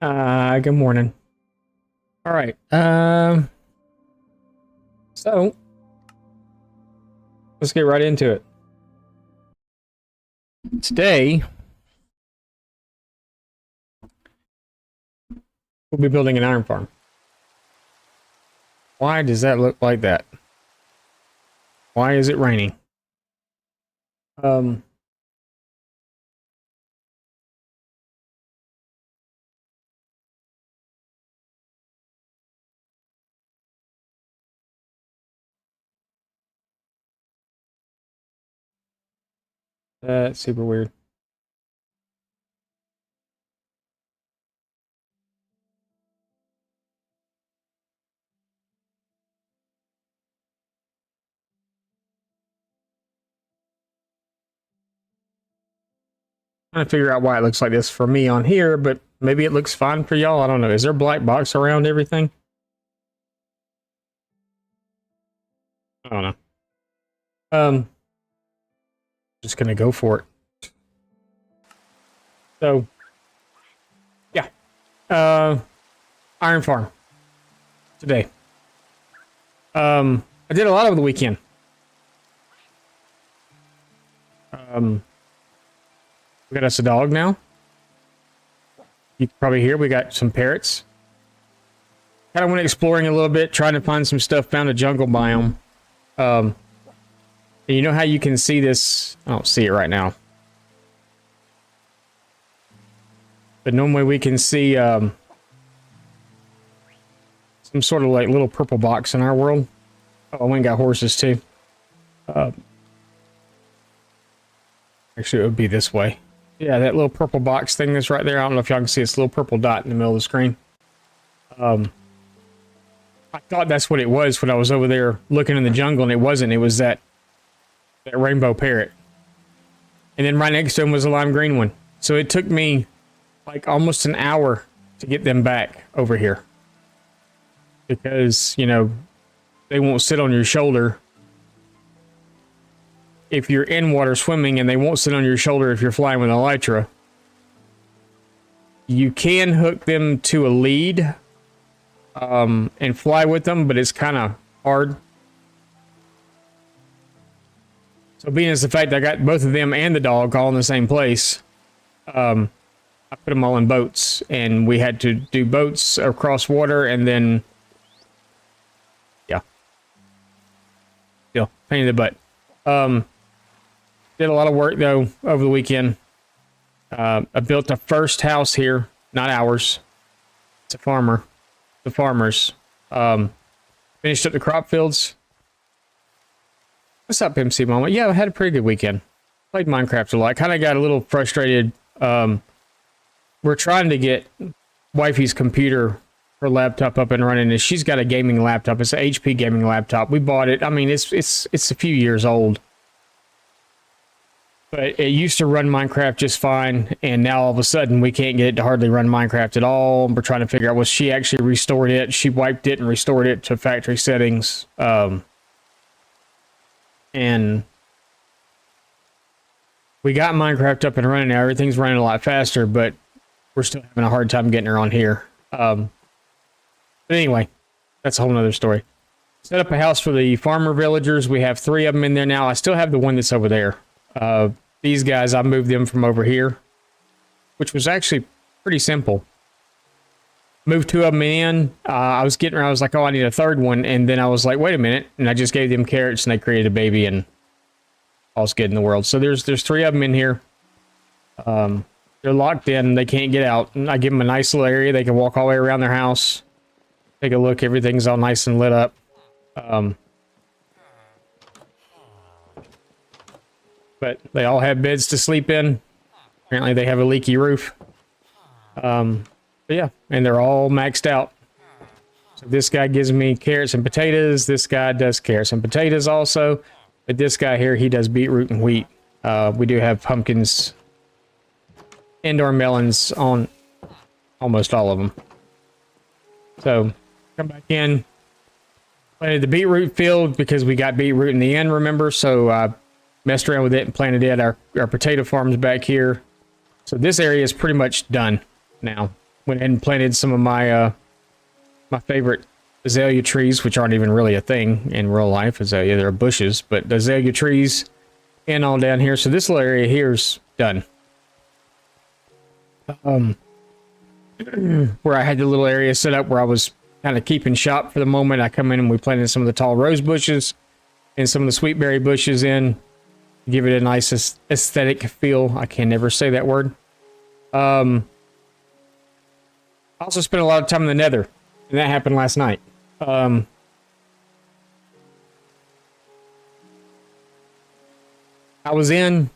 Good morning. All right. So let's get right into it. Today, we'll be building an iron farm. Why does that look like that? Why is it raining? That's super weird. Trying to figure out why it looks like this for me on here, but maybe it looks fine for y'all. I don't know. Is there a black box around everything? I don't know. Just gonna go for it. So, yeah. Iron farm today. I did a lot over the weekend. We got us a dog now. You can probably hear we got some parrots. Kind of went exploring a little bit, trying to find some stuff. Found a jungle biome. And you know how you can see this? I don't see it right now. But normally we can see some sort of like little purple box in our world. Oh, we got horses too. Actually, it would be this way. Yeah, that little purple box thing that's right there. I don't know if y'all can see this little purple dot in the middle of the screen. I thought that's what it was when I was over there looking in the jungle, and it wasn't. It was that rainbow parrot. And then right next to him was a lime green one. So it took me like almost an hour to get them back over here. Because, you know, they won't sit on your shoulder if you're in water swimming, and they won't sit on your shoulder if you're flying with an elytra. You can hook them to a lead and fly with them, but it's kind of hard. So being as the fact that I got both of them and the dog all in the same place, I put them all in boats, and we had to do boats across water, and then, yeah. Still, pain in the butt. Did a lot of work though over the weekend. I built the first house here, not ours. It's a farmer. The farmers. Finished up the crop fields. What's up, MC Mama? Yeah, I had a pretty good weekend. Played Minecraft a lot. Kind of got a little frustrated. We're trying to get wifey's computer, her laptop up and running, and she's got a gaming laptop. It's an HP gaming laptop. We bought it. I mean, it's a few years old. But it used to run Minecraft just fine, and now all of a sudden we can't get it to hardly run Minecraft at all. We're trying to figure out, well, she actually restored it. She wiped it and restored it to factory settings. And we got Minecraft up and running now. Everything's running a lot faster, but we're still having a hard time getting her on here. But anyway, that's a whole nother story. Set up a house for the farmer villagers. We have 3 of them in there now. I still have the one that's over there. These guys, I moved them from over here, which was actually pretty simple. Moved 2 of them in. I was like, oh, I need a 3rd one. And then I was like, wait a minute. And I just gave them carrots, and they created a baby, and all's good in the world. So there's 3 of them in here. They're locked in. They can't get out. And I give them a nice little area. They can walk all the way around their house. Take a look. Everything's all nice and lit up. But they all have beds to sleep in. Apparently they have a leaky roof. But yeah, and they're all maxed out. So this guy gives me carrots and potatoes. This guy does carrots and potatoes also. But this guy here, he does beetroot and wheat. We do have pumpkins, indoor melons on almost all of them. So come back in. Planted the beetroot field because we got beetroot in the end, remember? So messed around with it and planted it. Our potato farm's back here. So this area is pretty much done now. went ahead and planted some of my my favorite azalea trees, which aren't even really a thing in real life. Azalea, they're bushes, but the azalea trees and all down here. So this little area here is done. Where I had the little area set up where I was kind of keeping shop for the moment. I come in and we planted some of the tall rose bushes and some of the sweetberry bushes in, give it a nice aesthetic feel. I can never say that word. I also spent a lot of time in the nether, and that happened last night. I was in,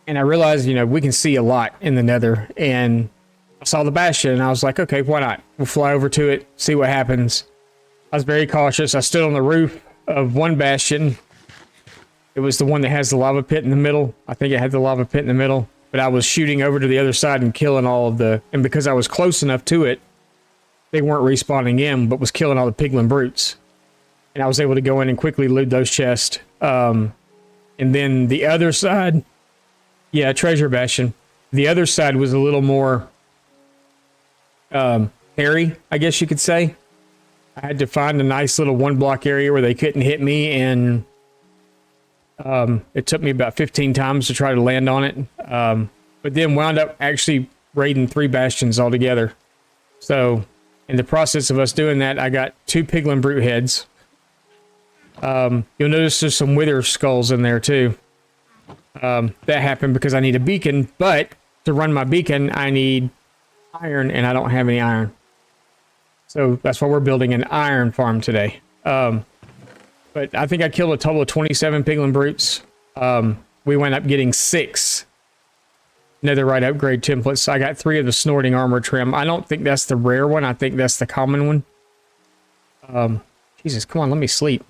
and I realized, you know, we can see a lot in the nether, and I saw the bastion, and I was like, okay, why not? We'll fly over to it, see what happens. I was very cautious. I stood on the roof of one bastion. It was the one that has the lava pit in the middle. I think it had the lava pit in the middle, but I was shooting over to the other side and killing all of the, and because I was close enough to it, they weren't respawning in, but was killing all the piglin brutes. And I was able to go in and quickly loot those chests. And then the other side, yeah, treasure bastion. The other side was a little more hairy, I guess you could say. I had to find a nice little 1-block area where they couldn't hit me, and it took me about 15 times to try to land on it. But then wound up actually raiding 3 bastions altogether. So in the process of us doing that, I got 2 piglin brute heads. You'll notice there's some wither skulls in there too. That happened because I need a beacon, but to run my beacon, I need iron, and I don't have any iron. So that's why we're building an iron farm today. But I think I killed a total of 27 piglin brutes. We went up getting 6 netherite upgrade templates. I got 3 of the snorting armor trim. I don't think that's the rare one. I think that's the common one. Jesus, come on, let me sleep.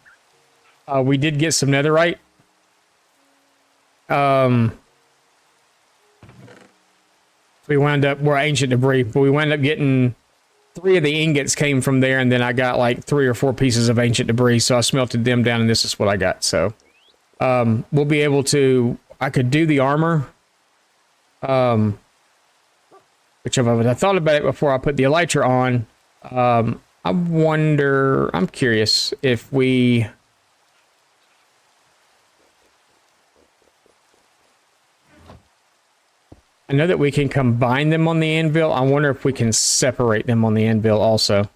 We did get some netherite. We wound up, we're ancient debris, but we wound up getting 3 of the ingots came from there, and then I got like 3 or 4 pieces of ancient debris, so I smelted them down, and this is what I got. So we'll be able to, I could do the armor, which I thought about it before I put the elytra on. I wonder, I'm curious if we, I know that we can combine them on the anvil. I wonder if we can separate them on the anvil also.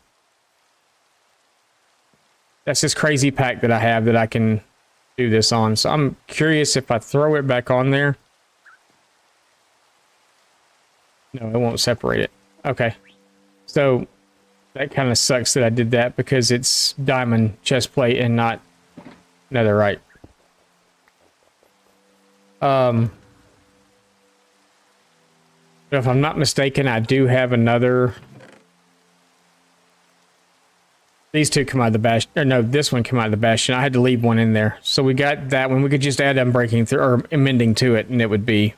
That's this crazy pack that I have that I can do this on. So I'm curious if I throw it back on there. No, it won't separate it. Okay. So that kind of sucks that I did that because it's diamond chest plate and not netherite. But if I'm not mistaken, I do have another. These 2 come out of the bastion. Or no, this one came out of the bastion. I had to leave one in there. So we got that one. We could just add unbreaking through or amending to it, and it would be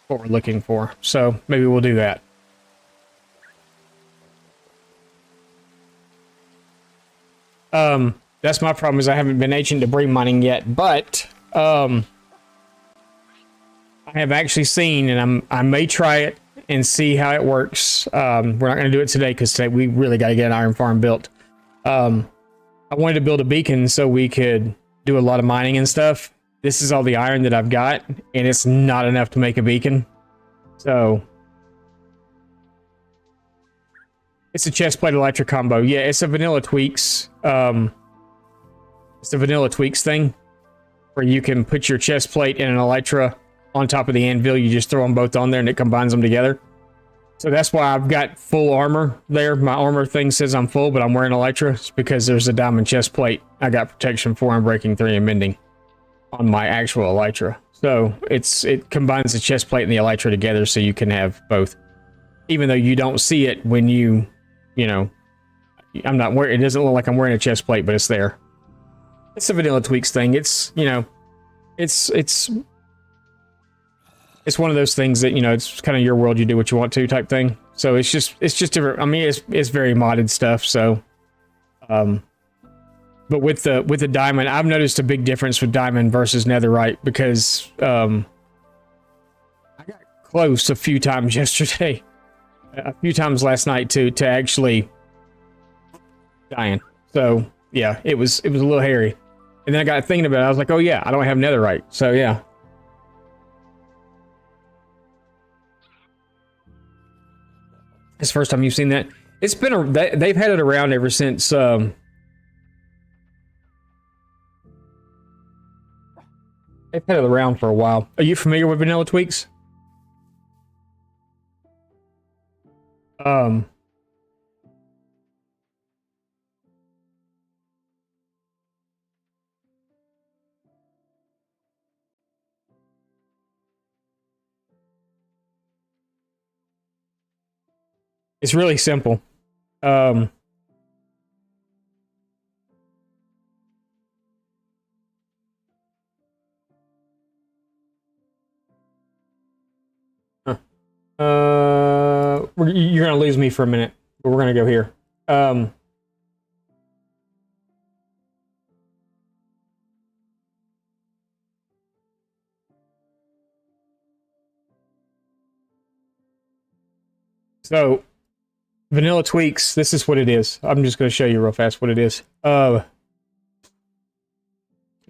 what we're looking for. So maybe we'll do that. That's my problem, is I haven't been ancient debris mining yet, but I have actually seen, and I may try it and see how it works. We're not going to do it today because today we really got to get an iron farm built. I wanted to build a beacon so we could do a lot of mining and stuff. This is all the iron that I've got, and it's not enough to make a beacon. So it's a chestplate elytra combo. Yeah, it's a vanilla tweaks. It's the vanilla tweaks thing where you can put your chest plate and an elytra on top of the anvil. You just throw them both on there and it combines them together. So that's why I've got full armor there. My armor thing says I'm full, but I'm wearing elytra. It's because there's a diamond chest plate. I got protection 4 and breaking 3 and mending on my actual elytra. So it combines the chest plate and the elytra together so you can have both. Even though you don't see it when you know, I'm not wearing, it doesn't look like I'm wearing a chest plate, but it's there. It's a vanilla tweaks thing. It's, you know, it's one of those things that, you know, it's kind of your world, you do what you want to type thing. So it's just different. I mean, it's very modded stuff. So, but with the diamond, I've noticed a big difference with diamond versus netherite because, I got close a few times yesterday a few times last night to actually dying. So yeah, it was a little hairy. And then I got thinking about it. I was like, oh yeah, I don't have netherite. So yeah. It's the first time you've seen that. It's been they've had it around ever since. They've had it around for a while. Are you familiar with vanilla tweaks? It's really simple. Um, you're gonna lose me for a minute, but we're gonna go here. So vanilla tweaks. This is what it is. I'm just gonna show you real fast what it is.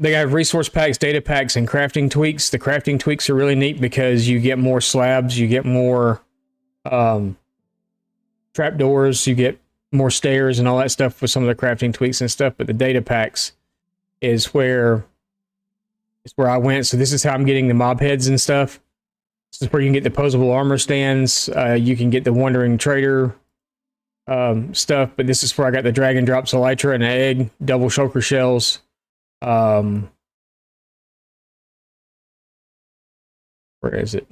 They have resource packs, data packs, and crafting tweaks. The crafting tweaks are really neat because you get more slabs, you get more trapdoors, you get more stairs and all that stuff with some of the crafting tweaks and stuff. But the data packs is where I went. So this is how I'm getting the mob heads and stuff. This is where you can get the posable armor stands. You can get the wandering trader stuff. But this is where I got the dragon drops, elytra, and an egg, double shulker shells. Where is it?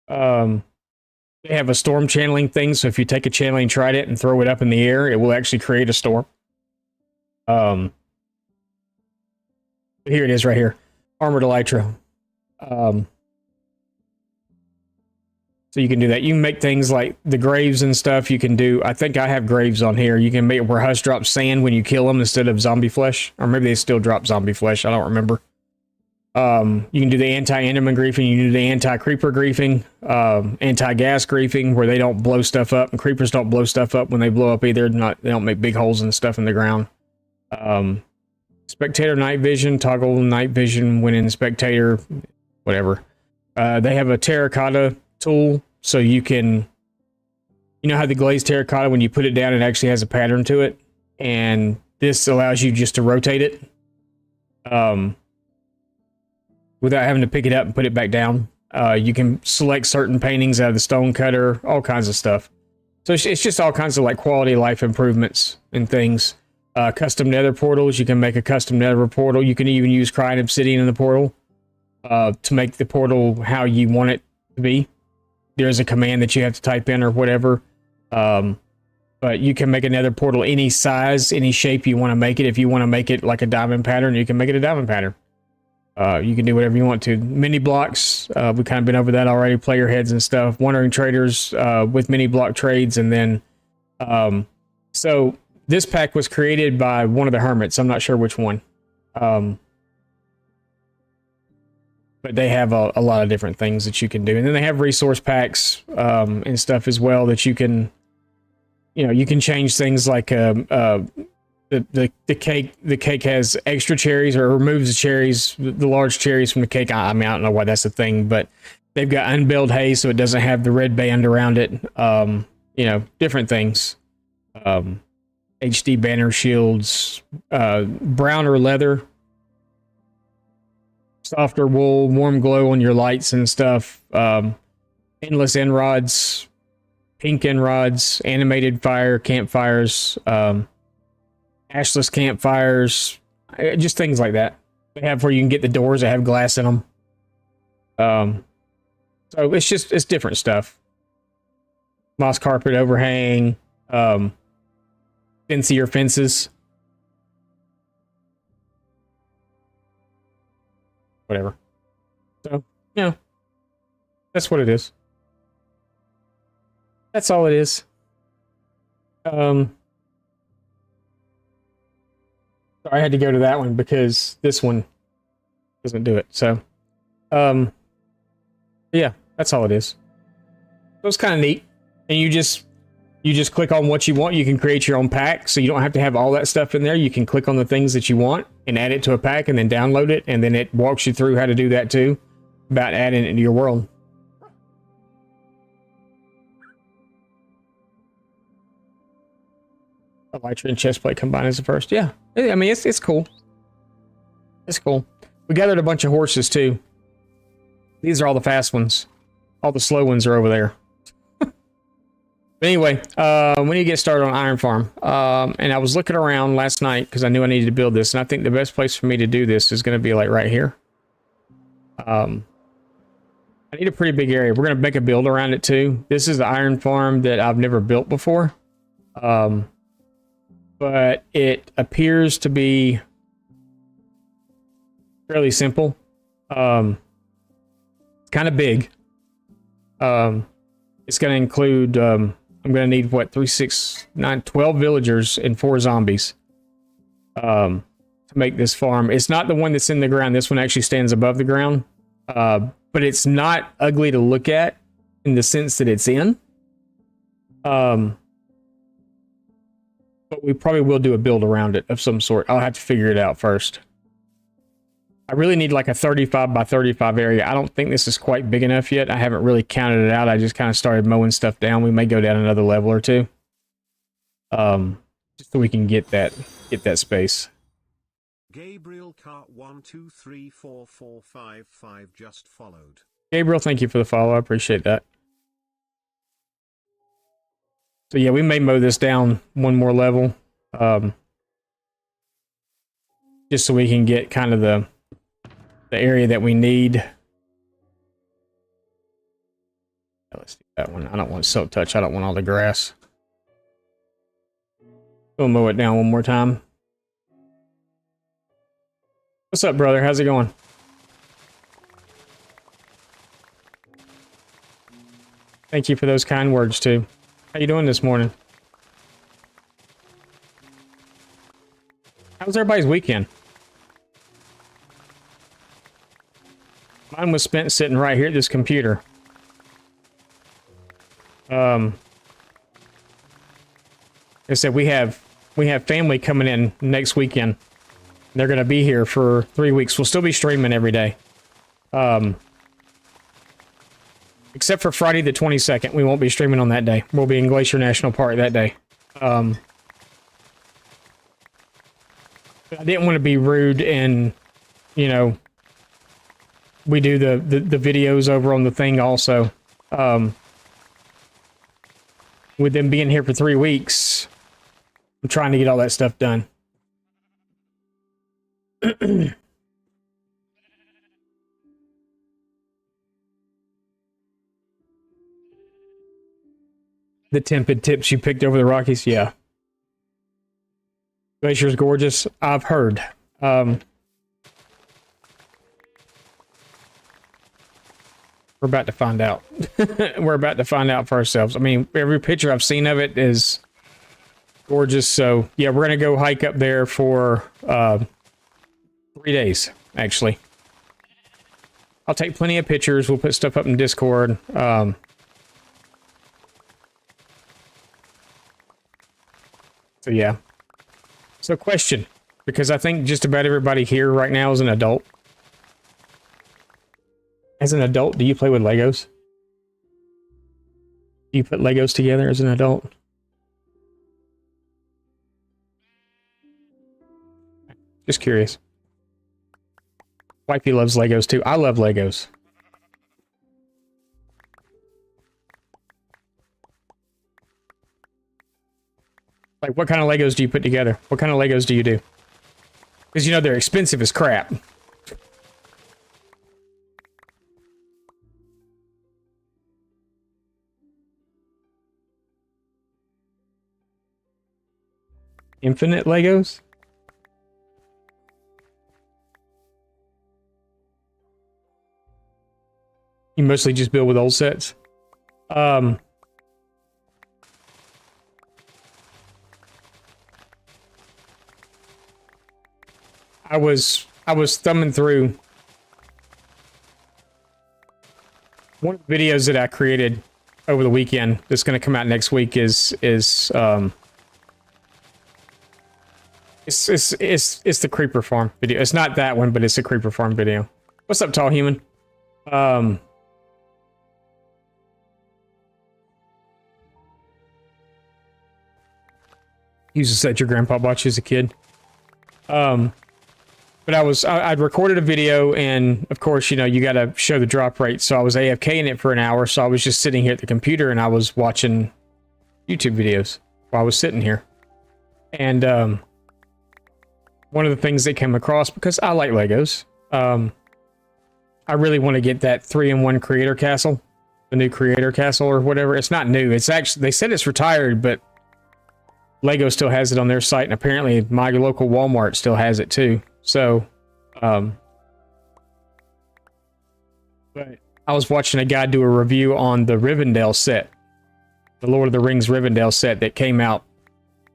They have a storm channeling thing, so if you take a channeling trident and throw it up in the air, it will actually create a storm. Here it is right here. Armored elytra. So you can do that. You can make things like the graves and stuff. You can do, I think I have graves on here. You can make it where Hush drops sand when you kill them instead of zombie flesh. Or maybe they still drop zombie flesh. I don't remember. You can do the anti-enderman griefing. You can do the anti-creeper griefing. Anti-gas griefing where they don't blow stuff up. And creepers don't blow stuff up when they blow up either. They don't make big holes and stuff in the ground. Spectator night vision. Toggle night vision when in spectator. Whatever. They have a terracotta tool, so you can, you know how the glazed terracotta, when you put it down, it actually has a pattern to it, and this allows you just to rotate it without having to pick it up and put it back down. You can select certain paintings out of the stone cutter, all kinds of stuff. So it's just all kinds of like quality of life improvements and things. Custom nether portals. You can make a custom nether portal. You can even use crying obsidian in the portal to make the portal how you want it to be. There's a command that you have to type in or whatever. But you can make another portal any size, any shape you want to make it. If you want to make it like a diamond pattern, you can make it a diamond pattern. You can do whatever you want to. Mini blocks, we've kind of been over that already. Player heads and stuff. Wandering traders with mini block trades. And then, so this pack was created by one of the hermits. I'm not sure which one. But they have a lot of different things that you can do. And then they have resource packs and stuff as well that you can, you know, you can change things like the cake. The cake has extra cherries or removes the cherries, the large cherries from the cake. I mean, I don't know why that's a thing, but they've got unbaled hay so it doesn't have the red band around it. You know, different things. HD banner shields, browner leather. Softer wool, warm glow on your lights and stuff. Endless end rods, pink end rods, animated fire campfires, ashless campfires, just things like that. They have where you can get the doors that have glass in them. So it's different stuff. Moss carpet overhang, fancier fences. Whatever. So, you know, that's what it is. That's all it is. Sorry, I had to go to that one because this one doesn't do it. So, yeah, that's all it is. So it's kind of neat. And you just, You just click on what you want. You can create your own pack, so you don't have to have all that stuff in there. You can click on the things that you want and add it to a pack and then download it, and then it walks you through how to do that too, about adding it into your world. Elytra and chestplate combined as the first. Yeah, I mean, it's cool. It's cool. We gathered a bunch of horses too. These are all the fast ones. All the slow ones are over there. But anyway, when you get started on Iron Farm, and I was looking around last night because I knew I needed to build this, and I think the best place for me to do this is going to be like right here. I need a pretty big area. We're going to make a build around it too. This is the Iron Farm that I've never built before. But it appears to be fairly simple. It's kind of big. It's going to include, I'm going to need, what, 3, 6, 9, 12 villagers and 4 zombies to make this farm. It's not the one that's in the ground. This one actually stands above the ground. But it's not ugly to look at in the sense that it's in. But we probably will do a build around it of some sort. I'll have to figure it out first. I really need like a 35 by 35 area. I don't think this is quite big enough yet. I haven't really counted it out. I just kind of started mowing stuff down. We may go down another level or two. Just so we can get that space. Gabriel Cart 1234455 just followed. Gabriel, thank you for the follow. I appreciate that. So yeah, we may mow this down one more level. Just so we can get kind of the area that we need. Let's do that one. I don't want silk touch. I don't want all the grass. We'll mow it down one more time. What's up, brother? How's it going? Thank you for those kind words too. How you doing this morning? How was everybody's weekend? Mine was spent sitting right here at this computer. Like I said, we have family coming in next weekend. They're going to be here for 3 weeks. We'll still be streaming every day. Except for Friday the 22nd. We won't be streaming on that day. We'll be in Glacier National Park that day. I didn't want to be rude and, you know, we do the videos over on the thing also. With them being here for 3 weeks, I'm trying to get all that stuff done. The tempered tips you picked over the Rockies, yeah. Glacier's gorgeous, I've heard. We're about to find out. We're about to find out for ourselves. I mean, every picture I've seen of it is gorgeous. So, yeah, we're going to go hike up there for 3 days, actually. I'll take plenty of pictures. We'll put stuff up in Discord. So, yeah. So, question, because I think just about everybody here right now is an adult. As an adult, do you play with Legos? Do you put Legos together as an adult? Just curious. Wifey loves Legos too. I love Legos. Like, what kind of Legos do you put together? What kind of Legos do you do? Because, you know, they're expensive as crap. Infinite Legos? You mostly just build with old sets? I was thumbing through one of the videos that I created over the weekend. That's going to come out next week is it's the creeper farm video. It's not that one, but it's a creeper farm video. What's up, tall human? Used to set your grandpa watch as a kid. But I'd recorded a video, and of course, you know, you got to show the drop rate. So I was AFKing it for an hour. So I was just sitting here at the computer and I was watching YouTube videos while I was sitting here. And one of the things they came across, because I like Legos, I really want to get that 3-in-1 creator castle, the new creator castle or whatever. It's not new. It's actually, they said it's retired, but Lego still has it on their site, and apparently my local Walmart still has it too. So, but I was watching a guy do a review on the Rivendell set, the Lord of the Rings Rivendell set that came out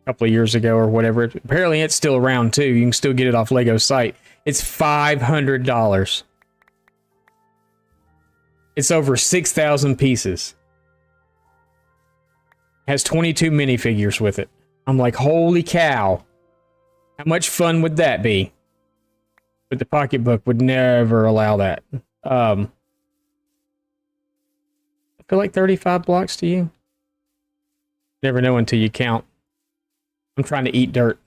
a couple of years ago or whatever. Apparently it's still around too. You can still get it off Lego's site. It's $500. It's over 6,000 pieces. Has 22 minifigures with it. I'm like, holy cow. How much fun would that be? But the pocketbook would never allow that. I feel like 35 blocks to you. Never know until you count. I'm trying to eat dirt.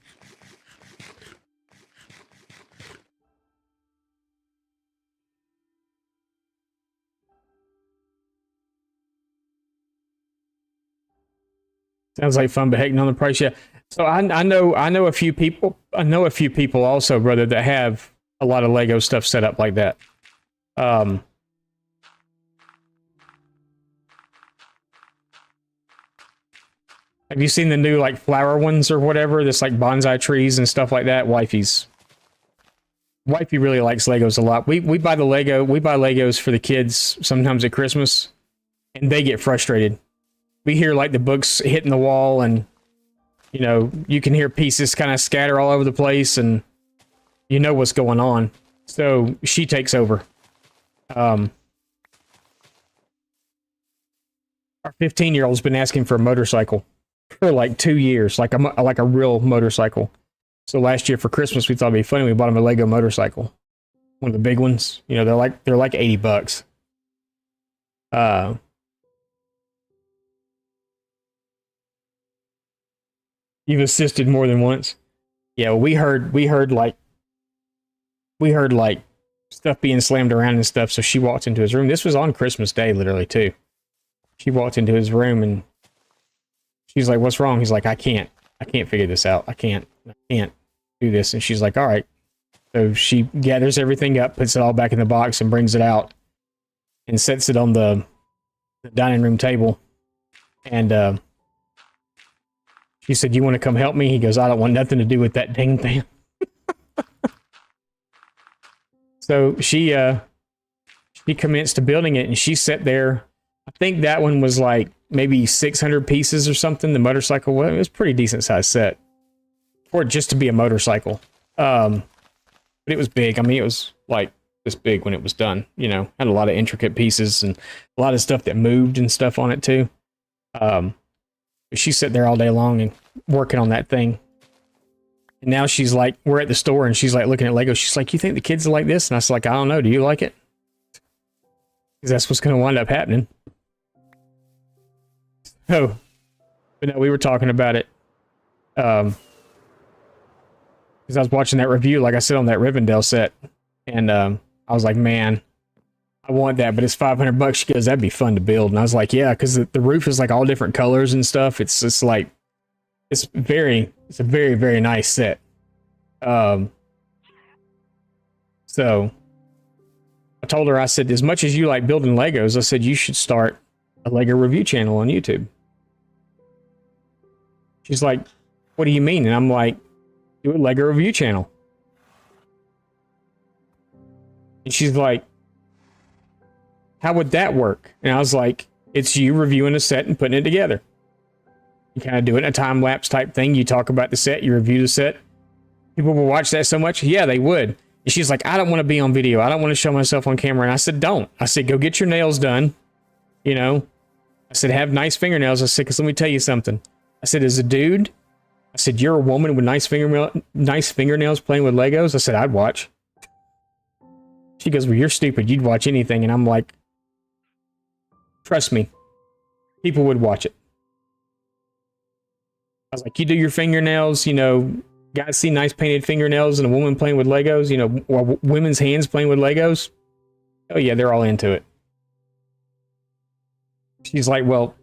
Sounds like fun, but hating on the price. Yeah. So I know a few people. I know a few people also, brother, that have a lot of Lego stuff set up like that. Have you seen the new like flower ones or whatever? This like bonsai trees and stuff like that. Wifey really likes Legos a lot. We buy Legos for the kids sometimes at Christmas, and they get frustrated. We hear like the books hitting the wall, and you know, you can hear pieces kind of scatter all over the place, and you know what's going on. So she takes over. Our 15-year-old's been asking for a motorcycle for like 2 years, like a real motorcycle. So last year for Christmas, we thought it'd be funny. We bought him a Lego motorcycle, one of the big ones. You know, they're like $80. You've assisted more than once. Yeah, well, we heard like stuff being slammed around and stuff. So she walked into his room. This was on Christmas Day, literally too. She walked into his room and she's like, "What's wrong?" He's like, I can't figure this out. I can't do this." And she's like, "All right." So she gathers everything up, puts it all back in the box, and brings it out and sets it on the dining room table. And she said, "You want to come help me?" He goes, "I don't want nothing to do with that dang thing." So she commenced to building it, and she sat there. I think that one was like maybe 600 pieces or something. The motorcycle, well, it was a pretty decent sized set for it just to be a motorcycle. But it was big. I mean, it was like this big when it was done. You know, had a lot of intricate pieces and a lot of stuff that moved and stuff on it too. She sat there all day long and working on that thing. And now she's like, we're at the store and she's like looking at Lego. She's like, "You think the kids will like this?" And I was like, "I don't know. Do you like it?" Because that's what's going to wind up happening. Oh, but no, we were talking about it. Because I was watching that review, like I said, on that Rivendell set. And I was like, "Man, I want that, but it's $500." She goes, "That'd be fun to build." And I was like, "Yeah," because the roof is like all different colors and stuff. It's just like, it's a very, very nice set. So I told her, I said, "As much as you like building Legos," I said, "you should start a Lego review channel on YouTube." She's like, "What do you mean?" And I'm like, "Do a Lego review channel." And she's like, "How would that work?" And I was like, "It's you reviewing a set and putting it together. You kind of do it in a time-lapse type thing. You talk about the set, you review the set. People will watch that so much." Yeah, they would. And she's like, "I don't want to be on video. I don't want to show myself on camera." And I said, "Don't." I said, "Go get your nails done. You know, I said, have nice fingernails. I said, because let me tell you something. I said, as a dude, I said, you're a woman with nice fingernails playing with Legos. I said, I'd watch. She goes, well, you're stupid. You'd watch anything. And I'm like, trust me, people would watch it. I was like, you do your fingernails, you know, guys see nice painted fingernails and a woman playing with Legos, you know, or women's hands playing with Legos. Oh yeah, they're all into it. She's like, well,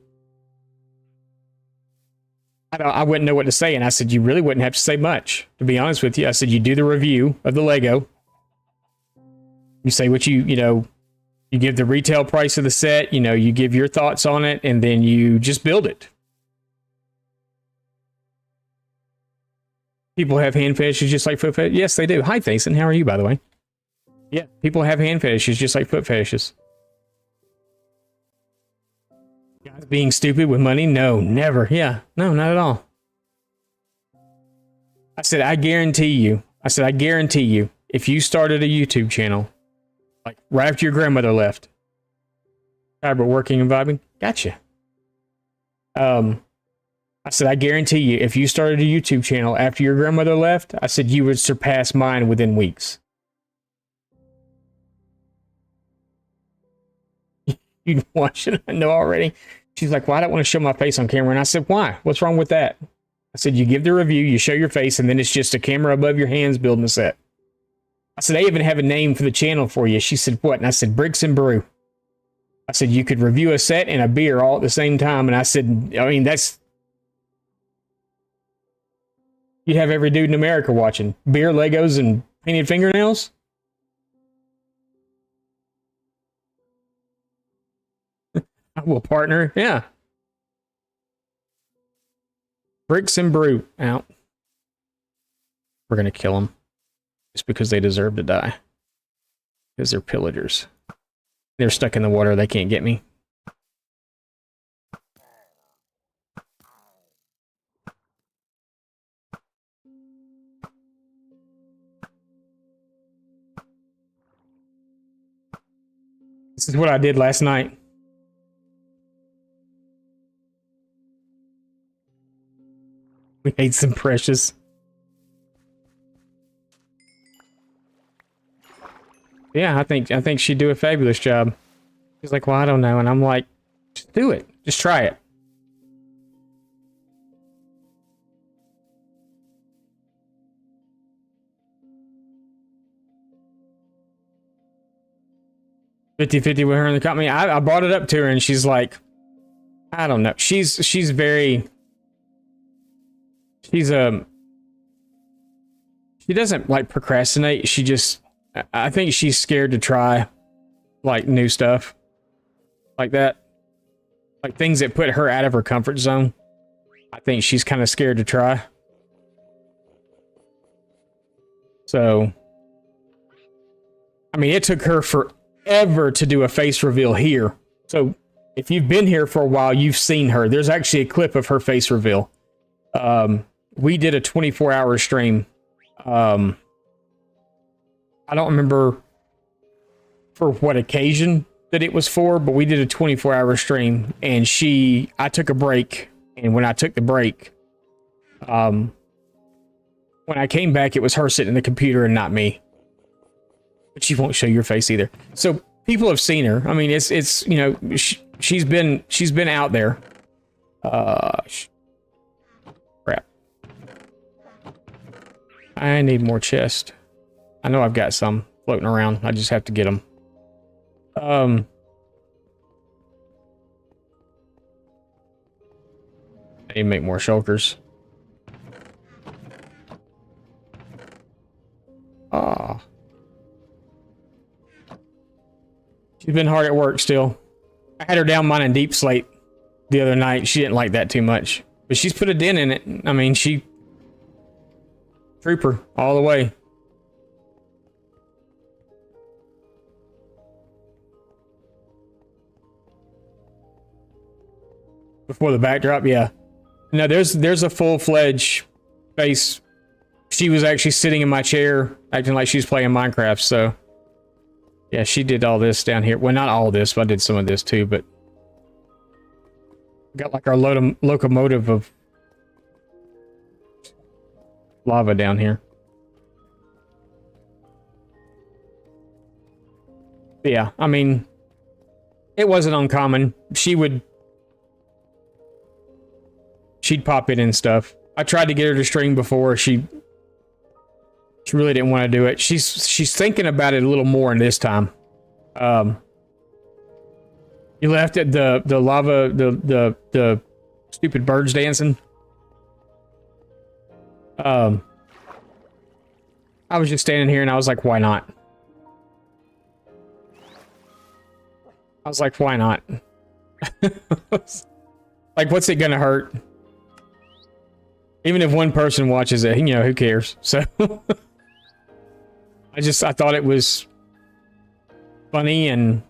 I wouldn't know what to say. And I said, you really wouldn't have to say much, to be honest with you. I said, you do the review of the Lego. You say what you know, you give the retail price of the set, you know, you give your thoughts on it, and then you just build it. People have hand fetishes just like foot fetishes. Yes, they do. Hi, Thason. How are you, by the way? Yeah, people have hand fetishes just like foot fetishes. Guys being stupid with money? No, never. Yeah, no, not at all. I said, I guarantee you, if you started a YouTube channel, like right after your grandmother left, cyber working and vibing, gotcha. I said, I guarantee you, if you started a YouTube channel after your grandmother left, I said, you would surpass mine within weeks. You'd watch it, I know already. She's like, well, I don't want to show my face on camera. And I said, why? What's wrong with that? I said, you give the review, you show your face, and then it's just a camera above your hands building a set. I said, I even have a name for the channel for you. She said, what? And I said, Bricks and Brew. I said, you could review a set and a beer all at the same time. And I said, I mean, that's... You'd have every dude in America watching. Beer, Legos, and painted fingernails? I will partner. Yeah. Bricks and Brew. Out. We're going to kill them. Just because they deserve to die. Because they're pillagers. They're stuck in the water. They can't get me. This is what I did last night. We ate some precious. Yeah, I think she'd do a fabulous job. She's like, well, I don't know. And I'm like, just do it. Just try it. $50-50 with her in the company. I brought it up to her and she's like, I don't know. She's very... She doesn't like procrastinate. She just, I think she's scared to try like new stuff like that. Like things that put her out of her comfort zone. I think she's kind of scared to try. So, I mean, it took her forever to do a face reveal here. So if you've been here for a while, you've seen her. There's actually a clip of her face reveal. We did a 24-hour stream. I don't remember for what occasion that it was for, but we did a 24-hour stream, and I took a break, and when I took the break, when I came back, it was her sitting in the computer and not me. But she won't show your face either. So people have seen her. I mean, it's you know, she's been out there. Crap. I need more chest. I know I've got some floating around. I just have to get them. I need to make more shulkers. Ah. She's been hard at work still. I had her down mining deep slate the other night. She didn't like that too much. But she's put a dent in it. I mean, she... Trooper, all the way. Before the backdrop, yeah. No, there's a full-fledged face. She was actually sitting in my chair, acting like she's playing Minecraft, so... Yeah, she did all this down here. Well, not all this, but I did some of this too, but... Got like our locomotive of lava down here. But yeah, I mean, it wasn't uncommon. She'd pop in and stuff. I tried to get her to stream before. She really didn't want to do it. She's thinking about it a little more in this time. You left at the lava, the stupid birds dancing. I was just standing here and I was like, why not? I was like, why not? Like, what's it gonna hurt? Even if one person watches it, you know, who cares? So I thought it was funny, and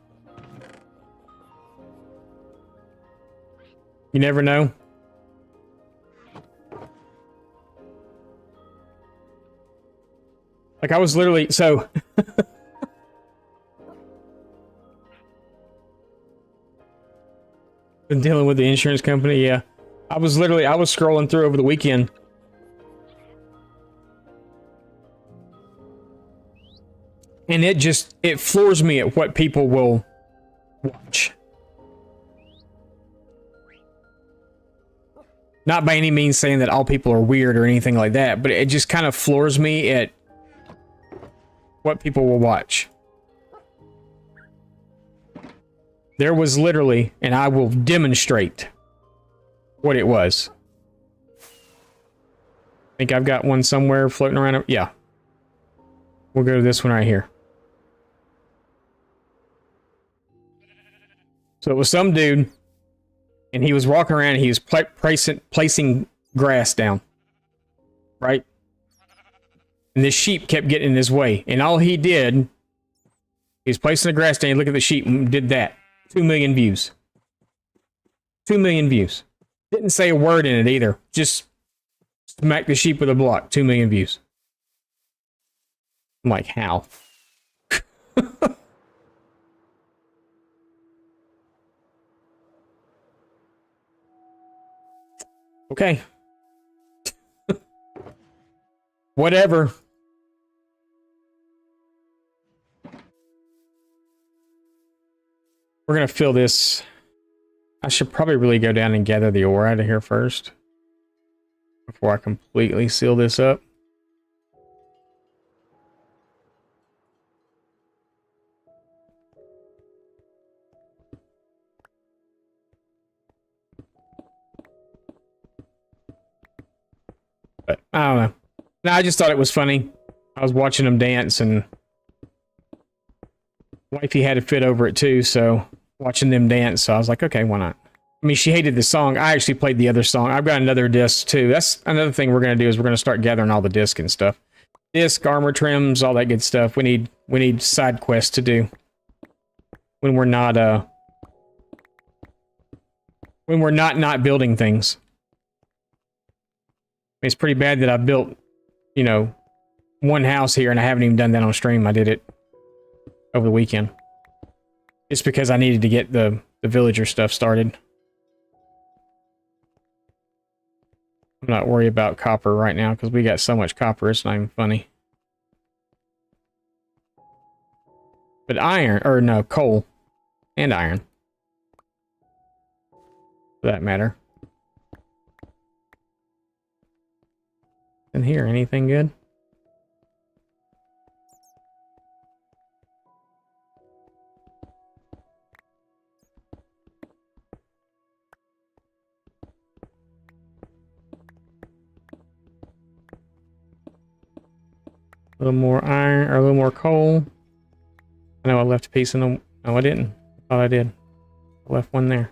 you never know. Like, I was literally, so been dealing with the insurance company, yeah. I was scrolling through over the weekend. And it floors me at what people will watch. Not by any means saying that all people are weird or anything like that, but it just kind of floors me at what people will watch. There was literally, and I will demonstrate what it was. I think I've got one somewhere floating around. Yeah. We'll go to this one right here. So it was some dude, and he was walking around, and he was placing grass down. Right? And this sheep kept getting in his way. And all he did, he was placing the grass down, look at the sheep, and did that. 2 million views. 2 million views. Didn't say a word in it either. Just smack the sheep with a block. 2 million views. I'm like, how? Okay. Whatever. We're gonna fill this. I should probably really go down and gather the ore out of here first before I completely seal this up. But I don't know. No, I just thought it was funny. I was watching them dance, and wifey had to fit over it too, so watching them dance, so I was like, okay, why not? I mean, she hated the song. I actually played the other song. I've got another disc too. That's another thing we're gonna do, is we're gonna start gathering all the disc and stuff. Disc, armor trims, all that good stuff. We need side quests to do when we're not building things. It's pretty bad that I built, you know, one house here and I haven't even done that on stream. I did it over the weekend. It's because I needed to get the villager stuff started. I'm not worried about copper right now because we got so much copper, it's not even funny. But iron, or no, coal and iron, for that matter. In here, anything good? A little more iron, or a little more coal. I know I left a piece in the... No, I didn't. I thought I did. I left one there.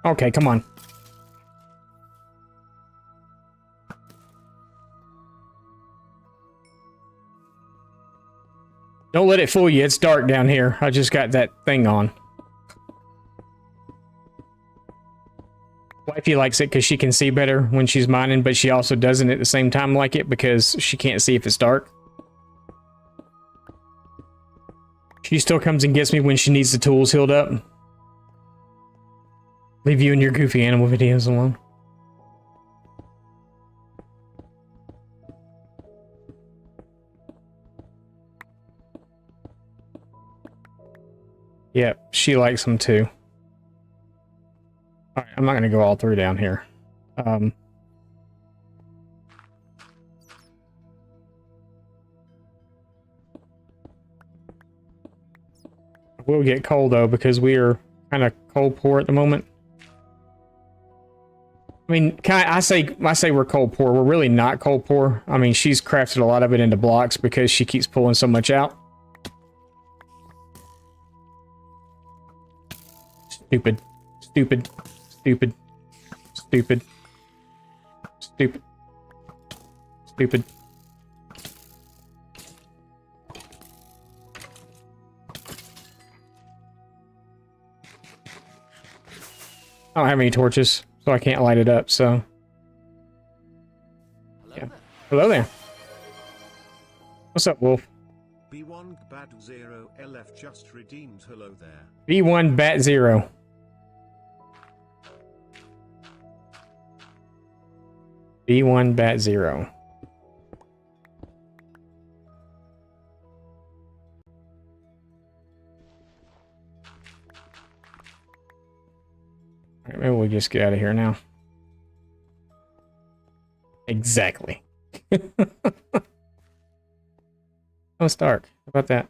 Okay, come on. Don't let it fool you. It's dark down here. I just got that thing on. Wifey likes it because she can see better when she's mining, but she also doesn't at the same time like it because she can't see if it's dark. She still comes and gets me when she needs the tools healed up. Leave you and your goofy animal videos alone. Yep, she likes them too. Alright, I'm not going to go all through down here. We'll get coal though because we are kind of coal poor at the moment. I mean, I say we're coal poor. We're really not coal poor. I mean, she's crafted a lot of it into blocks because she keeps pulling so much out. Stupid. Stupid. Stupid. Stupid. Stupid. Stupid. I don't have any torches, so I can't light it up, so. Yeah. Hello there. What's up, Wolf? B1 Bat 0 LF just redeemed hello there. B1 Bat 0. B1 Bat 0. Alright, maybe we'll just get out of here now. Exactly. Oh, it's dark. How about that?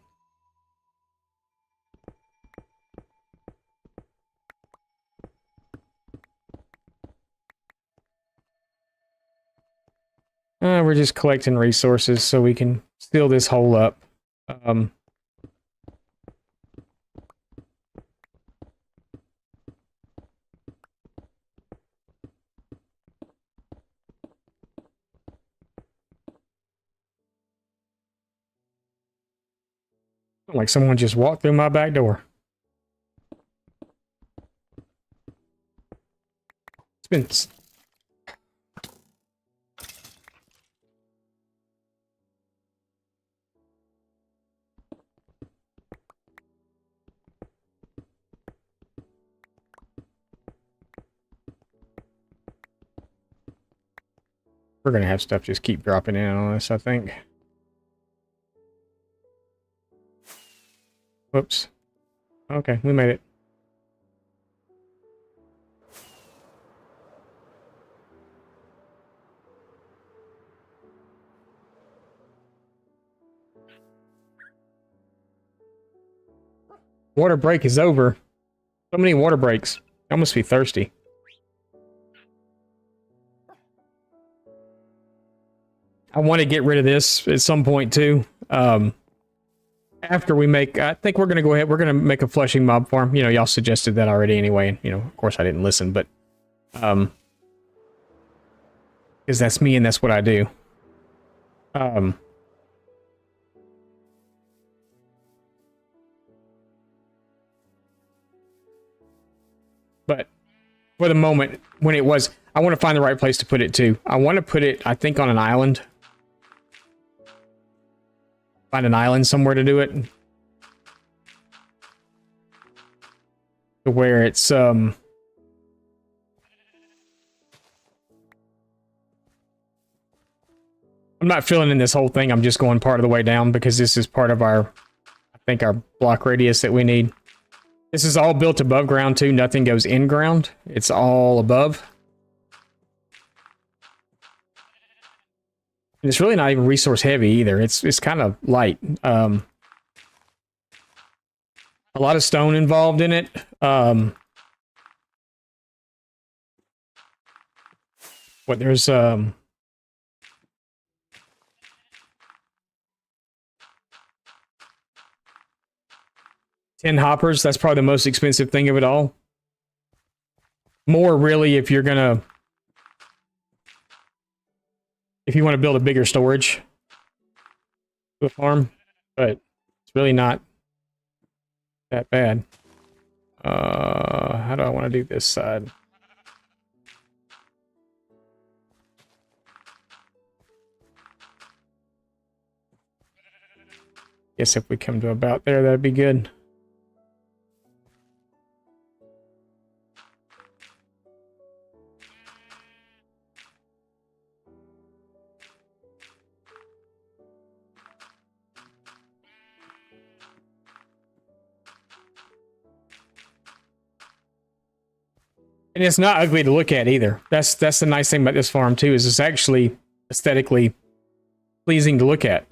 We're just collecting resources so we can seal this hole up. Like someone just walked through my back door. It's been... We're gonna have stuff just keep dropping in on us, I think. Whoops. Okay, we made it. Water break is over. So many water breaks. I must be thirsty. I want to get rid of this at some point too. After we make, I think we're going to go ahead, we're going to make a flushing mob farm. You know, y'all suggested that already anyway. And, you know, of course I didn't listen, but, because that's me and that's what I do. But for the moment, when it was, I want to find the right place to put it too. I want to put it, I think, on an island. Find an island somewhere to do it. To where it's, I'm not filling in this whole thing. I'm just going part of the way down because this is part of our, I think, our block radius that we need. This is all built above ground too. Nothing goes in ground. It's all above. And it's really not even resource heavy either. It's kind of light. A lot of stone involved in it. What there's 10 hoppers. That's probably the most expensive thing of it all. More really if you're gonna, if you want to build a bigger storage to the farm, but it's really not that bad. How do I want to do this side? Guess if we come to about there, that'd be good. And it's not ugly to look at either. That's the nice thing about this farm too, is it's actually aesthetically pleasing to look at.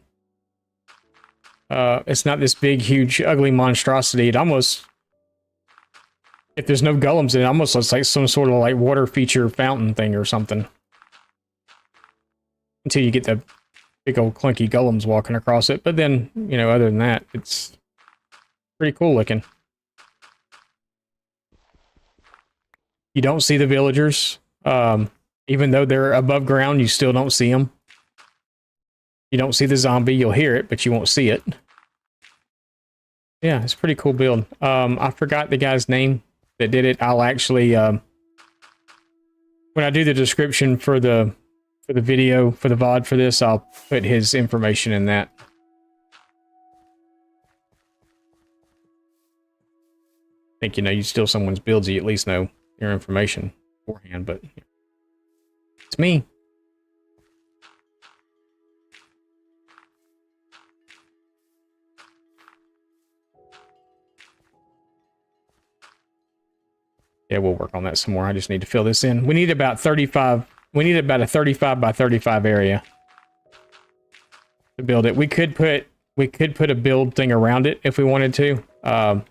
It's not this big, huge, ugly monstrosity. It almost, if there's no golems in it, almost looks like some sort of like water feature fountain thing or something. Until you get the big old clunky golems walking across it. But then, you know, other than that, it's pretty cool looking. You don't see the villagers. Even though they're above ground, you still don't see them. You don't see the zombie. You'll hear it, but you won't see it. Yeah, it's a pretty cool build. I forgot the guy's name that did it. I'll actually, when I do the description for the video, for the VOD for this, I'll put his information in that. I think, you know, you steal someone's builds, you at least know your information beforehand, but it's me. Yeah, we'll work on that some more. I just need to fill this in. We need about 35. We need about a 35 by 35 area to build it. We could put a build thing around it if we wanted to.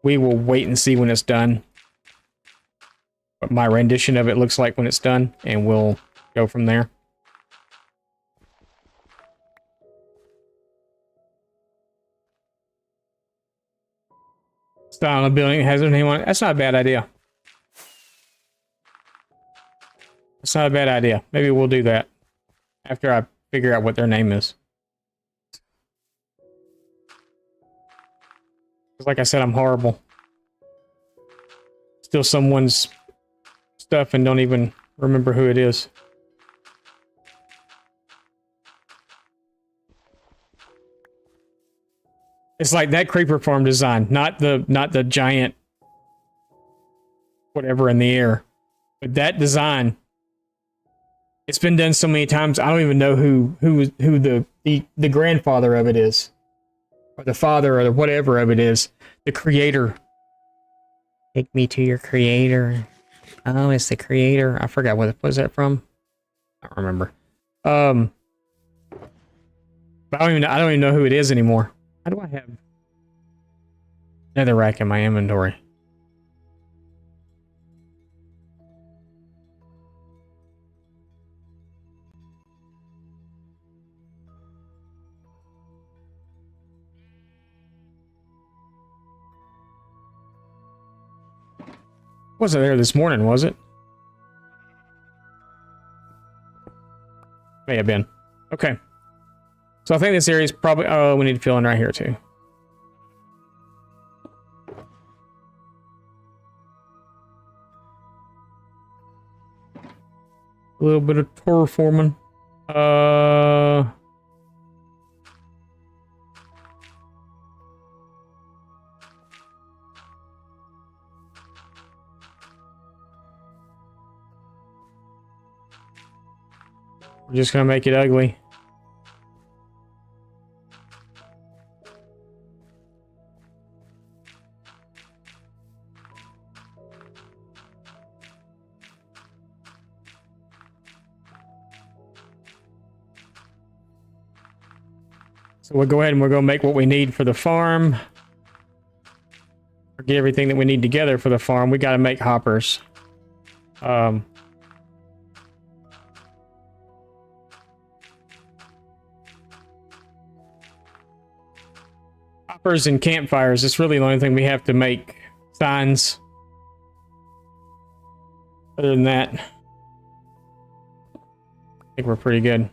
We will wait and see when it's done what my rendition of it looks like when it's done, and we'll go from there. Style of building has their name on it. That's not a bad idea. That's not a bad idea. Maybe we'll do that after I figure out what their name is. Like I said, I'm horrible. Steal someone's stuff and don't even remember who it is. It's like that creeper farm design, not the giant whatever in the air, but that design. It's been done so many times. I don't even know who the grandfather of it is, or the father, or the whatever of it is. The creator. Take me to your creator. Oh, it's the creator. I forgot what was that from. I don't remember. But I don't even know who it is anymore. How do I have another rack in my inventory? Wasn't there this morning, was it? May have been. Okay. So I think this area is probably... Oh, we need to fill in right here, too. A little bit of terraforming. We're just gonna make it ugly. So we'll go ahead and we're gonna make what we need for the farm. Or get everything that we need together for the farm. We gotta make hoppers. Hoppers and campfires. It's really the only thing we have to make. Signs. Other than that, I think we're pretty good.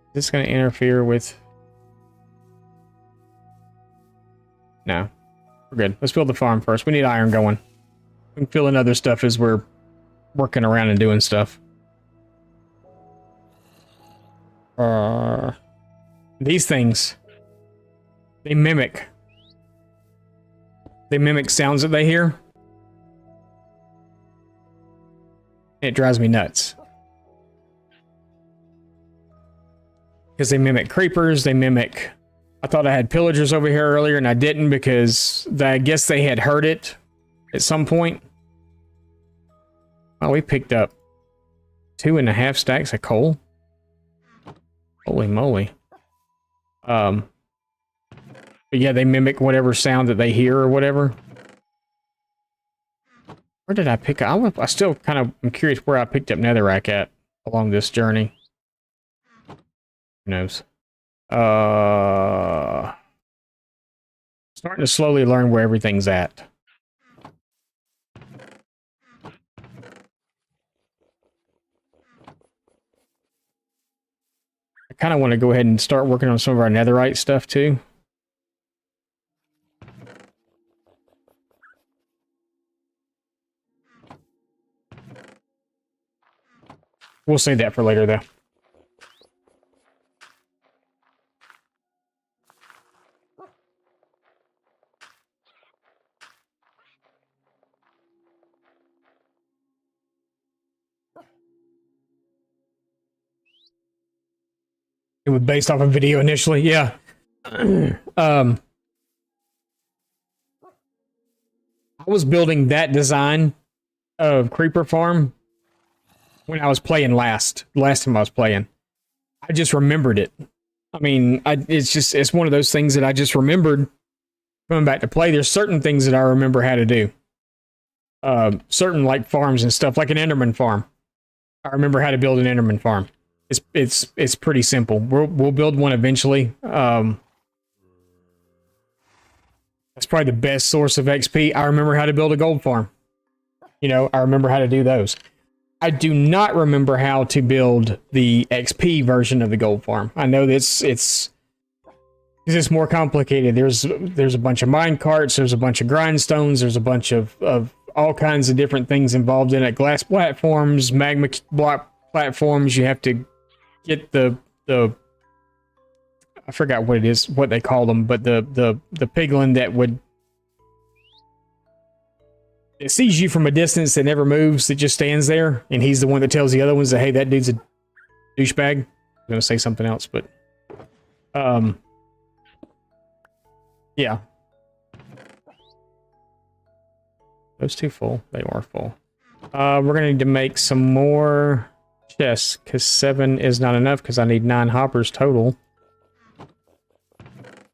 Is this going to interfere with... No. We're good. Let's build the farm first. We need iron going. We can fill in other stuff as we're working around and doing stuff. These things, they mimic sounds that they hear. It drives me nuts. Because they mimic creepers, they mimic... I thought I had pillagers over here earlier, and I didn't because I guess they had heard it at some point. Oh, we picked up 2.5 stacks of coal. Holy moly. But yeah, they mimic whatever sound that they hear or whatever. Where did I pick up? I still kind of am curious where I picked up netherrack at along this journey. Who knows? Starting to slowly learn where everything's at. I kind of want to go ahead and start working on some of our netherite stuff too. We'll save that for later, though. It was based off a video initially, yeah. I was building that design of creeper farm when I was playing last time I was playing. I just remembered it. I mean, it's one of those things that I just remembered coming back to play. There's certain things that I remember how to do. Certain like farms and stuff, like an Enderman farm. I remember how to build an Enderman farm. It's pretty simple. We'll build one eventually. That's probably the best source of XP. I remember how to build a gold farm. You know, I remember how to do those. I do not remember how to build the XP version of the gold farm. I know it's more complicated. There's a bunch of mine carts, there's a bunch of grindstones, there's a bunch of all kinds of different things involved in it. Glass platforms, magma block platforms. You have to get the I forgot what it is, what they call them, but the piglin that would... It sees you from a distance that never moves, it just stands there, and he's the one that tells the other ones that, hey, that dude's a douchebag. I'm gonna say something else, but yeah. Those two full? They are full. We're gonna need to make some more chests, because 7 is not enough, because I need 9 hoppers total.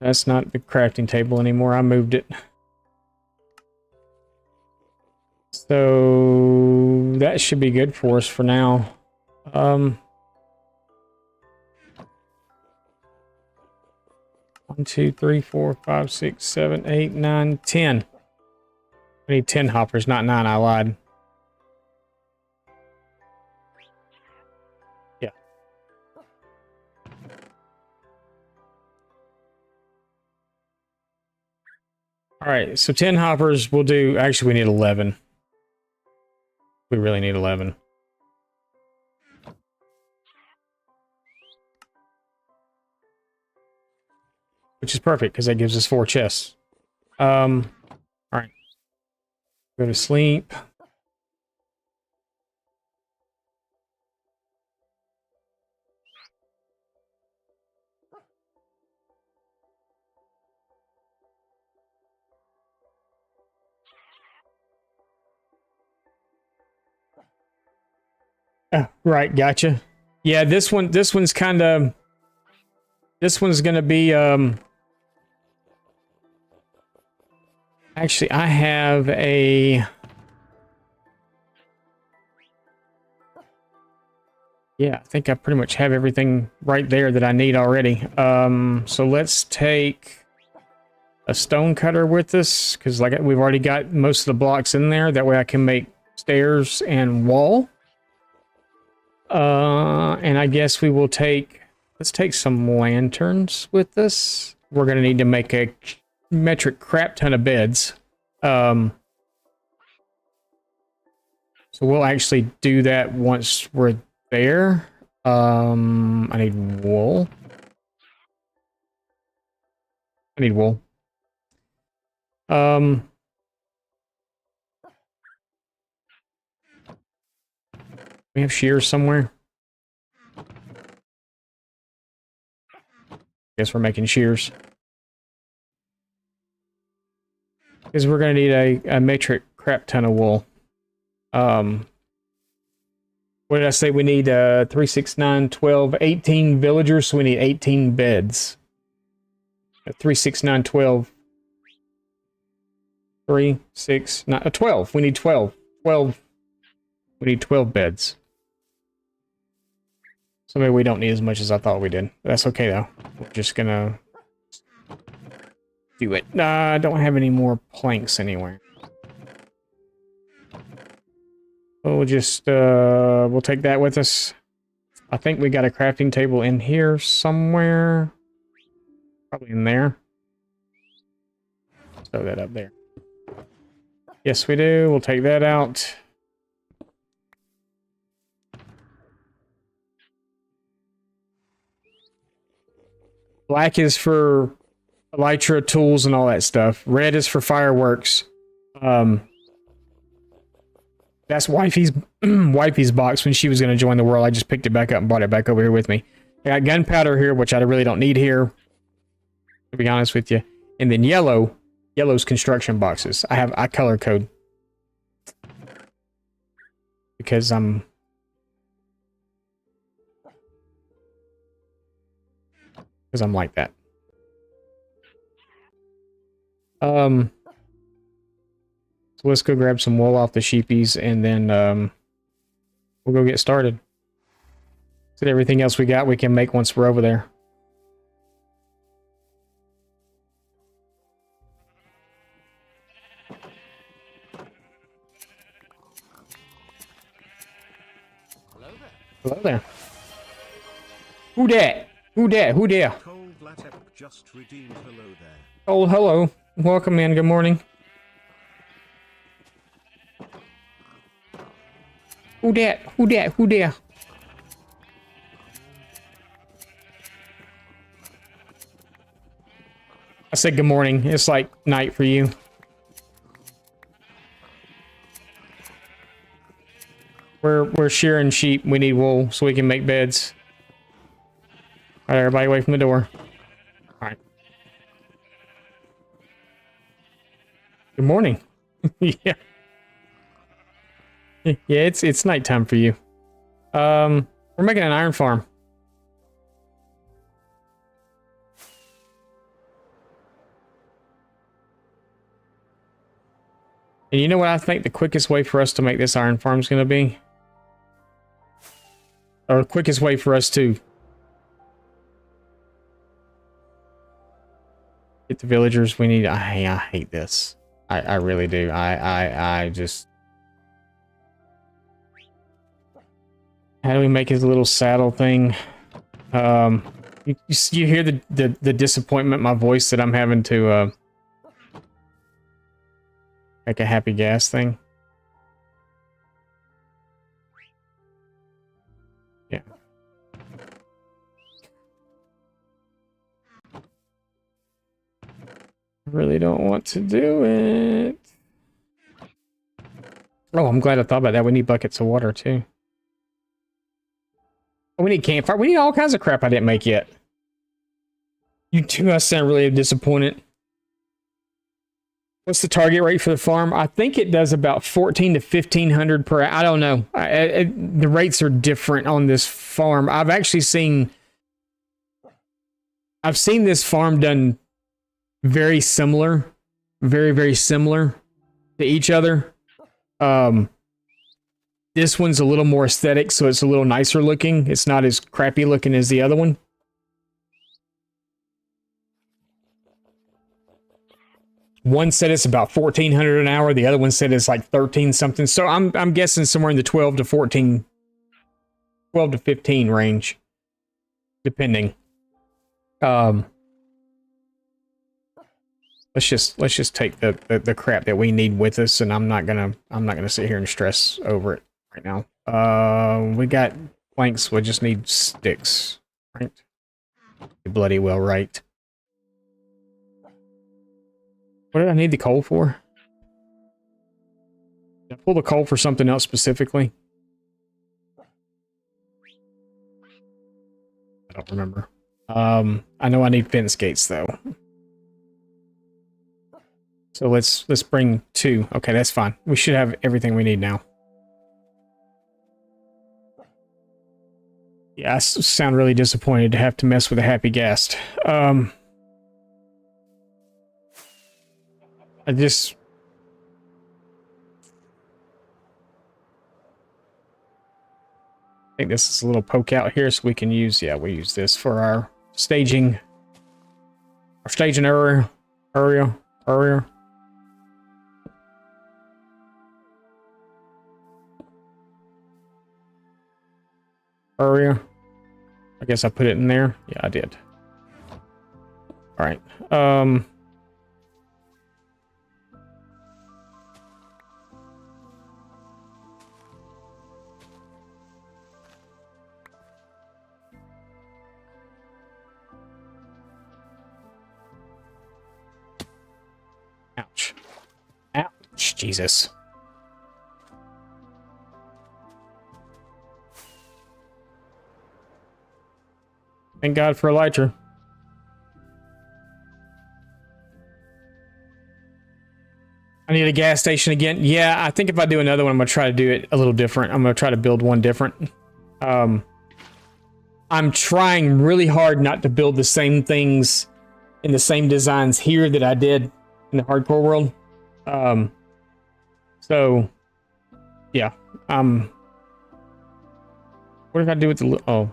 That's not the crafting table anymore, I moved it. So that should be good for us for now. 1, 2, 3, 4, 5, 6, 7, 8, 9, 10. I need 10 hoppers, not 9, I lied. Yeah. Alright, so 10 hoppers we'll do. Actually, we need 11. We really need 11. Which is perfect, because that gives us 4 chests. Alright. Go to sleep. Right, gotcha. Yeah, this one's kind of... This one's gonna be, Actually, I have a... Yeah, I think I pretty much have everything right there that I need already. So let's take a stone cutter with us, because like we've already got most of the blocks in there. That way I can make stairs and wall. And I guess we will take... Let's take some lanterns with us. We're going to need to make a metric crap ton of beds. So we'll actually do that once we're there. I need wool. I need wool. We have shears somewhere. Guess we're making shears. Because we're going to need a metric crap ton of wool. What did I say? We need 3, 6, 9, 12, 18 villagers, so we need 18 beds. 3, 6, 9, 12. 3, 6, 9, 12. We need 12. 12. We need 12 beds. So maybe we don't need as much as I thought we did. That's okay, though. We're just gonna do it. I don't have any more planks anywhere. We'll just, we'll take that with us. I think we got a crafting table in here somewhere. Probably in there. Throw that up there. Yes, we do. We'll take that out. Black is for elytra, tools, and all that stuff. Red is for fireworks. That's wifey's wifey's box when she was going to join the world. I just picked it back up and brought it back over here with me. I got gunpowder here, which I really don't need here, to be honest with you. And then yellow's construction boxes. I color code because I'm like that. So let's go grab some wool off the sheepies, and then we'll go get started. So everything else we got, we can make once we're over there. Hello there. Who dat? Who dat? Who there? Cold Latep just redeemed hello there. Oh, hello. Welcome in. Good morning. Who dat? Who dat? Who there? I said good morning. It's like night for you. We're shearing sheep. We need wool so we can make beds. All right, everybody away from the door. All right. Good morning. Yeah. Yeah, it's nighttime for you. We're making an iron farm. And you know what I think the quickest way for us to make this iron farm is going to be? Or the quickest way for us to get the villagers we need. I hate this. I really do. I just... How do we make his little saddle thing? You hear the disappointment in my voice that I'm having to make a happy gas thing? Yeah. I really don't want to do it. Oh, I'm glad I thought about that. We need buckets of water too. Oh, we need campfire. We need all kinds of crap I didn't make yet. You two must sound really disappointed. What's the target rate for the farm? I think it does about 14 to 1500 per hour. I don't know. The rates are different on this farm. I've seen this farm done very similar, very, very similar to each other. This one's a little more aesthetic, so it's a little nicer looking. It's not as crappy looking as the other one. One said it's about 1400 an hour. The other one said it's like 13 something. So I'm guessing somewhere in the 12 to 14, 12 to 15 range, depending. Let's just take the crap that we need with us, and I'm not gonna sit here and stress over it right now. We got planks. We just need sticks. Right? You're bloody well right. What did I need the coal for? Did I pull the coal for something else specifically? I don't remember. I know I need fence gates though. So let's bring 2. Okay, that's fine. We should have everything we need now. Yeah, I sound really disappointed to have to mess with a Happy Ghast. I think this is a little poke out here, so we can use, yeah, we use this for our staging. Our staging area. I guess I put it in there. Yeah, I did. All right. Ouch. Ouch, Jesus. Thank God for Elytra. I need a gas station again. Yeah, I think if I do another one, I'm going to try to do it a little different. I'm going to try to build one different. I'm trying really hard not to build the same things in the same designs here that I did in the hardcore world. So, yeah. What did I do with the... Oh.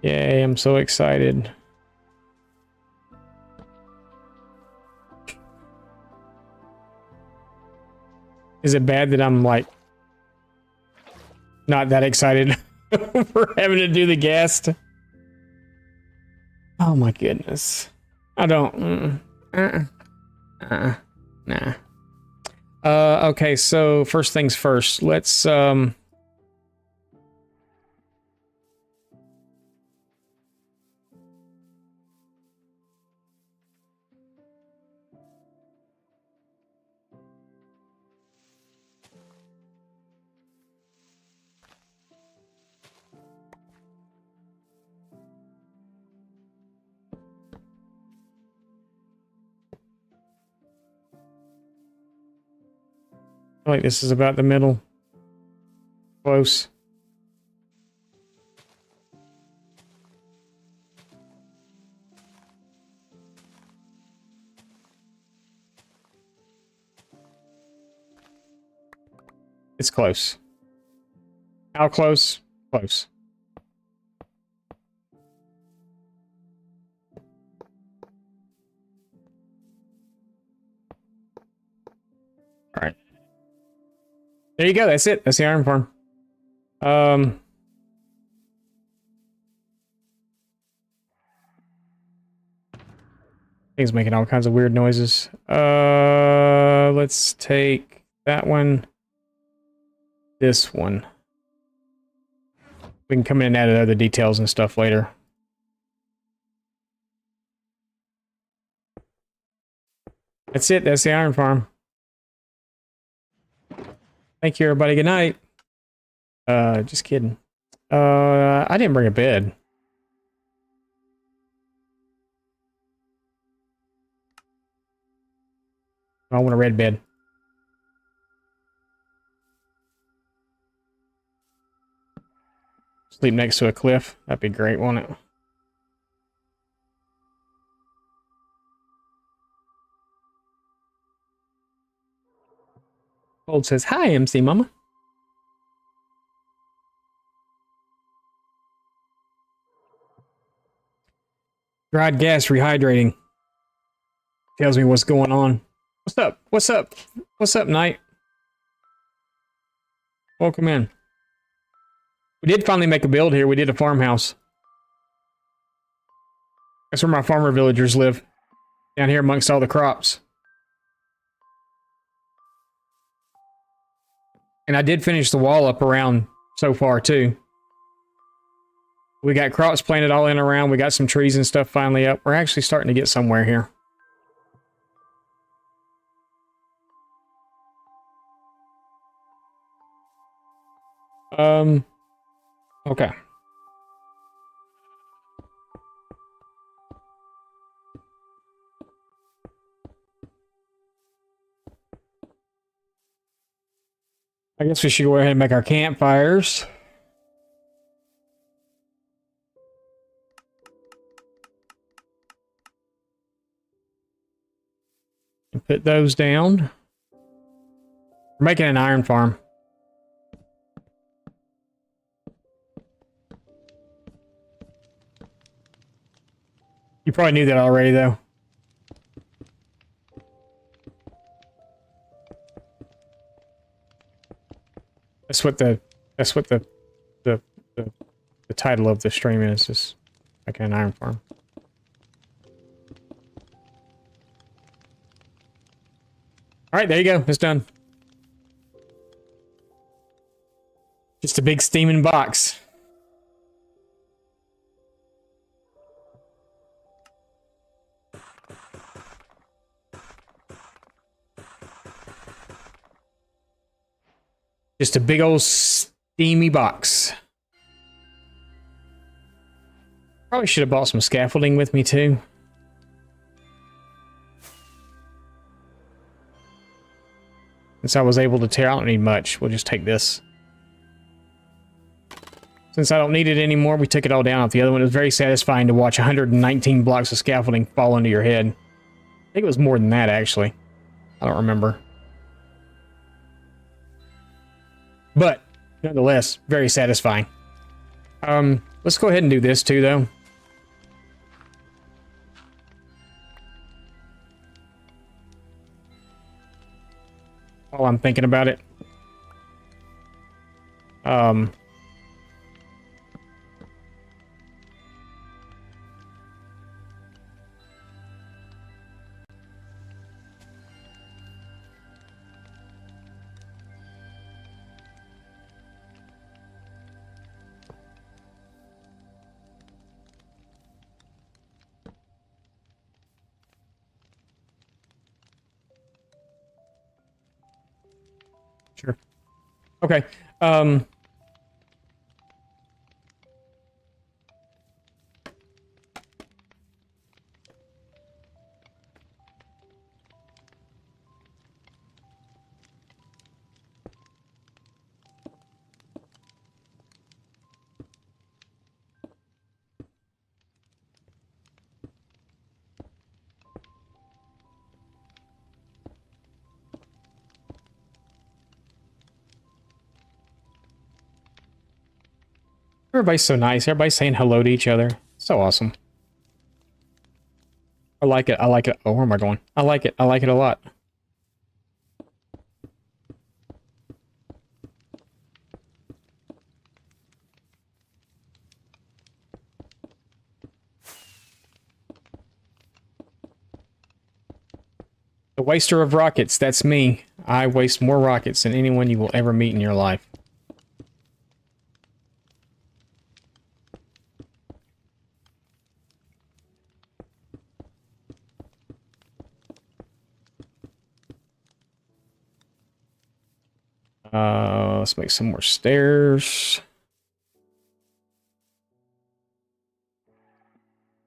Yay, I'm so excited. Is it bad that I'm like not that excited for having to do the ghast? Oh my goodness. I don't nah. Okay, so first things first. Let's I feel like this is about the middle. Close. It's close. How close? Close. All right. There you go. That's it. That's the iron farm. Thing's making all kinds of weird noises. Let's take that one. This one. We can come in and add other details and stuff later. That's it. That's the iron farm. Thank you, everybody. Good night. Just kidding. I didn't bring a bed. I want a red bed. Sleep next to a cliff. That'd be great, wouldn't it? Old says, hi, MC Mama. Dried gas rehydrating. Tells me what's going on. What's up? What's up? What's up, Knight? Welcome in. We did finally make a build here. We did a farmhouse. That's where my farmer villagers live. Down here amongst all the crops. And I did finish the wall up around so far too. We got crops planted all in around. We got some trees and stuff finally up. We're actually starting to get somewhere here. Okay. I guess we should go ahead and make our campfires. And put those down. We're making an iron farm. You probably knew that already, though. That's what the title of the stream is like an iron farm. All right, there you go. It's done. Just a big steaming box. Just a big old steamy box. Probably should have bought some scaffolding with me too. Since I was able to tear, I don't need much. We'll just take this. Since I don't need it anymore, we took it all down off the other one. It was very satisfying to watch 119 blocks of scaffolding fall into your head. I think it was more than that, actually. I don't remember. But, nonetheless, very satisfying. Let's go ahead and do this too, though. While I'm thinking about it. Sure. Okay. Everybody's so nice. Everybody's saying hello to each other. So awesome. I like it. I like it. Oh, where am I going? I like it. I like it a lot. The waster of rockets. That's me. I waste more rockets than anyone you will ever meet in your life. Let's make some more stairs.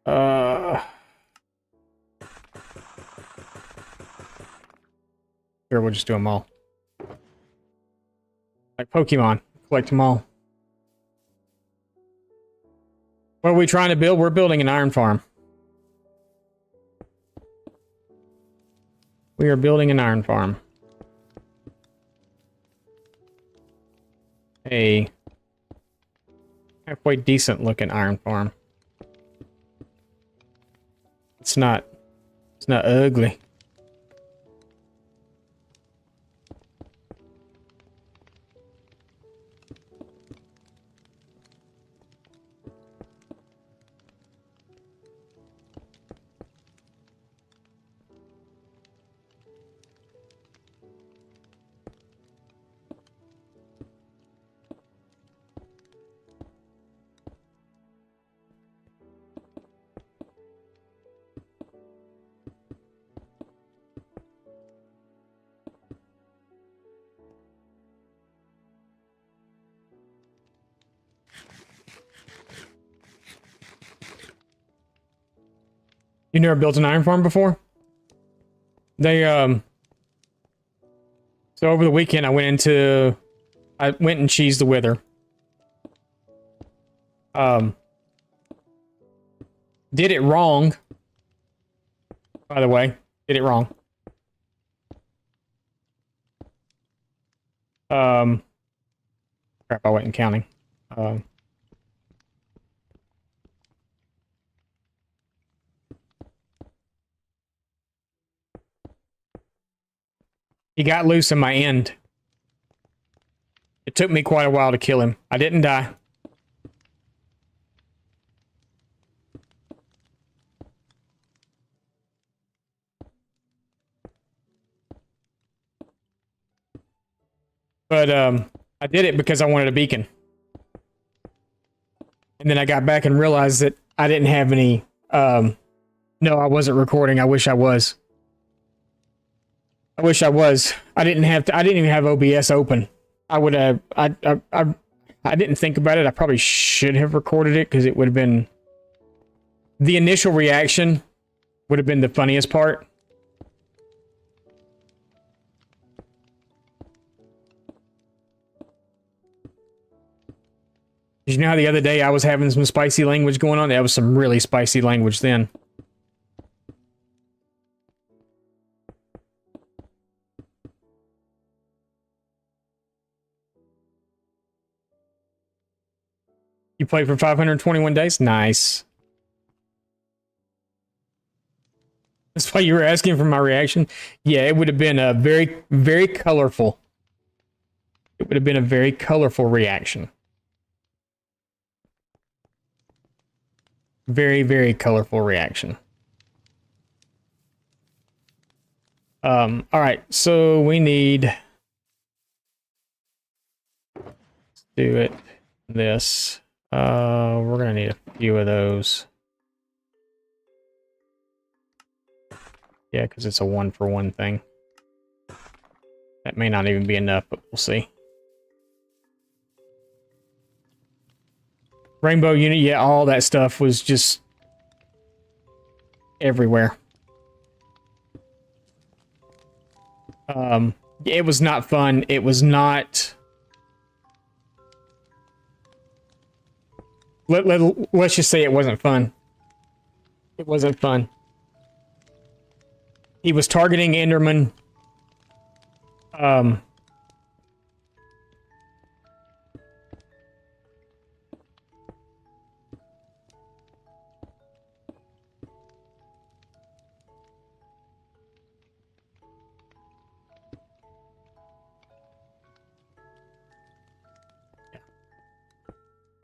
Here, we'll just do them all. Like Pokemon. Collect them all. What are we trying to build? We're building an iron farm. We are building an iron farm. A halfway decent looking iron farm. It's not ugly. You never built an iron farm before? They so over the weekend I went and cheesed the wither. Did it wrong. By the way, did it wrong. Crap, I wasn't counting. He got loose in my end. It took me quite a while to kill him. I didn't die. But I did it because I wanted a beacon. And then I got back and realized that I didn't have any no, I wasn't recording. I wish I was. I wish I was. I didn't even have OBS open. I would have I didn't think about it. I probably should have recorded it because it would have been the initial reaction would have been the funniest part. You know how the other day I was having some spicy language going on? That was some really spicy language then. You played for 521 days? Nice. That's why you were asking for my reaction? Yeah, it would have been a very, very colorful. It would have been a very colorful reaction. Very, very colorful reaction. All right, so we need... Let's do it. This. We're gonna need a few of those. Yeah, because it's a 1-for-1 thing. That may not even be enough, but we'll see. Rainbow unit, yeah, all that stuff was just everywhere. It was not fun. It was not... Let's just say it wasn't fun. It wasn't fun. He was targeting Enderman.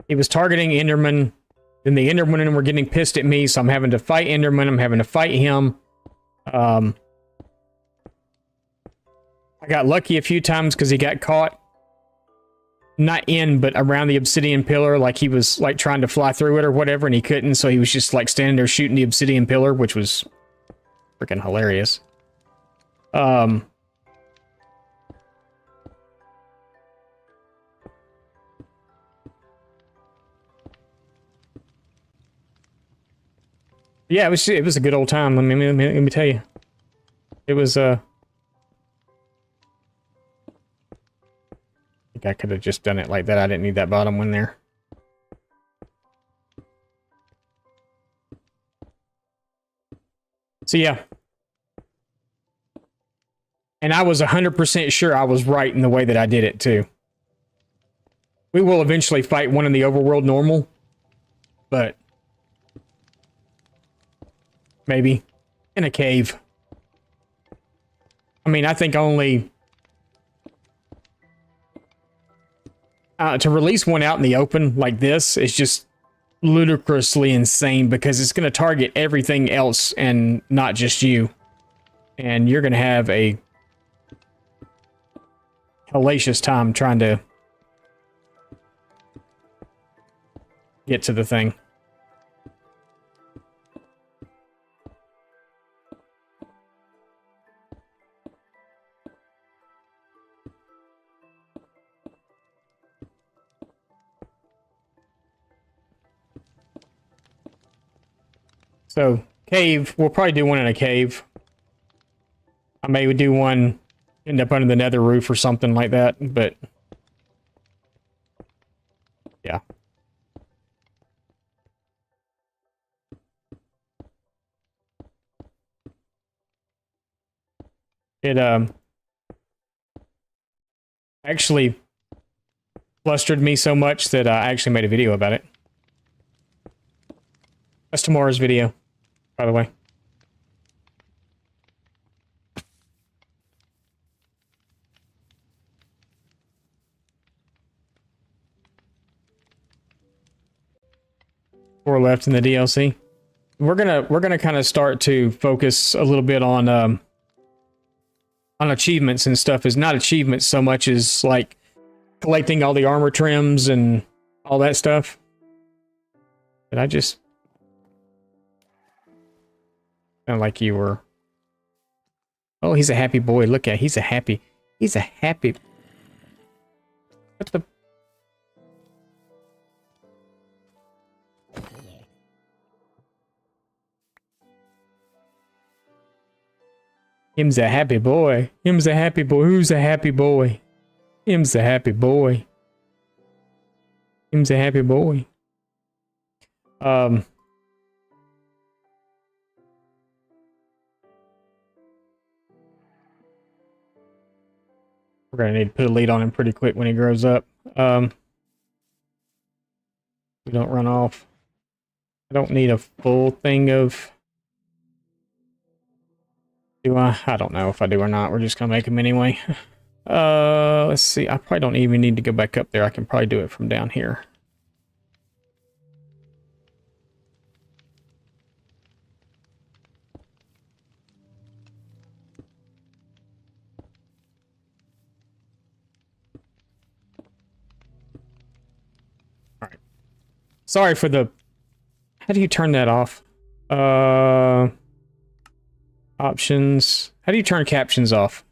He was targeting Enderman. Then the Endermen were getting pissed at me, so I'm having to fight Enderman. I'm having to fight him. I got lucky a few times because he got caught. Not in, but around the obsidian pillar, like he was like trying to fly through it or whatever, and he couldn't, so he was just like standing there shooting the obsidian pillar, which was freaking hilarious. Yeah, it was a good old time. Let me tell you. It was I think I could have just done it like that. I didn't need that bottom one there. So yeah. And I was 100% sure I was right in the way that I did it too. We will eventually fight one in the overworld normal, but maybe in a cave. I mean, I think only to release one out in the open like this is just ludicrously insane because it's going to target everything else and not just you. And you're going to have a hellacious time trying to get to the thing. So cave. We'll probably do one in a cave. I may do one, end up under the nether roof or something like that, but yeah. It actually flustered me so much that I actually made a video about it. That's tomorrow's video, by the way. Four left in the DLC. We're gonna kind of start to focus a little bit on achievements and stuff. Is not achievements so much as like collecting all the armor trims and all that stuff. Did I just sound like you were? Oh, he's a happy boy. Look at, he's a happy. What the? Him's a happy boy. Him's a happy boy. Who's a happy boy? Him's a happy boy. Him's a happy boy. We're gonna need to put a lead on him pretty quick when he grows up. We don't run off. I don't need a full thing of... Do I? I don't know if I do or not. We're just gonna make them anyway. Let's see. I probably don't even need to go back up there. I can probably do it from down here. All right. Sorry for the... How do you turn that off? Options. How do you turn captions off?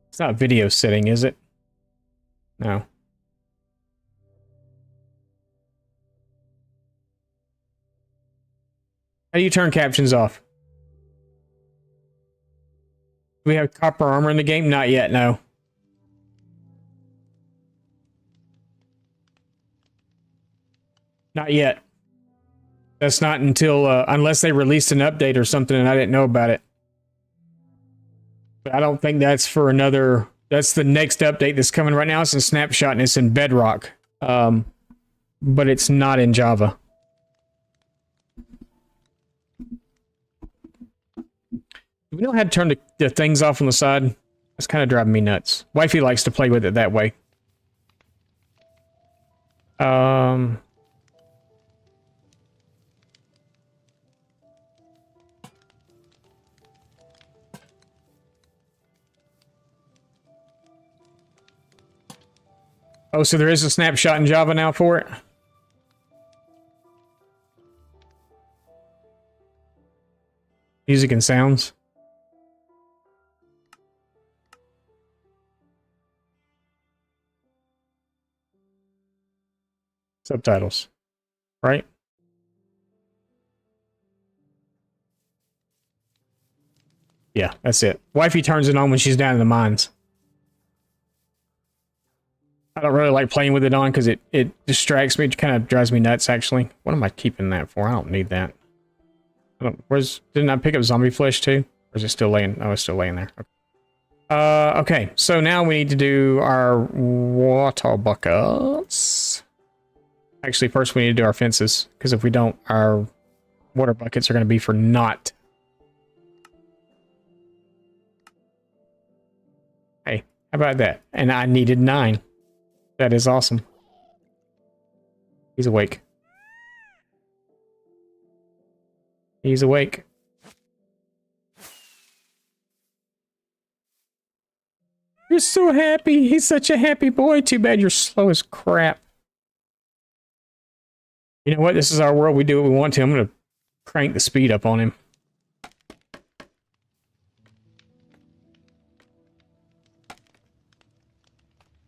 It's not video setting, is it? No. How do you turn captions off? Do we have copper armor in the game? Not yet, no. Not yet. That's not until, unless they released an update or something and I didn't know about it. But I don't think that's for another, that's the next update that's coming right now. It's in Snapshot and it's in Bedrock. But it's not in Java. Do we know how to turn the things off on the side? That's kind of driving me nuts. Wifey likes to play with it that way. Oh, so there is a snapshot in Java now for it? Music and sounds. Subtitles. Right? Yeah, that's it. Wifey turns it on when she's down in the mines. I don't really like playing with it on because it distracts me. It kind of drives me nuts, actually. What am I keeping that for? I don't need that. Didn't I pick up zombie flesh too? Or is it still laying? Oh, it's still laying there. Okay. Okay, so now we need to do our water buckets. Actually, first we need to do our fences, because if we don't, our water buckets are going to be for naught. Hey, how about that? And I needed 9. That is awesome. He's awake. He's awake. You're so happy. He's such a happy boy. Too bad you're slow as crap. You know what? This is our world. We do what we want to. I'm going to crank the speed up on him.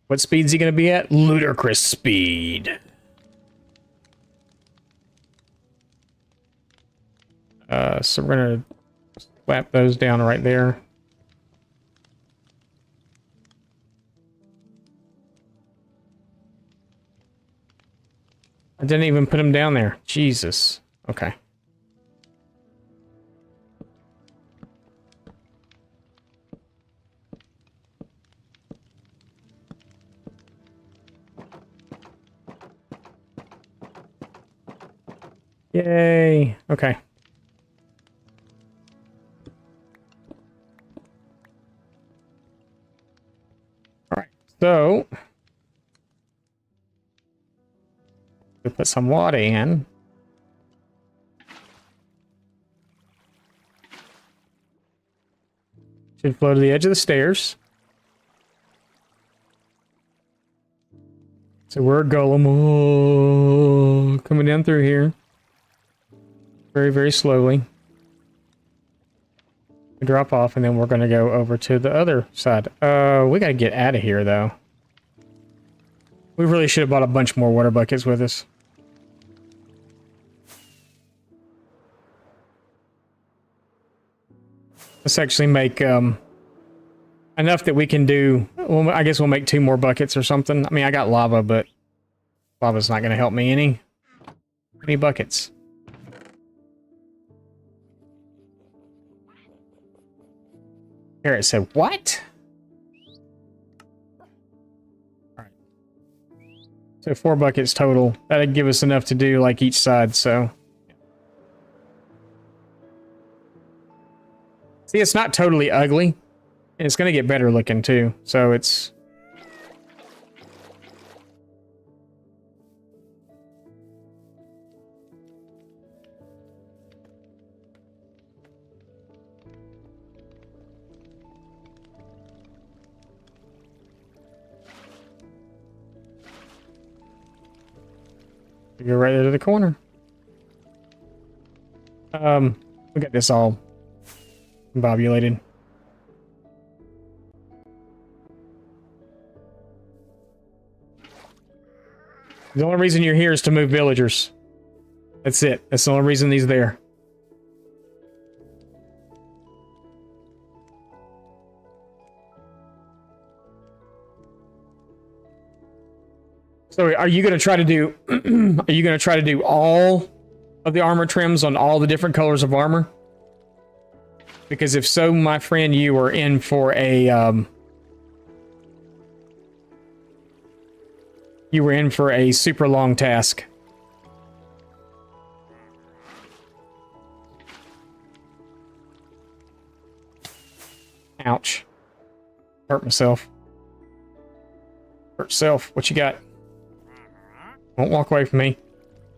What speed's he going to be at? Ludicrous speed. So we're gonna slap those down right there. I didn't even put them down there. Jesus. Okay. Yay. Okay. All right. So we put some water in. Should flow to the edge of the stairs. So we're a golem. Oh, coming down through here. Very, very slowly. We drop off, and then we're going to go over to the other side. We got to get out of here, though. We really should have bought a bunch more water buckets with us. Let's actually make enough that we can do... Well, I guess we'll make 2 more buckets or something. I mean, I got lava, but lava's not going to help me any. Any buckets? Here it said, what? Alright. So 4 buckets total. That'd give us enough to do like each side, so. See, it's not totally ugly. And it's gonna get better looking too. So it's... Go right into the corner. We got this all combobulated. The only reason you're here is to move villagers. That's it. That's the only reason he's there. So are you going to try to do are you going to try to do all of the armor trims on all the different colors of armor? Because if so, my friend, you are in for a you were in for a super long task. Ouch. Hurt myself. Hurt self. What you got? Won't walk away from me.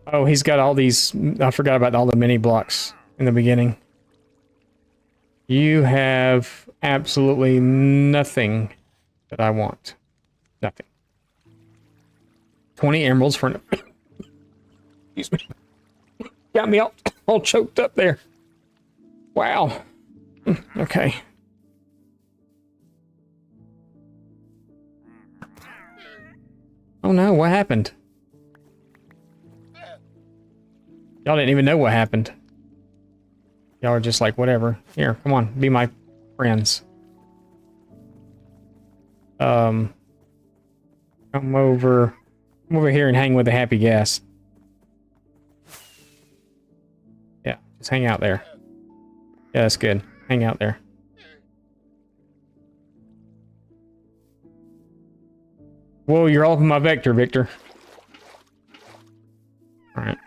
Oh, he's got all these... I forgot about all the mini blocks in the beginning. You have absolutely nothing that I want. Nothing. 20 emeralds for... Excuse me. Got me all choked up there. Wow. Okay. Oh no, what happened? Y'all didn't even know what happened. Y'all are just like, whatever. Here, come on, be my friends. Come over here and hang with the Happy Ghast. Yeah, just hang out there. Yeah, that's good. Hang out there. Whoa, you're all in my vector, Victor. Alright.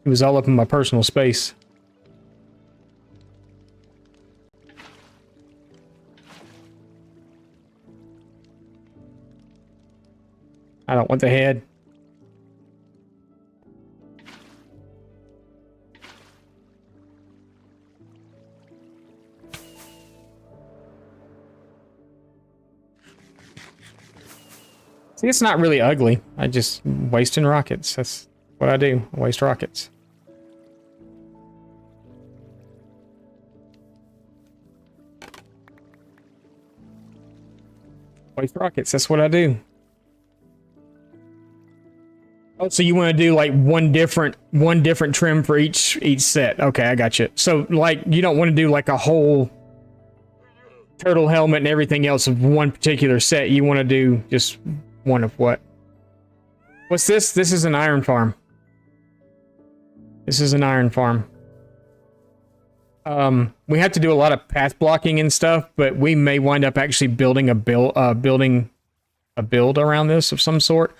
He was all up in my personal space. I don't want the head. See, it's not really ugly. I just wasting rockets. That's what I do. I waste rockets. Waste rockets. That's what I do. Oh, Oh, so you want to do like one different trim for each set. Okay, I got you. So like you don't want to do like a whole turtle helmet and everything else of one particular set. You want to do just one of what? What's this? This is an iron farm. This is an iron farm. We have to do a lot of path blocking and stuff, but we may wind up actually building a build around this of some sort,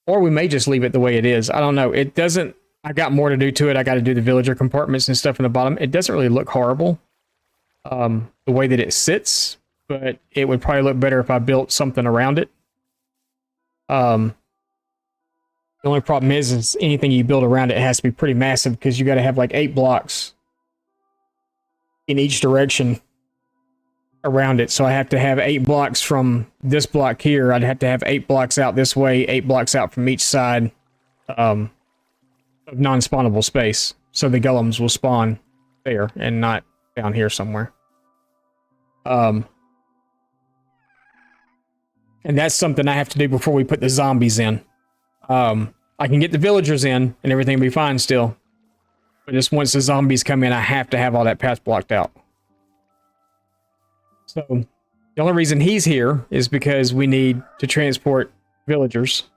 or we may just leave it the way it is. I don't know. It doesn't. I got more to do to it. I got to do the villager compartments and stuff in the bottom. It doesn't really look horrible, the way that it sits, but it would probably look better if I built something around it. The only problem is anything you build around it has to be pretty massive because you got to have like 8 blocks in each direction around it. So I have to have 8 blocks from this block here. I'd have to have 8 blocks out this way, 8 blocks out from each side of non-spawnable space. So the golems will spawn there and not down here somewhere. And that's something I have to do before we put the zombies in. I can get the villagers in and everything will be fine still. But just once the zombies come in, I have to have all that path blocked out. So the only reason he's here is because we need to transport villagers.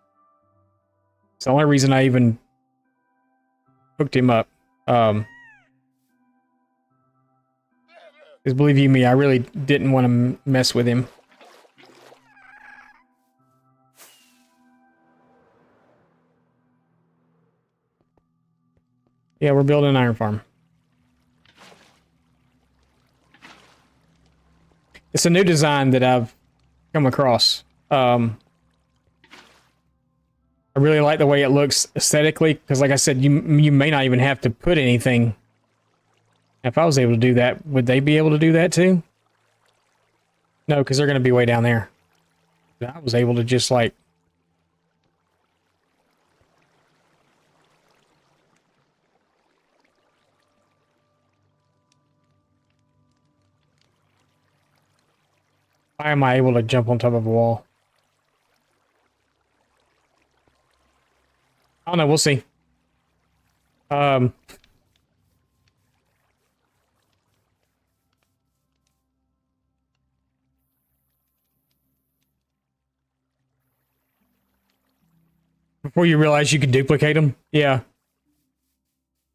It's the only reason I even hooked him up. Because believe you me, I really didn't want to mess with him. Yeah, we're building an iron farm. It's a new design that I've come across. I really like the way it looks aesthetically, because like I said, you may not even have to put anything. If I was able to do that, would they be able to do that too? No, because they're going to be way down there. I was able to just like... Why am I able to jump on top of a wall? I don't know, we'll see. Before you realize you can duplicate them? Yeah. I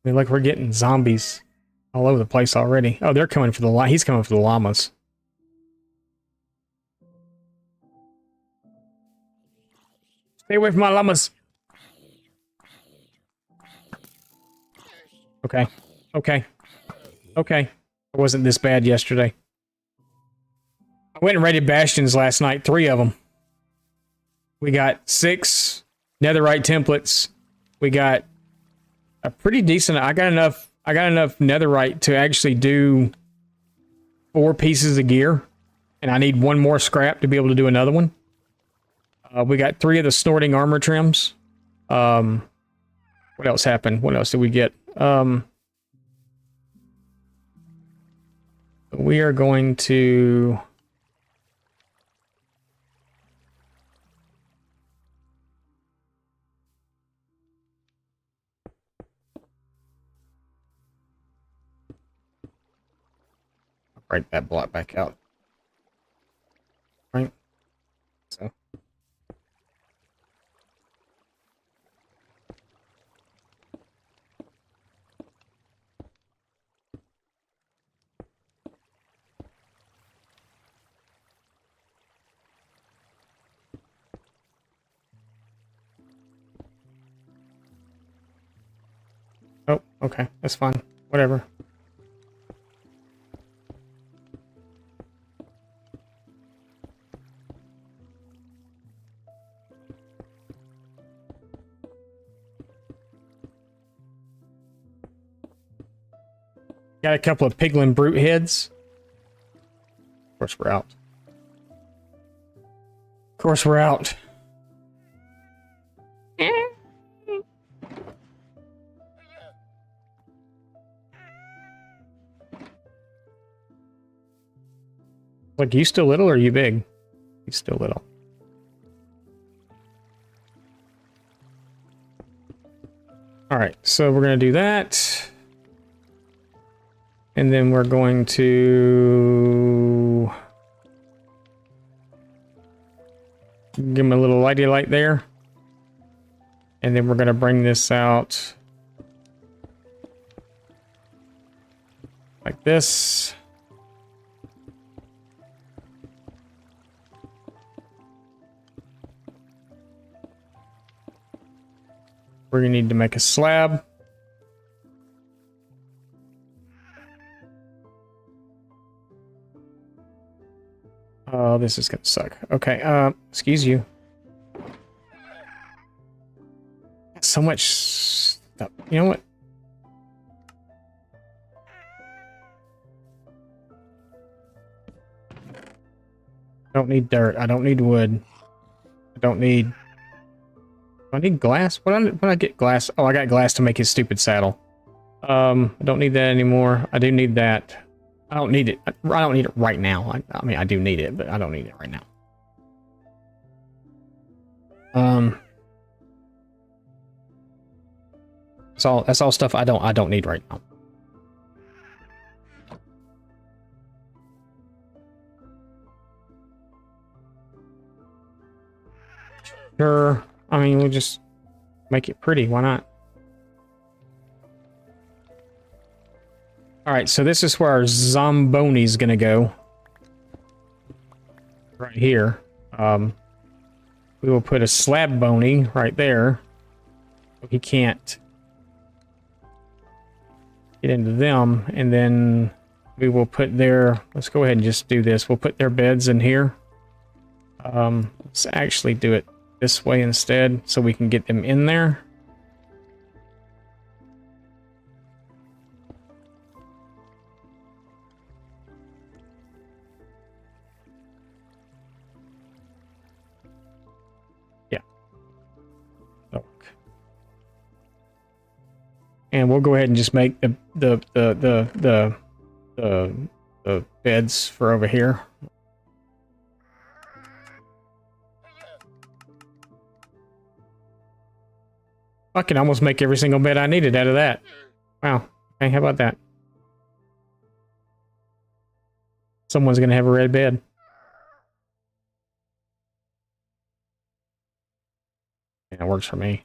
mean, look, we're getting zombies all over the place already. Oh, they're coming for the he's coming for the llamas. Stay away from my llamas. Okay. Okay. Okay. It wasn't this bad yesterday. I went and raided bastions last night, 3 of them. We got 6 netherite templates. We got a pretty decent... I got enough netherite to actually do 4 pieces of gear. And I need 1 more scrap to be able to do another one. We got 3 of the snorting armor trims. What else happened? What else did we get? We are going to... write that block back out. Right? So. Oh, okay. That's fine. Whatever. Got a couple of piglin brute heads. Of course, we're out. Of course, we're out. Like, you still little or are you big? He's still little. Alright, so we're going to do that. And then we're going to give him a little lighty light there. And then we're going to bring this out like this. We're going to need to make a slab. Oh, this is going to suck. Okay, excuse you. So much stuff. You know what? I don't need dirt. I don't need wood. I don't need... Do I need glass? What did I get glass? Oh, I got glass to make his stupid saddle. I don't need that anymore. I do need that. I don't need it. I don't need it right now. I mean, I do need it, but I don't need it right now. That's all stuff I don't need right now. Sure. I mean, we'll just make it pretty. Why not? All right, so this is where our Zomboni's gonna go. Right here. We will put a slab bony right there. He can't get into them, and then we will put their... Let's go ahead and just do this. We'll put their beds in here. Let's actually do it this way instead, so we can get them in there. And we'll go ahead and just make the beds for over here. I can almost make every single bed I needed out of that. Wow. Okay, how about that? Someone's gonna have a red bed. Yeah, it works for me.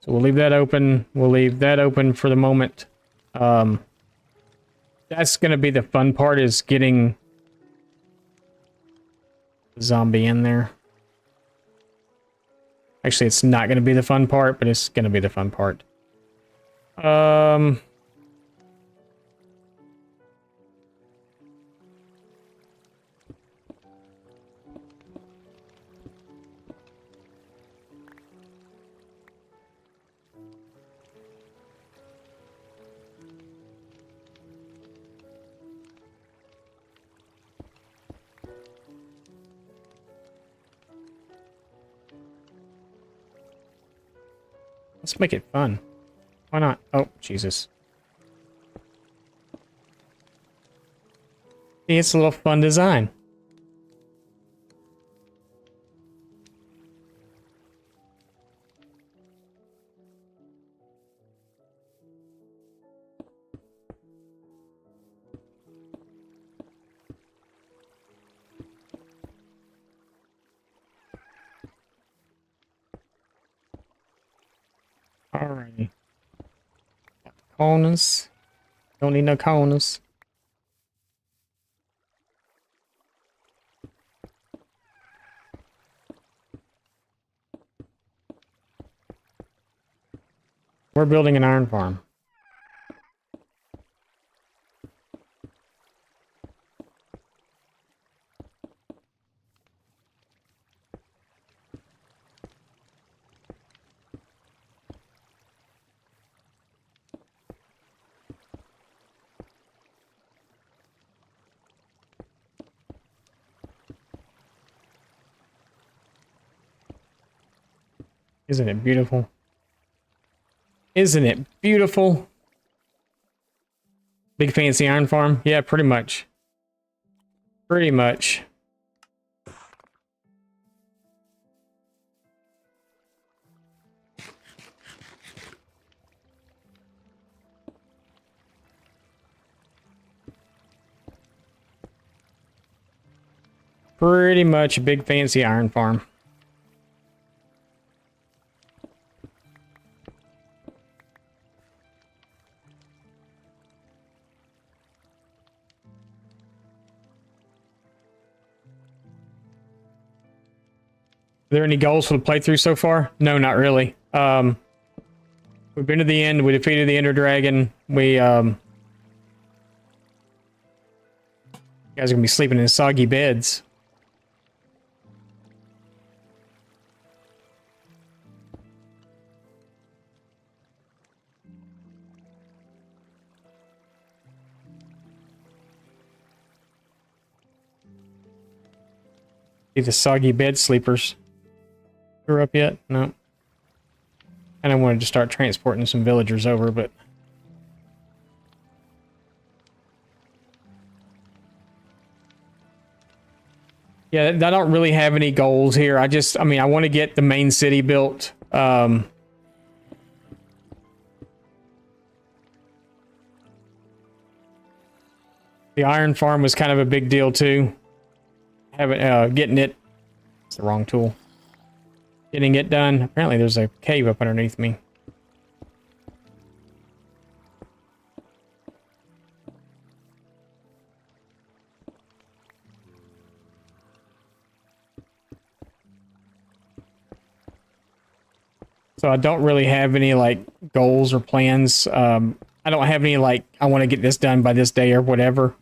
So we'll leave that open. We'll leave that open for the moment. That's going to be the fun part, is getting the zombie in there. Actually, it's not going to be the fun part, but it's going to be the fun part. Let's make it fun. Why not? Oh, Jesus. See, it's a little fun design. Alrighty. Corners. Don't need no corners. We're building an iron farm. Isn't it beautiful? Isn't it beautiful? Big fancy iron farm? Yeah, pretty much. Pretty much. Pretty much a big fancy iron farm. Are there any goals for the playthrough so far? No, not really. We've been to the end. We defeated the Ender Dragon. We, you guys are gonna be sleeping in soggy beds. See the soggy bed sleepers. Grew up yet? No. And I wanted to start transporting some villagers over, but yeah, I don't really have any goals here. I mean, I want to get the main city built. The iron farm was kind of a big deal too. Getting it. It's the wrong tool. Getting it done. Apparently there's a cave up underneath me. So I don't really have any like goals or plans. I don't have any like I want to get this done by this day or whatever.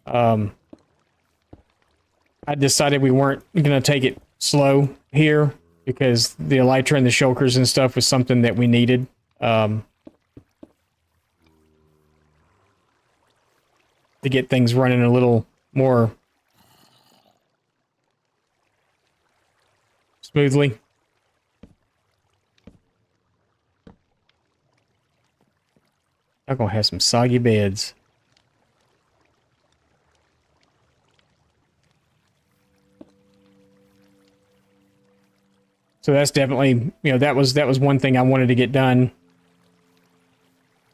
I decided we weren't gonna take it slow here because the elytra and the shulkers and stuff was something that we needed. To get things running a little more smoothly. I'm gonna have some soggy beds. So that's definitely, you know, that was one thing I wanted to get done.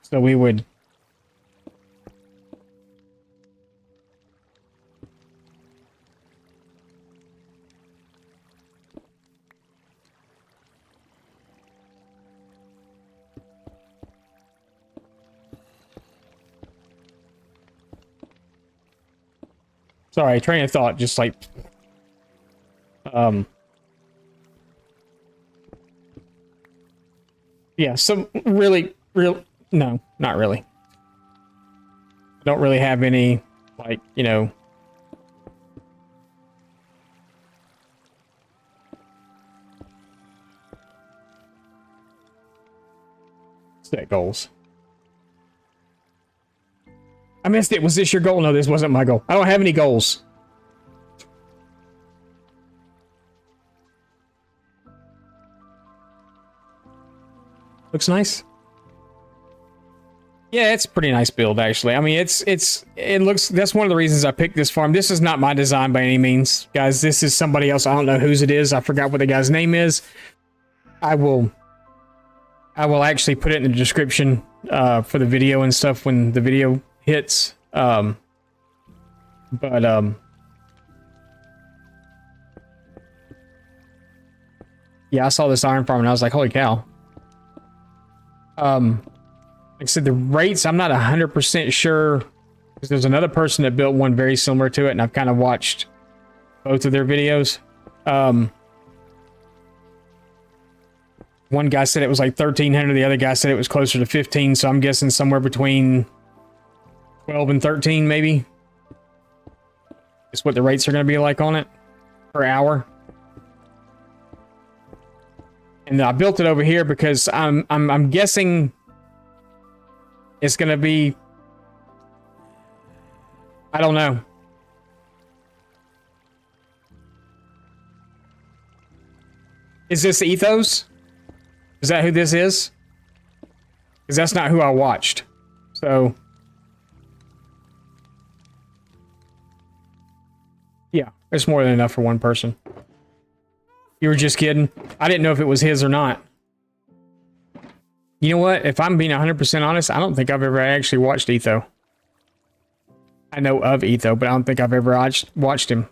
So we would sorry, train of thought, just like yeah, so no, not really. I don't really have any, like, you know, set goals. I missed it. Was this your goal? No, this wasn't my goal. I don't have any goals. Looks nice. Yeah, it's a pretty nice build, actually. I mean, it looks, that's one of the reasons I picked this farm. This is not my design by any means, guys. This is somebody else. I don't know whose it is. I forgot what the guy's name is. I will actually put it in the description for the video and stuff when the video hits. Yeah, I saw this iron farm and I was like, holy cow. Like I said, the rates, I'm not 100% sure because there's another person that built one very similar to it, and I've kind of watched both of their videos. One guy said it was like 1,300, the other guy said it was closer to 15, so I'm guessing somewhere between 12 and 13, maybe. Is what the rates are going to be like on it per hour. And I built it over here because I'm guessing it's going to be, I don't know. Is this Ethos? Is that who this is? Because that's not who I watched. So, yeah, it's more than enough for one person. You were just kidding? I didn't know if it was his or not. You know what? If I'm being 100% honest, I don't think I've ever actually watched Etho. I know of Etho, but I don't think I've ever watched him.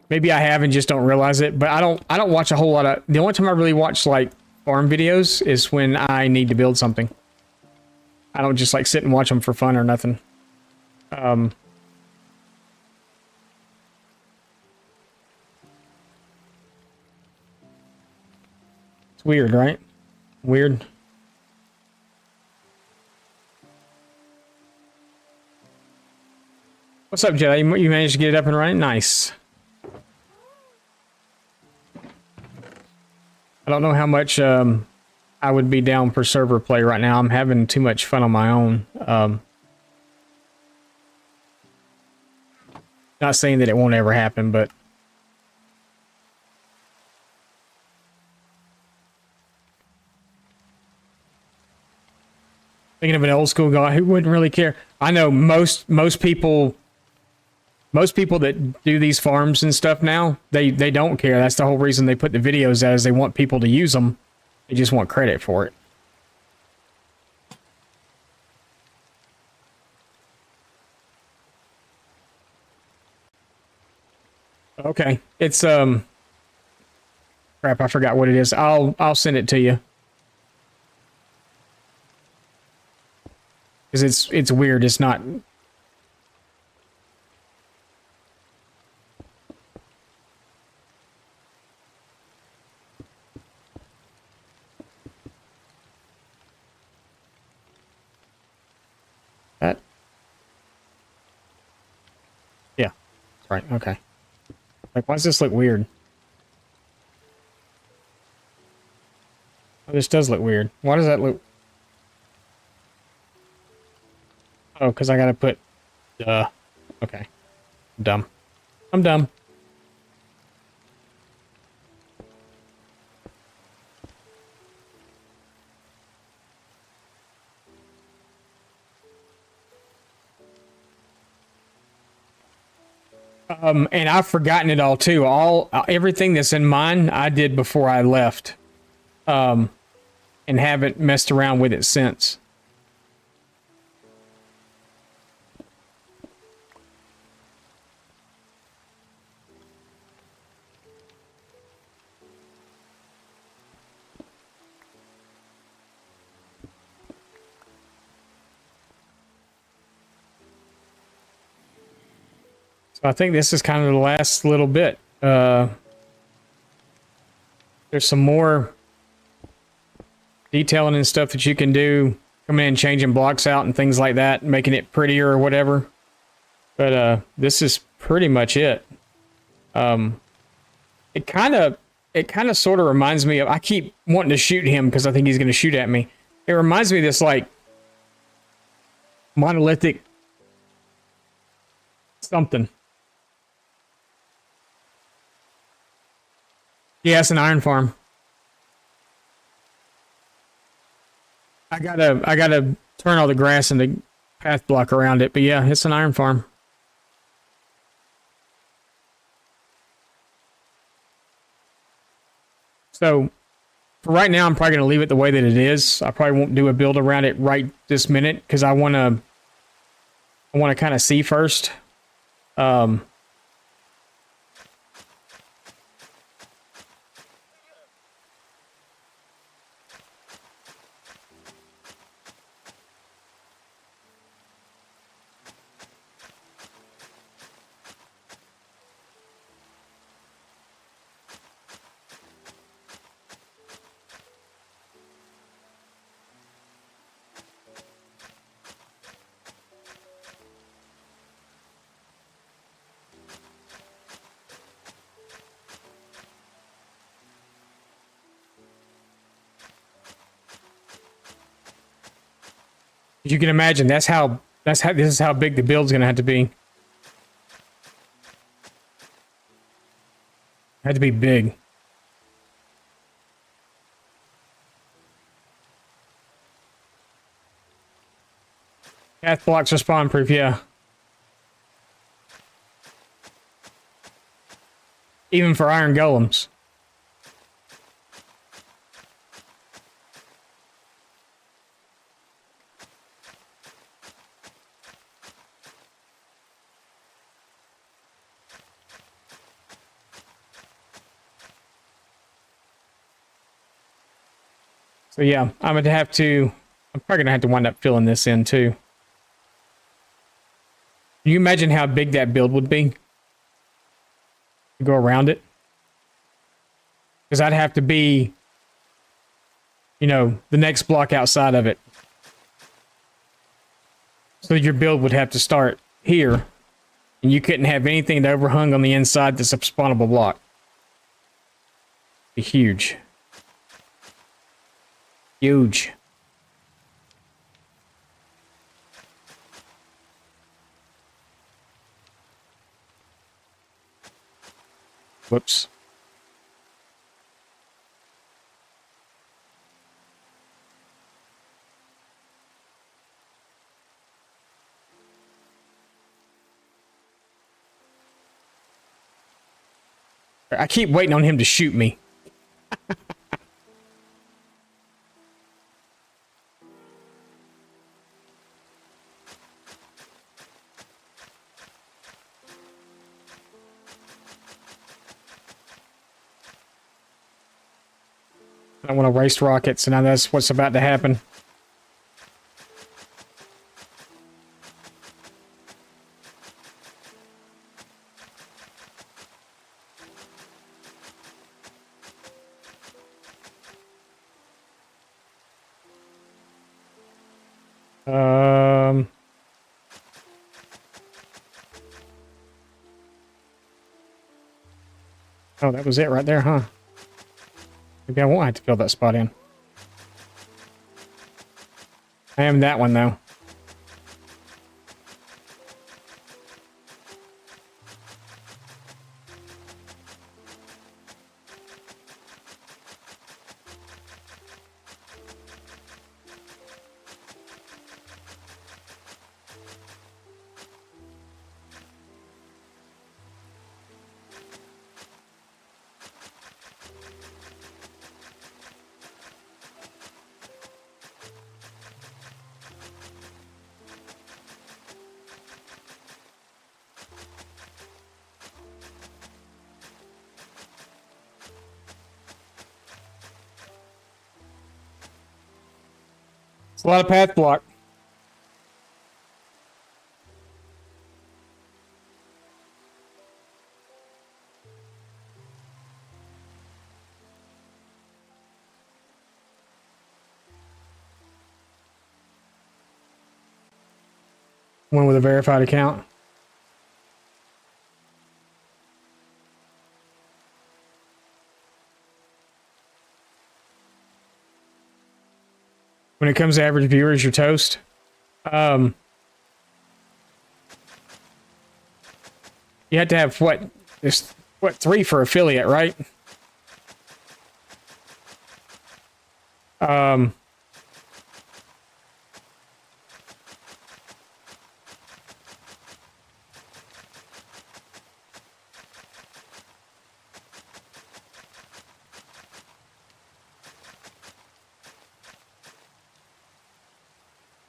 Maybe I have and just don't realize it, but I don't watch a whole lot of... The only time I really watch, like, farm videos is when I need to build something. I don't just, like, sit and watch them for fun or nothing. It's weird, right? Weird. What's up, Jedi? You managed to get it up and running? Nice. I don't know how much I would be down for server play right now. I'm having too much fun on my own. Not saying that it won't ever happen, but... Thinking of an old school guy who wouldn't really care. I know most people that do these farms and stuff now, they don't care. That's the whole reason they put the videos out, is they want people to use them. They just want credit for it. Okay. It's crap, I forgot what it is. I'll send it to you. Cuz it's weird. It's not... That? Yeah. That's right. Okay. Like, why does this look weird? Oh, this does look weird. Why does that look... Oh, because I gotta put... Okay. I'm dumb. I'm dumb. And I've forgotten it all too. Everything that's in mine, I did before I left. And haven't messed around with it since. So I think this is kind of the last little bit. There's some more detailing and stuff that you can do, coming in, changing blocks out and things like that, making it prettier or whatever. But this is pretty much it. It kind of sort of reminds me of... I keep wanting to shoot him because I think he's going to shoot at me. It reminds me of this, like, monolithic something. Yeah, it's an iron farm. I gotta turn all the grass into path block around it, but yeah, it's an iron farm. So for right now, I'm probably gonna leave it the way that it is. I probably won't do a build around it right this minute because I wanna kind of see first. You can imagine this is how big the build's gonna have to be. Had to be big. Path blocks are spawn proof, yeah. Even for iron golems. So yeah, I'm probably gonna have to wind up filling this in too. Can you imagine how big that build would be? To go around it? Because I'd have to be, you know, the next block outside of it. So your build would have to start here, and you couldn't have anything that overhung on the inside that's a spawnable block. Be huge. Huge. Whoops. I keep waiting on him to shoot me. I want to waste rockets, and now that's what's about to happen. Oh, that was it right there, huh? Maybe I won't have to fill that spot in. I am that one, though. It's a lot of path block. One with a verified account. When it comes to average viewers, you're toast. You have to have what? There's what, 3 for affiliate, right?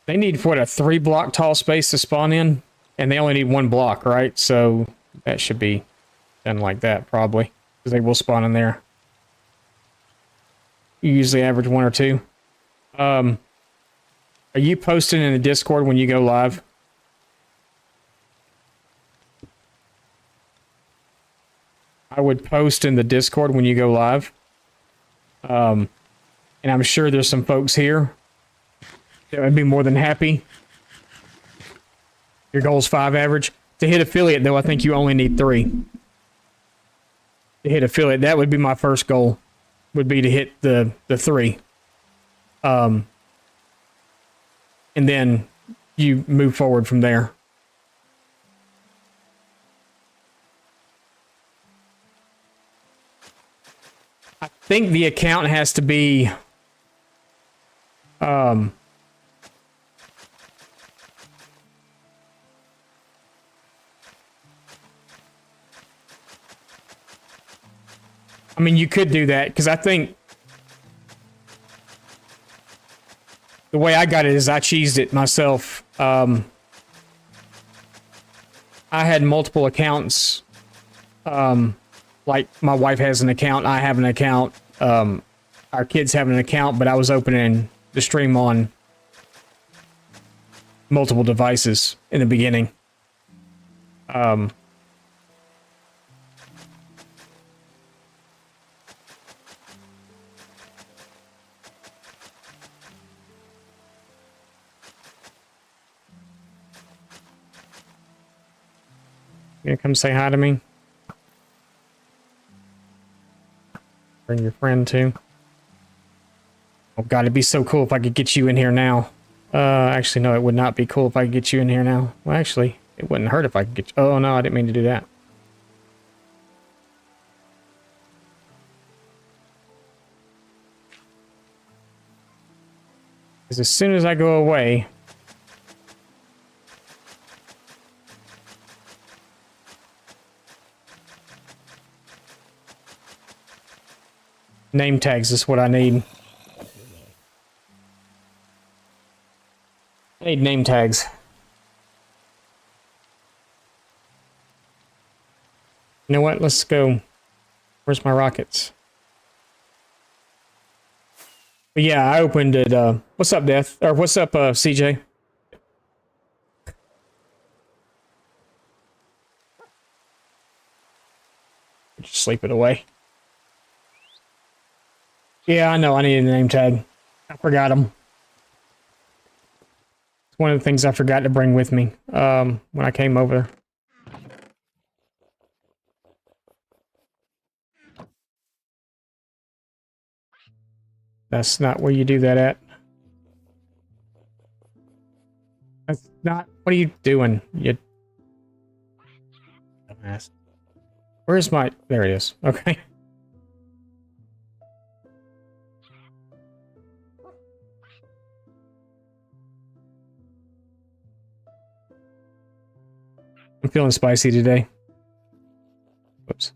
They need, what, a 3 block tall space to spawn in? And they only need 1 block, right? So that should be done like that, probably. Because they will spawn in there. You usually average 1 or 2. Are you posting in the Discord when you go live? I would post in the Discord when you go live. And I'm sure there's some folks here that would be more than happy. Your goal's 5 average. To hit affiliate, though, I think you only need 3. To hit affiliate, that would be my first goal. Would be to hit the 3. And then you move forward from there. I think the account has to be I mean, you could do that, because I think the way I got it is I cheesed it myself. I had multiple accounts. Like my wife has an account, I have an account, our kids have an account, but I was opening the stream on multiple devices in the beginning. You gonna come say hi to me? Bring your friend too. Oh god, it'd be so cool if I could get you in here now. Actually, no, it would not be cool if I could get you in here now. Well, actually, it wouldn't hurt if I could get you. Oh no, I didn't mean to do that. Because as soon as I go away, name tags is what I need. I need name tags. You know what? Let's go. Where's my rockets? But yeah, I opened it. What's up, Death? Or what's up, CJ? Just sleep it away. Yeah, I know. I need a name tag. I forgot them. It's one of the things I forgot to bring with me when I came over. That's not where you do that at. That's not... What are you doing? You dumbass. Where's my... There it is. Okay. I'm feeling spicy today. Whoops.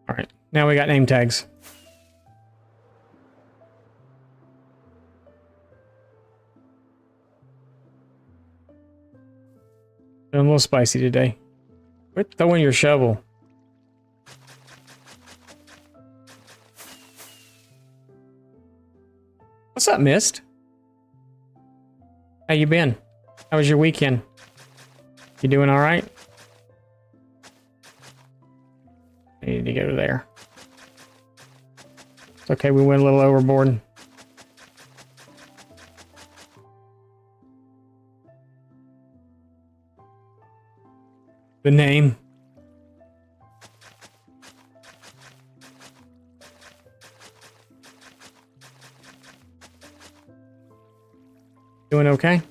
All right, now we got name tags. Feeling a little spicy today. Quit throwing your shovel. What's up, Mist? How you been? How was your weekend? You doing all right? I need to go there. It's okay, we went a little overboard. The name. Doing okay?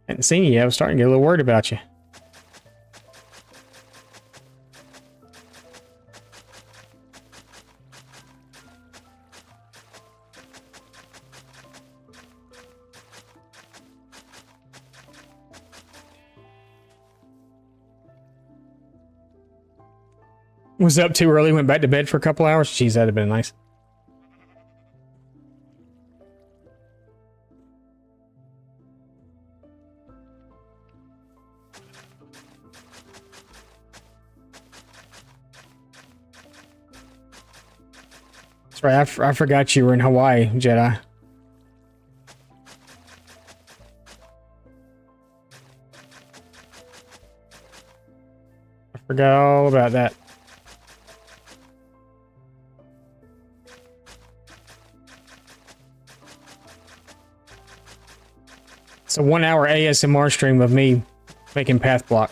Hadn't seen you yet. I was starting to get a little worried about you. Was up too early, went back to bed for a couple hours. Jeez, that'd have been nice. That's right, I forgot you were in Hawaii, Jedi. I forgot all about that. It's a 1 hour ASMR stream of me making path block.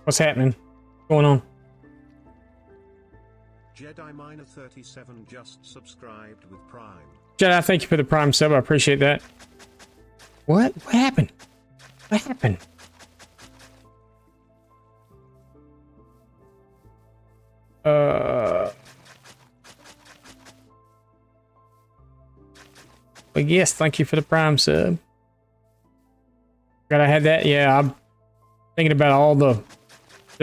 What's happening? What's going on? Jedi Miner 37 just subscribed with Prime. Jedi, thank you for the Prime sub. I appreciate that. What? What happened? What happened? But yes, thank you for the Prime sub. God, I had that. Yeah, I'm thinking about all the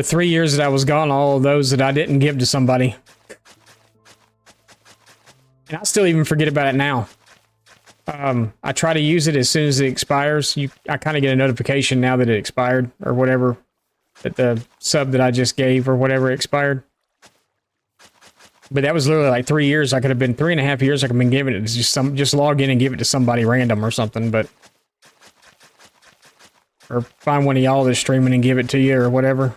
3 years that I was gone, all of those that I didn't give to somebody. And I still even forget about it now. I try to use it as soon as it expires. I kind of get a notification now that it expired or whatever, that the sub that I just gave or whatever expired. But that was literally like 3 years. I could have been 3.5 years. I could have been giving it. It's just log in and give it to somebody random or something. But or find one of y'all that's streaming and give it to you or whatever.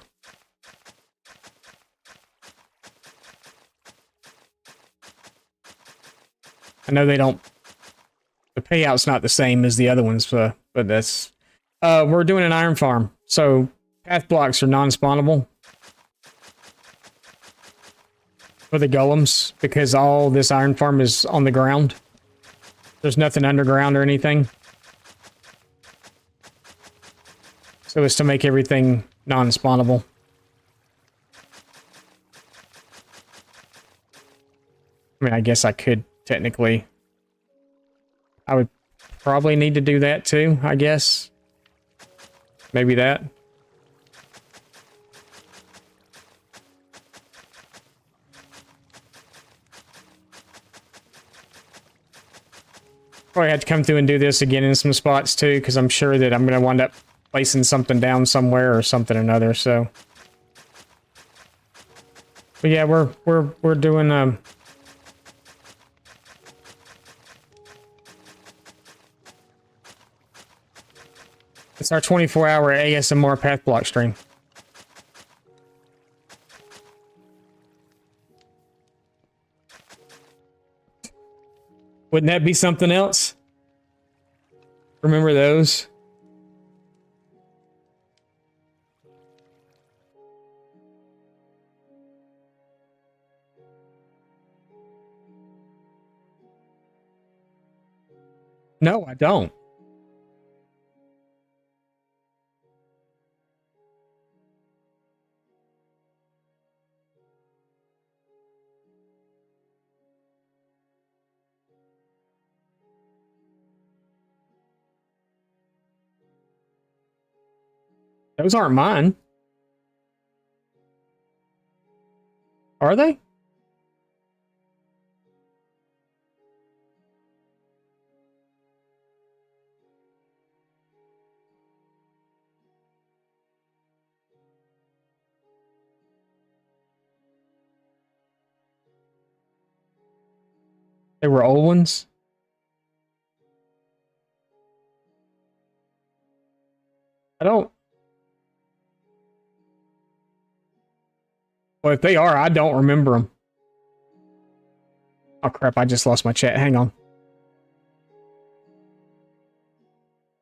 I know they don't. The payout's not the same as the other ones, but that's. We're doing an iron farm, so path blocks are non-spawnable for the golems because all this iron farm is on the ground. There's nothing underground or anything. So it's to make everything non-spawnable. I mean, I guess I could technically. I would probably need to do that too, I guess. Maybe that. Probably have to come through and do this again in some spots too, because I'm sure that I'm going to wind up placing something down somewhere or something or another. So, but yeah, we're doing it's our 24-hour ASMR path block stream. Wouldn't that be something else? Remember those? No, I don't. Those aren't mine. Are they? They were old ones? I don't. Well, if they are, I don't remember them. Oh crap, I just lost my chat. Hang on.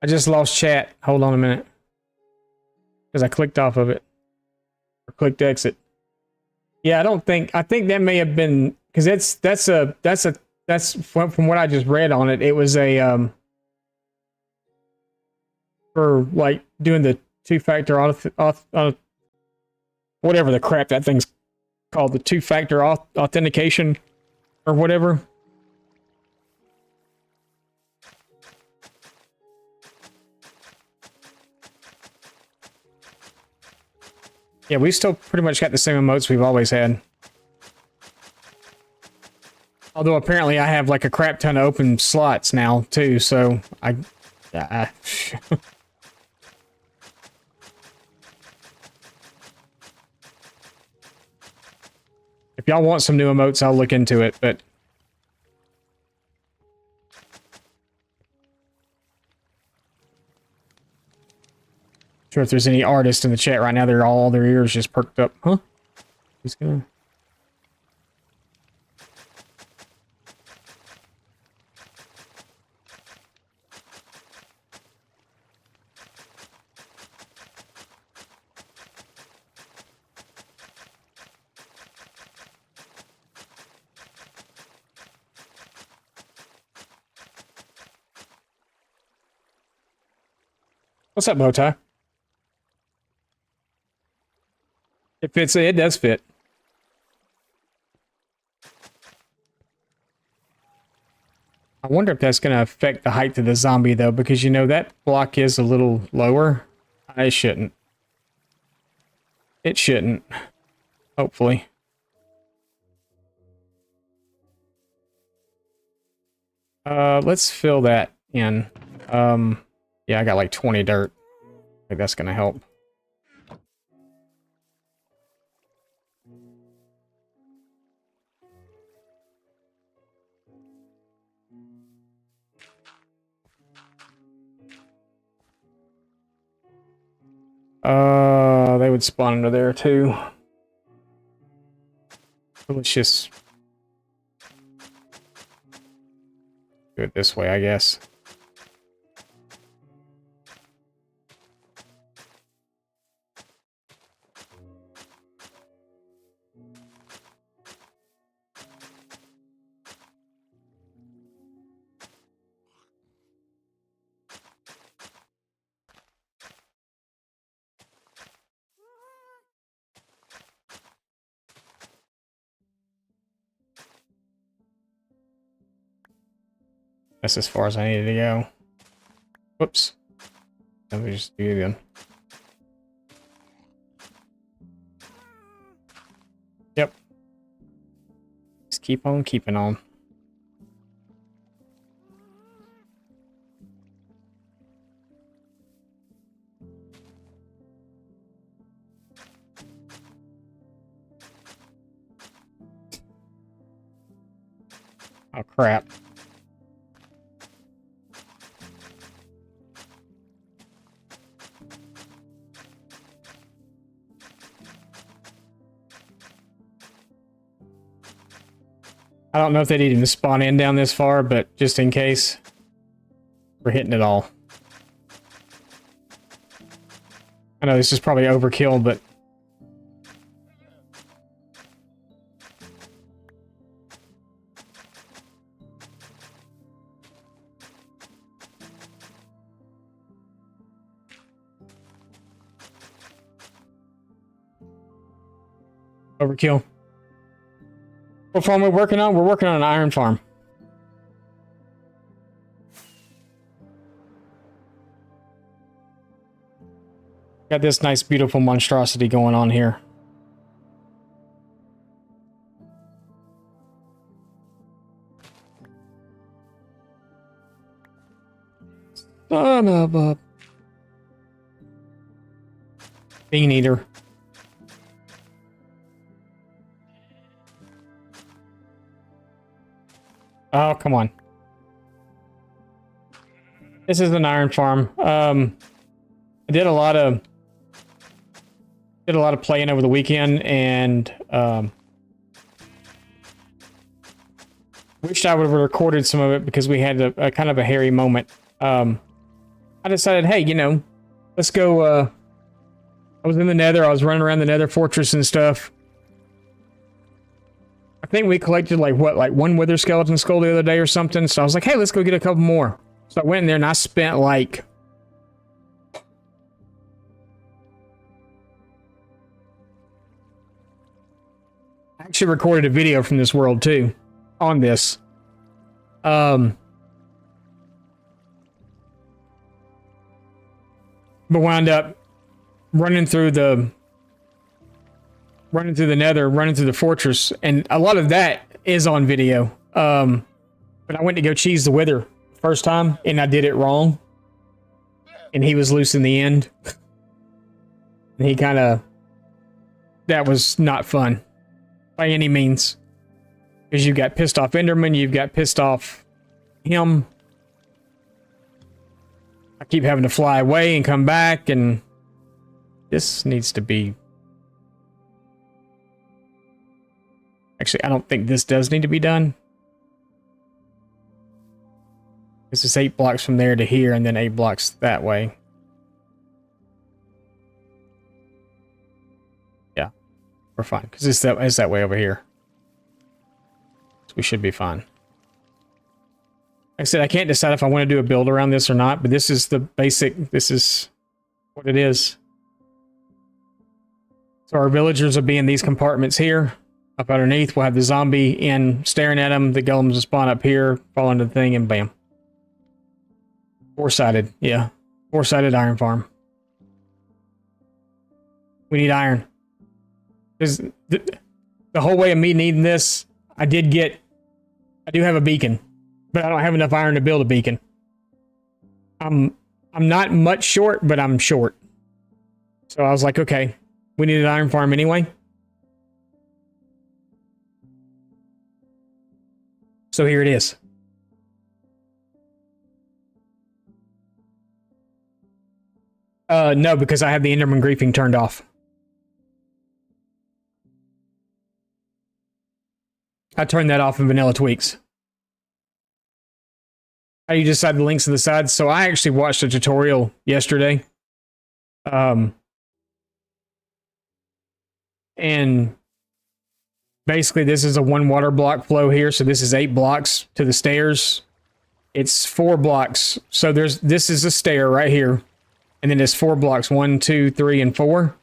I just lost chat. Hold on a minute. Because I clicked off of it. Or clicked exit. Yeah, I think that may have been because that's from what I just read on it. It was a for like doing the two-factor whatever the crap that thing's called, the two-factor authentication or whatever. Yeah, we still pretty much got the same emotes we've always had. Although apparently I have like a crap ton of open slots now too, so if y'all want some new emotes, I'll look into it, but sure if there's any artists in the chat right now, they're all their ears just perked up. Huh? Who's gonna... What's up, Bowtie? It fits. It does fit. I wonder if that's going to affect the height of the zombie, though, because, you know, that block is a little lower. I shouldn't. It shouldn't. Hopefully. Let's fill that in. Yeah, I got like 20 dirt. I think that's going to help. They would spawn under there too. So let's just do it this way, I guess. That's as far as I needed to go. Whoops. Let me just do it again. Yep. Just keep on keeping on. Oh, crap. I don't know if they'd even spawn in down this far, but just in case, we're hitting it all. I know this is probably overkill, but overkill. What farm are we working on? We're working on an iron farm. Got this nice, beautiful monstrosity going on here. Son of a bean eater. Oh, come on. This is an iron farm. I did a lot of playing over the weekend, and wished I would have recorded some of it because we had a kind of a hairy moment. I decided, hey, you know, let's go. I was in the Nether. I was running around the Nether fortress and stuff. I think we collected like one wither skeleton skull the other day or something. So I was like, hey, let's go get a couple more. So I went in there and I spent like I actually recorded a video from this world too on this. But wound up running through the Nether, running through the fortress, and a lot of that is on video. But I went to go cheese the wither first time, and I did it wrong. And he was loose in the end. And he kind of... That was not fun. By any means. Because you've got pissed off Enderman, you've got pissed off him. I keep having to fly away and come back, and... This needs to be... Actually, I don't think this does need to be done. This is 8 blocks from there to here, and then 8 blocks that way. Yeah, we're fine, because it's that way over here. So we should be fine. Like I said, I can't decide if I want to do a build around this or not, but this is the basic, this is what it is. So our villagers will be in these compartments here. up underneath. We'll have the zombie in staring at him. The golems will spawn up here, fall into the thing, and bam. Four-sided, yeah. Four-sided iron farm. We need iron. Because the whole way of me needing this, I do have a beacon, but I don't have enough iron to build a beacon. I'm not much short, but I'm short. So I was like, okay, we need an iron farm anyway. So here it is. No, because I have the Enderman griefing turned off. I turned that off in Vanilla Tweaks. How do you decide the links to the sides? So I actually watched a tutorial yesterday. And basically this is a 1 water block flow here. So this is 8 blocks to the stairs. It's 4 blocks. So this is a stair right here. And then there's 4 blocks, 1, 2, 3, and 4.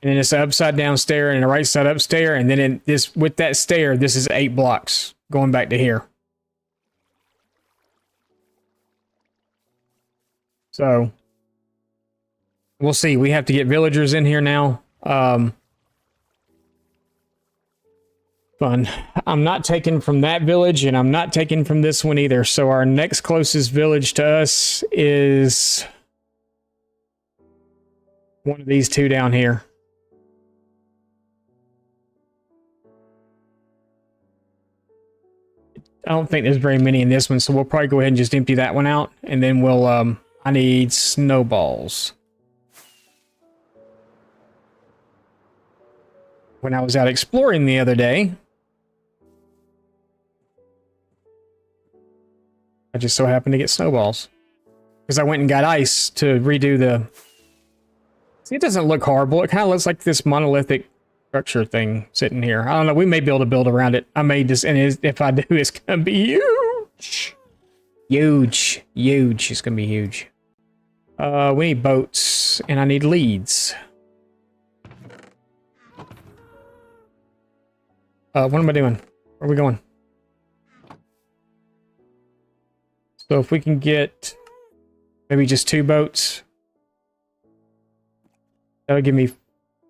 And then it's an upside down stair and a right side up stair. And then with that stair, this is 8 blocks going back to here. So we'll see. We have to get villagers in here now. Fun. I'm not taking from that village, and I'm not taking from this one either. So our next closest village to us is one of these two down here. I don't think there's very many in this one, so we'll probably go ahead and just empty that one out, and then we'll, I need snowballs. When I was out exploring the other day, I just so happened to get snowballs. Because I went and got ice to redo the... See, it doesn't look horrible. It kind of looks like this monolithic structure thing sitting here. I don't know. We may be able to build around it. I may just... And if I do, it's going to be huge. Huge. Huge. It's going to be huge. We need boats. And I need leads. What am I doing? Where are we going? So if we can get maybe just 2 boats, that would give me,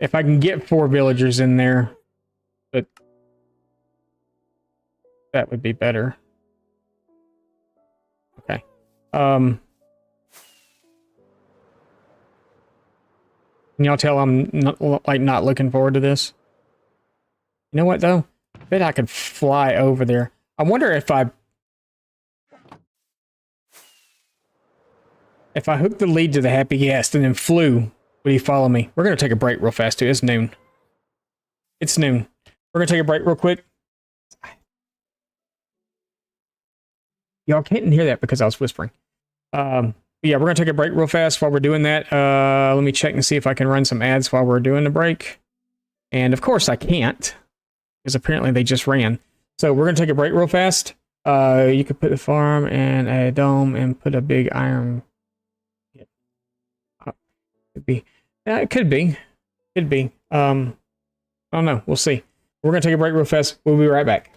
if I can get 4 villagers in there, but that would be better. Okay. Can y'all tell I'm not looking forward to this? You know what though? I bet I could fly over there. I wonder if I hooked the lead to the Happy Ghast and then flew, would he follow me? We're going to take a break real fast, too. It's noon. It's noon. We're going to take a break real quick. Y'all can't hear that because I was whispering. Yeah, we're going to take a break real fast while we're doing that. Let me check and see if I can run some ads while we're doing the break. And, of course, I can't, because apparently they just ran. So we're going to take a break real fast. You could put the farm and a dome and put a big iron... Could be. Yeah, it could be. Could be. I don't know. We'll see. We're going to take a break real fast. We'll be right back.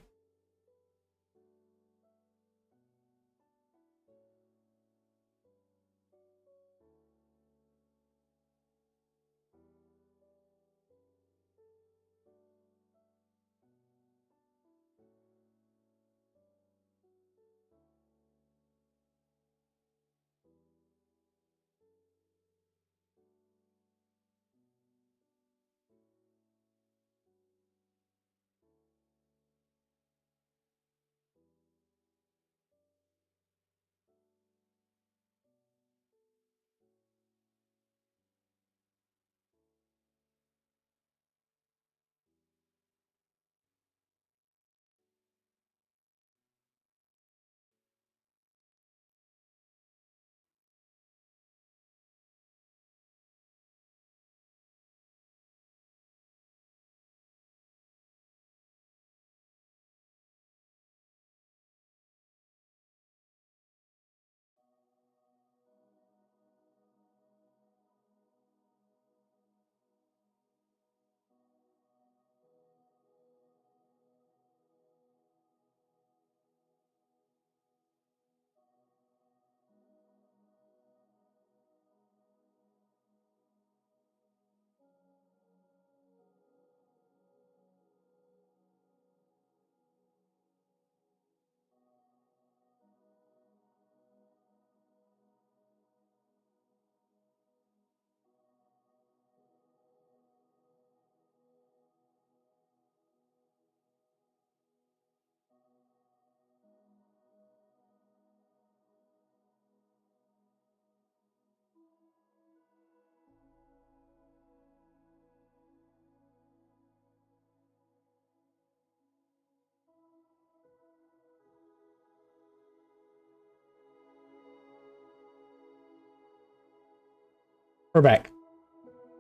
We're back.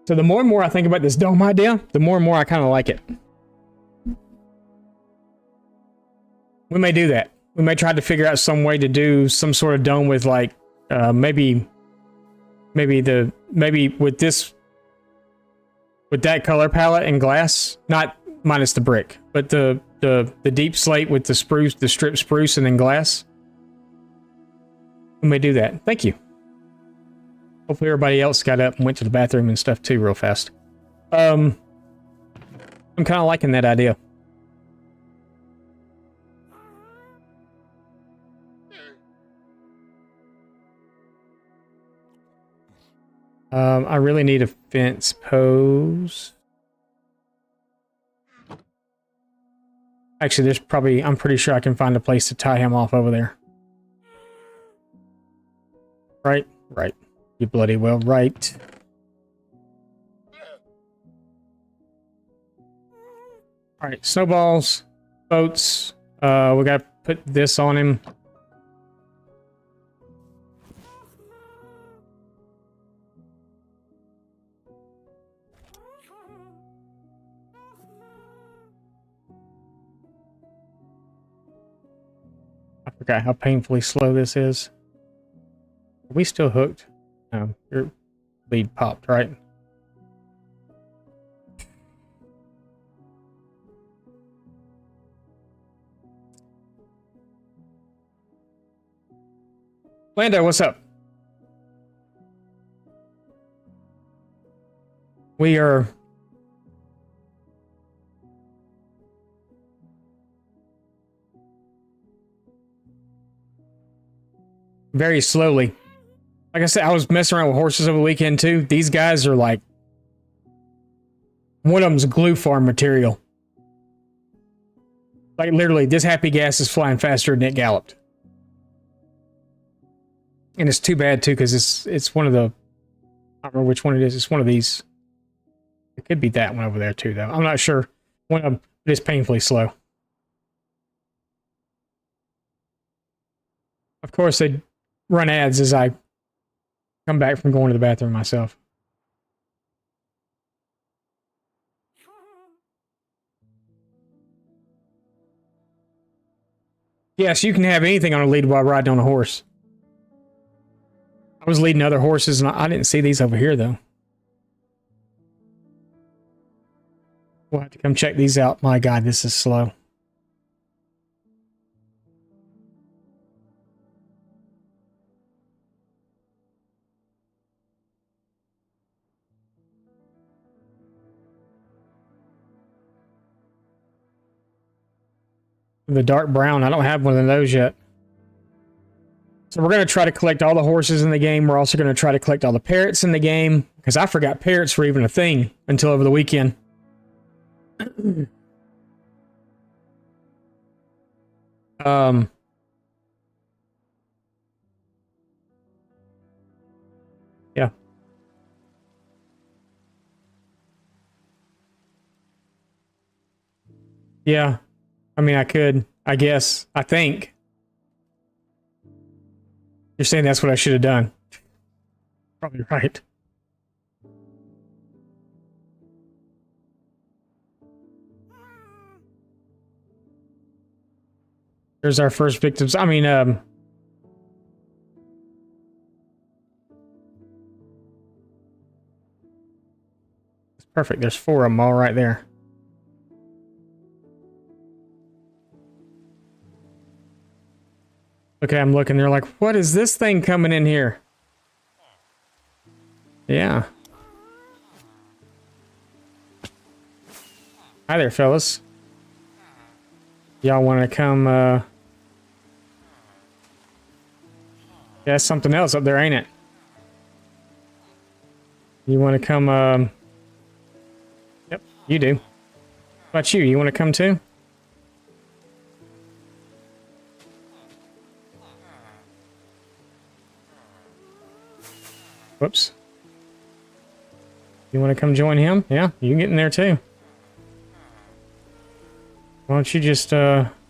So the more and more I think about this dome idea, the more and more I kind of like it. We may do that. We may try to figure out some way to do some sort of dome with like maybe with that color palette and glass, not minus the brick, but the deep slate with the spruce, the strip spruce, and then glass. We may do that. Thank you. Hopefully everybody else got up and went to the bathroom and stuff too real fast. I'm kind of liking that idea. I really need a fence post. Actually, there's probably, I'm pretty sure I can find a place to tie him off over there. Right? Right. You bloody well right. Alright, snowballs, boats. We gotta put this on him. I forgot how painfully slow this is. Are we still hooked? No, your lead popped, right? Lando, what's up? We are very slowly. Like I said, I was messing around with horses over the weekend too. These guys are like, one of them's glue farm material. Like literally, this Happy Ghast is flying faster than it galloped. And it's too bad too, because it's one of the, I don't remember which one it is. It's one of these. It could be that one over there too, though. I'm not sure. One of them is painfully slow. Of course, they run ads as I come back from going to the bathroom myself. Yes, you can have anything on a lead while riding on a horse. I was leading other horses, and I didn't see these over here, though. We'll have to come check these out. My God, this is slow. The dark brown, I don't have one of those yet. So we're going to try to collect all the horses in the game. We're also going to try to collect all the parrots in the game, because I forgot parrots were even a thing until over the weekend. Yeah. Yeah. I mean, I could, I guess, I think. You're saying that's what I should have done. Probably right. There's our first victims. I mean, it's perfect. There's 4 of them all right there. Okay, I'm looking. They're like, what is this thing coming in here? Yeah. Hi there, fellas. Y'all want to come, yeah, that's something else up there, ain't it? You want to come, yep, you do. What about you? You want to come too? Whoops. You want to come join him? Yeah, you can get in there too. Why don't you just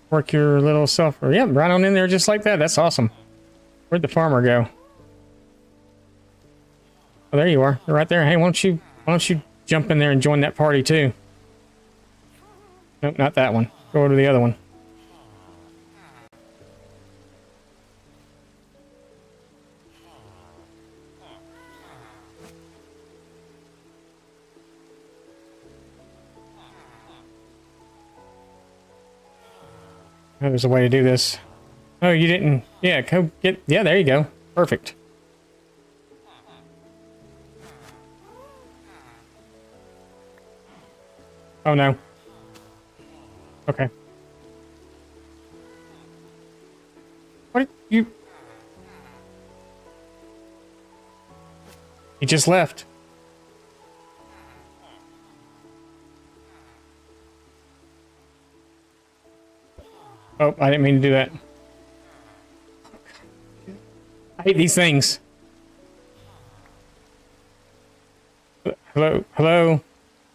work your little self? Or yeah, right on in there just like that. That's awesome. Where'd the farmer go? Oh, there you are. You're right there. Hey, why don't you jump in there and join that party too? Nope, not that one. Go to the other one. Oh, there's a way to do this. Oh, you didn't. Yeah, go get. Yeah, there you go. Perfect. Oh no. Okay. What did you? He just left. Oh, I didn't mean to do that. I hate these things. Hello? Hello?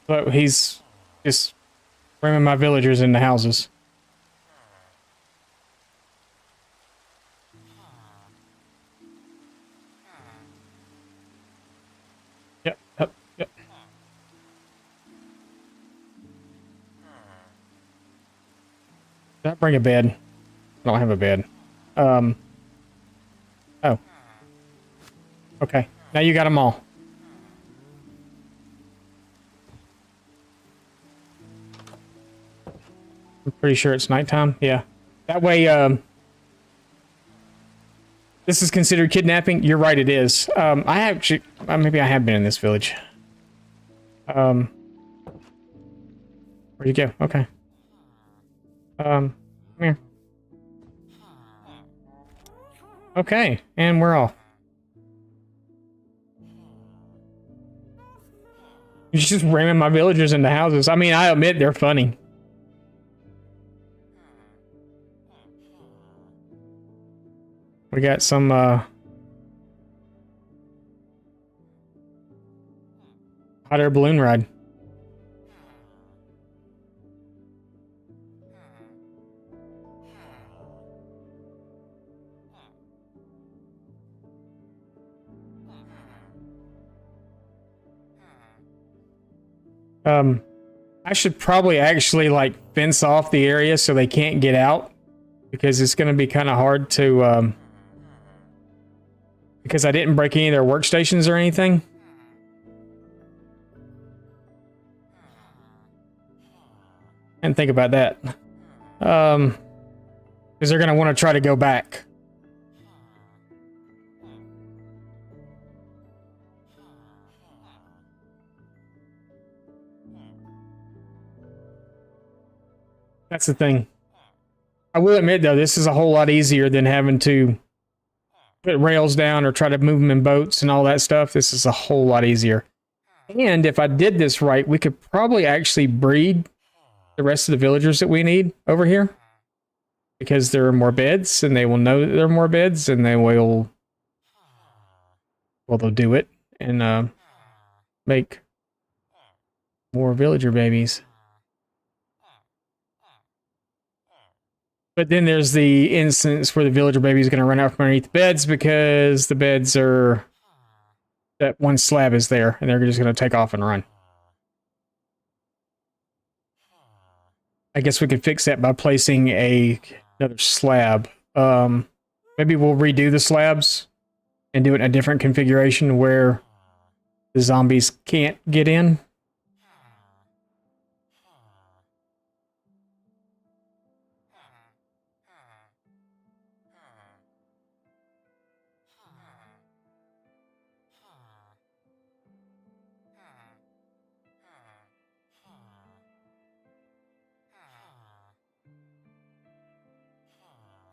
Hello? He's just ramming my villagers into houses. Yep, yep, yep. Did I bring a bed? I don't have a bed. Oh. Okay. Now you got them all. I'm pretty sure it's nighttime. Yeah. That way, this is considered kidnapping. You're right, it is. I actually, maybe I have been in this village. Where'd you go? Okay. Come here. Okay, and we're off. You're just ramming my villagers into houses. I mean, I admit they're funny. We got some, hot air balloon ride. I should probably actually like fence off the area so they can't get out, because it's going to be kind of hard to, because I didn't break any of their workstations or anything. And think about that. Because they're going to want to try to go back. That's the thing. I will admit, though, this is a whole lot easier than having to put rails down or try to move them in boats and all that stuff. This is a whole lot easier. And if I did this right, we could probably actually breed the rest of the villagers that we need over here. Because there are more beds, and they will know that there are more beds, and they will... Well, they'll do it and make more villager babies. But then there's the instance where the villager baby is going to run out from underneath the beds because the beds are... That one slab is there, and they're just going to take off and run. I guess we could fix that by placing another slab. Maybe we'll redo the slabs and do it in a different configuration where the zombies can't get in.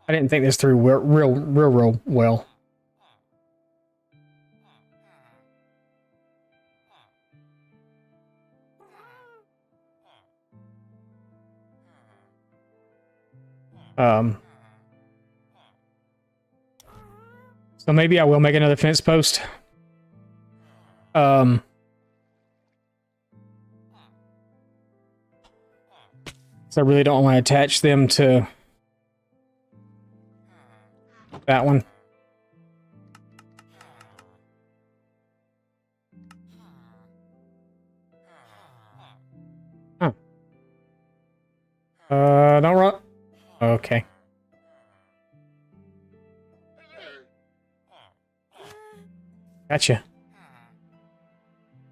I didn't think this through real well. So maybe I will make another fence post. So I really don't want to attach them to that one. Don't run. Okay. Gotcha.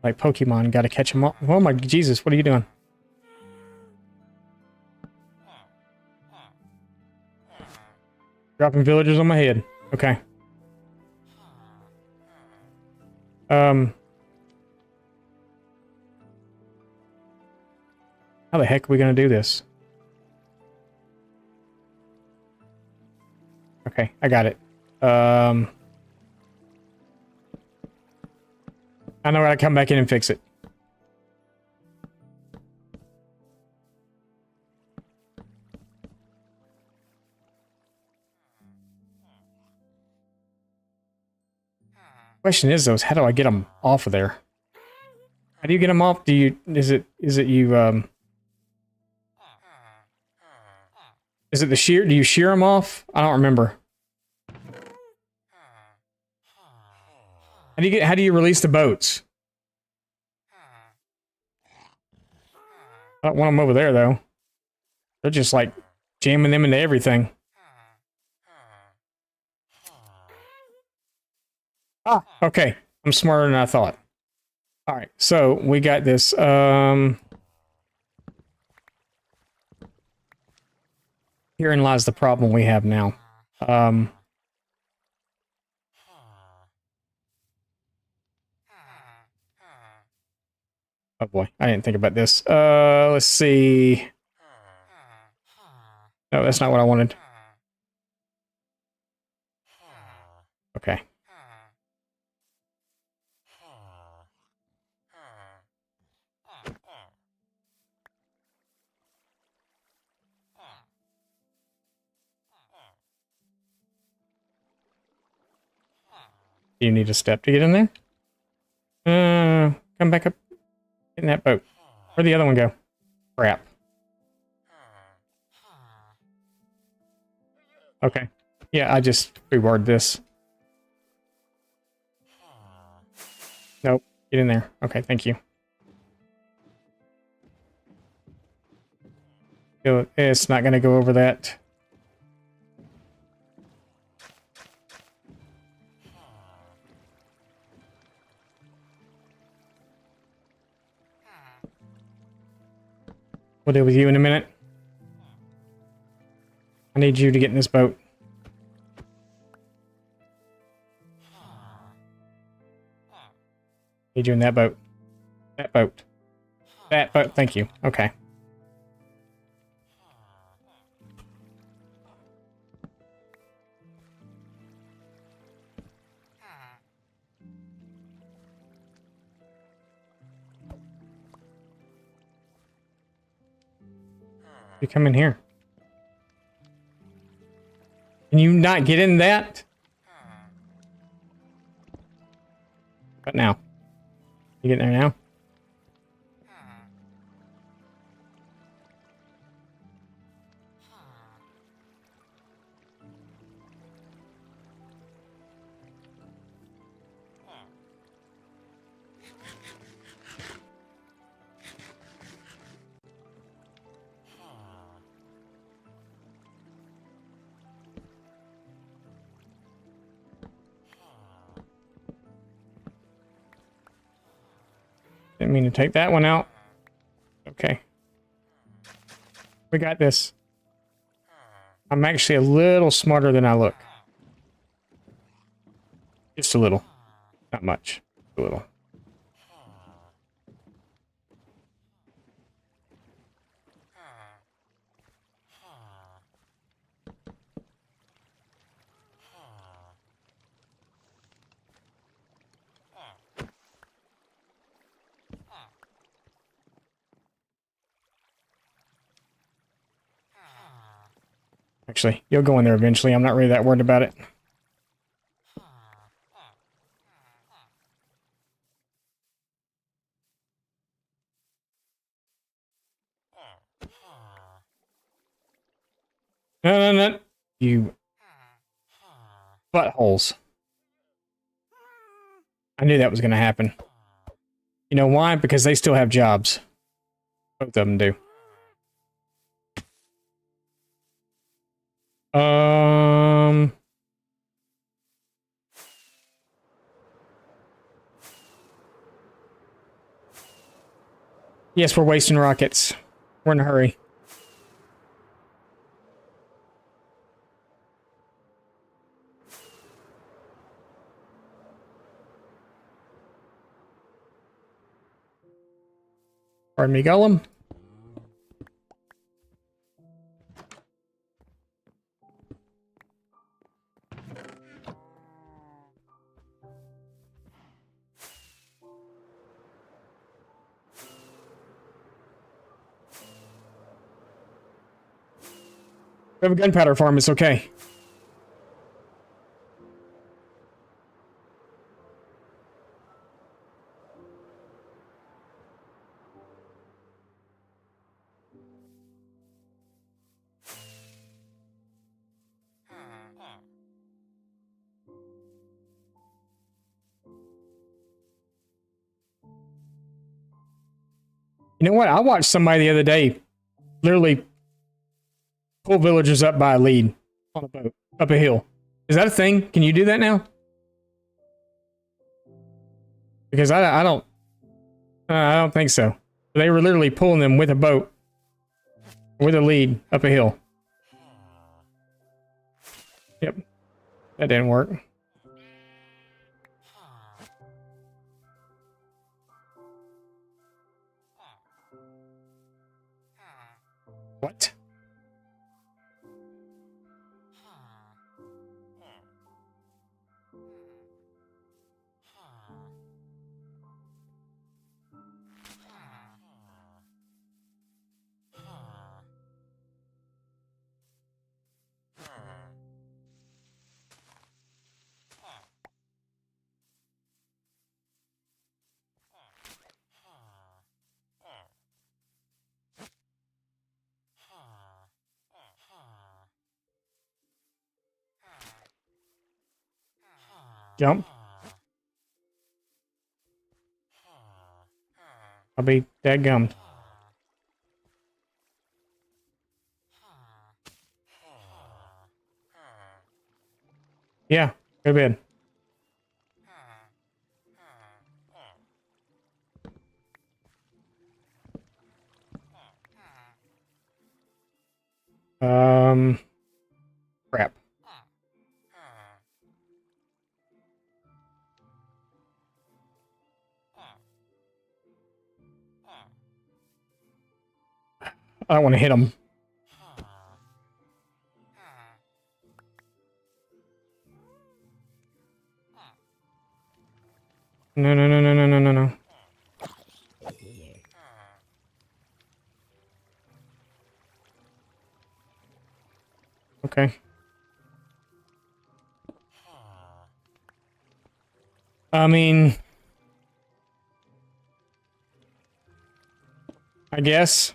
Like Pokemon, gotta catch them all. Oh my Jesus, what are you doing? Dropping villagers on my head. Okay. How the heck are we gonna do this? Okay, I got it. I know how to come back in and fix it. Question is though, how do I get them off of there? How do you get them off? Do you, is it you, is it the shear? Do you shear them off? I don't remember. How do you release the boats? I don't want them over there though. They're just like jamming them into everything. Ah, okay. I'm smarter than I thought. All right, so we got this. Herein lies the problem we have now. Oh boy, I didn't think about this. Let's see. No, that's not what I wanted. Okay. Do you need a step to get in there? Come back up. Get in that boat. Where'd the other one go? Crap. Okay. Yeah, I just reward this. Nope. Get in there. Okay, thank you. It's not going to go over that. We'll deal with you in a minute. I need you to get in this boat. Need you in that boat. That boat. That boat. Thank you. Okay. You come in here. Can you not get in that? What now? You get there now? Didn't mean to take that one out. Okay. We got this. I'm actually a little smarter than I look. Just a little. Not much. A little. Actually, you'll go in there eventually. I'm not really that worried about it. No, no, no. You buttholes. I knew that was going to happen. You know why? Because they still have jobs. Both of them do. Yes, we're wasting rockets. We're in a hurry. Pardon me, Golem. We have a gunpowder farm, it's okay. You know what? I watched somebody the other day literally pull villagers up by a lead on a boat up a hill. Is that a thing? Can you do that now? Because I don't think so. They were literally pulling them with a boat, with a lead up a hill. Yep, that didn't work. What? Jump. I'll be dadgummed. Yeah, go to bed. Crap. I don't want to hit him. No, no, no, no, no, no, no, no. Okay. I mean, I guess.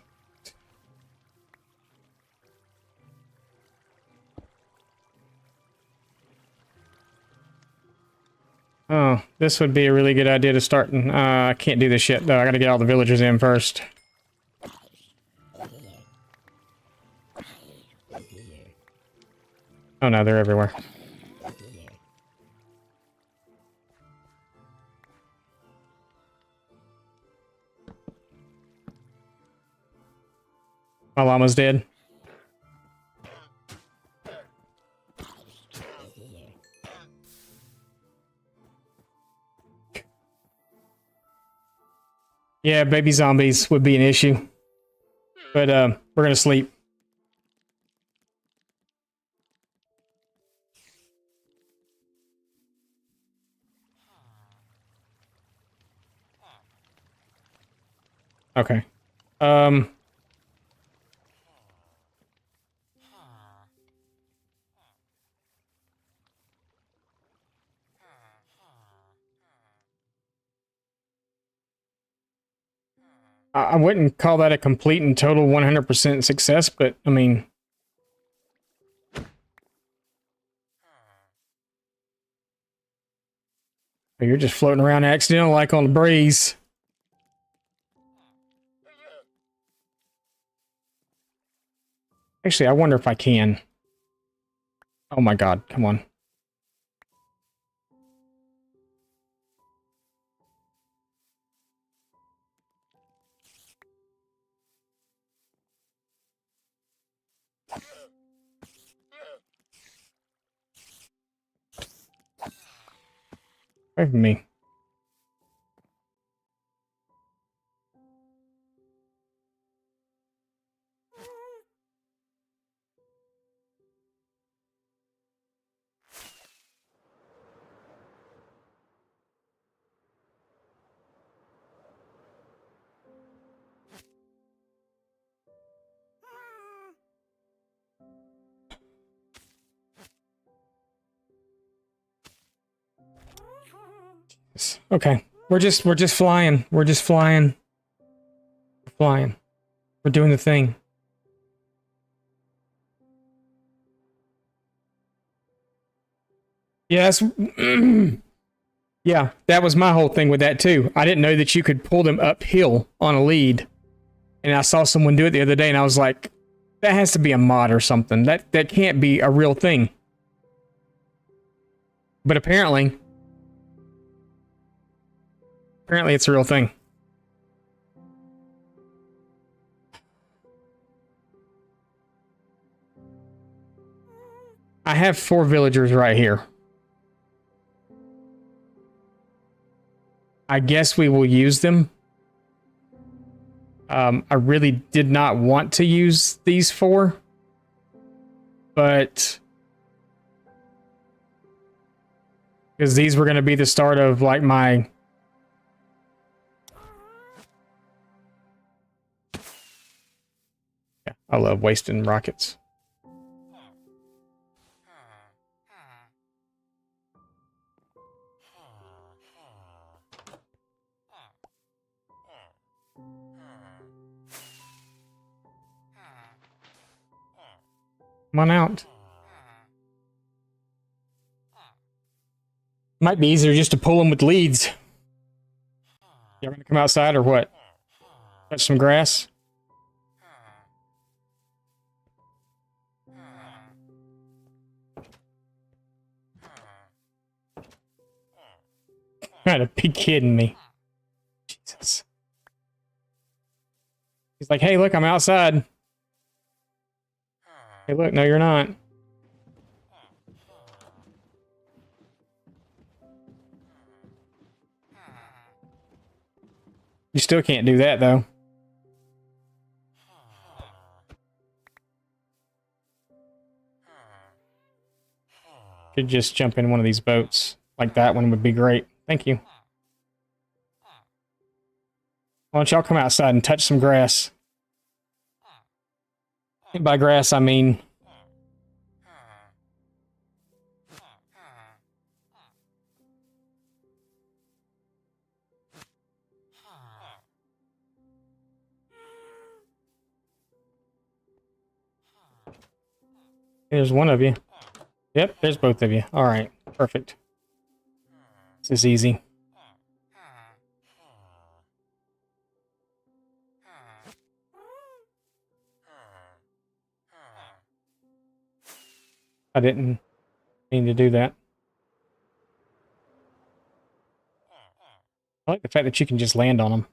Oh, this would be a really good idea to start. I can't do this yet, though. I gotta get all the villagers in first. Oh no, they're everywhere. My llama's dead. Yeah, baby zombies would be an issue. But we're gonna sleep. Okay. I wouldn't call that a complete and total 100% success, but I mean, you're just floating around accidental like on the breeze. Actually, I wonder if I can. Oh my god, come on. Away from me. Okay. We're just flying. We're just flying. We're flying. We're doing the thing. Yes. Yeah, that was my whole thing with that too. I didn't know that you could pull them uphill on a lead. And I saw someone do it the other day and I was like, that has to be a mod or something. That can't be a real thing. But apparently it's a real thing. I have 4 villagers right here. I guess we will use them. I really did not want to use these 4. But because these were going to be the start of like my... Yeah, I love wasting rockets. Come on out. Might be easier just to pull them with leads. Y'all gonna come outside or what? Touch some grass? Gotta be kidding me. Jesus. He's like, hey, look, I'm outside. Hey, look, no, you're not. You still can't do that, though. Could just jump in one of these boats. Like that one would be great. Thank you. Why don't y'all come outside and touch some grass? And by grass, I mean... There's one of you. Yep, there's both of you. Alright, perfect. This is easy. I didn't mean to do that. I like the fact that you can just land on them.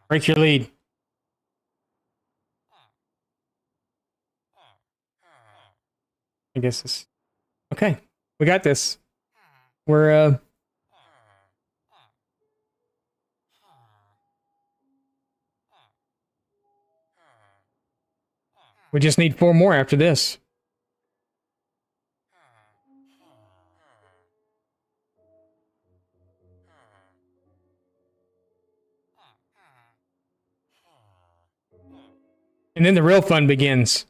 Break your lead. I guess this... Okay, we got this. We're, we just need 4 more after this. And then the real fun begins.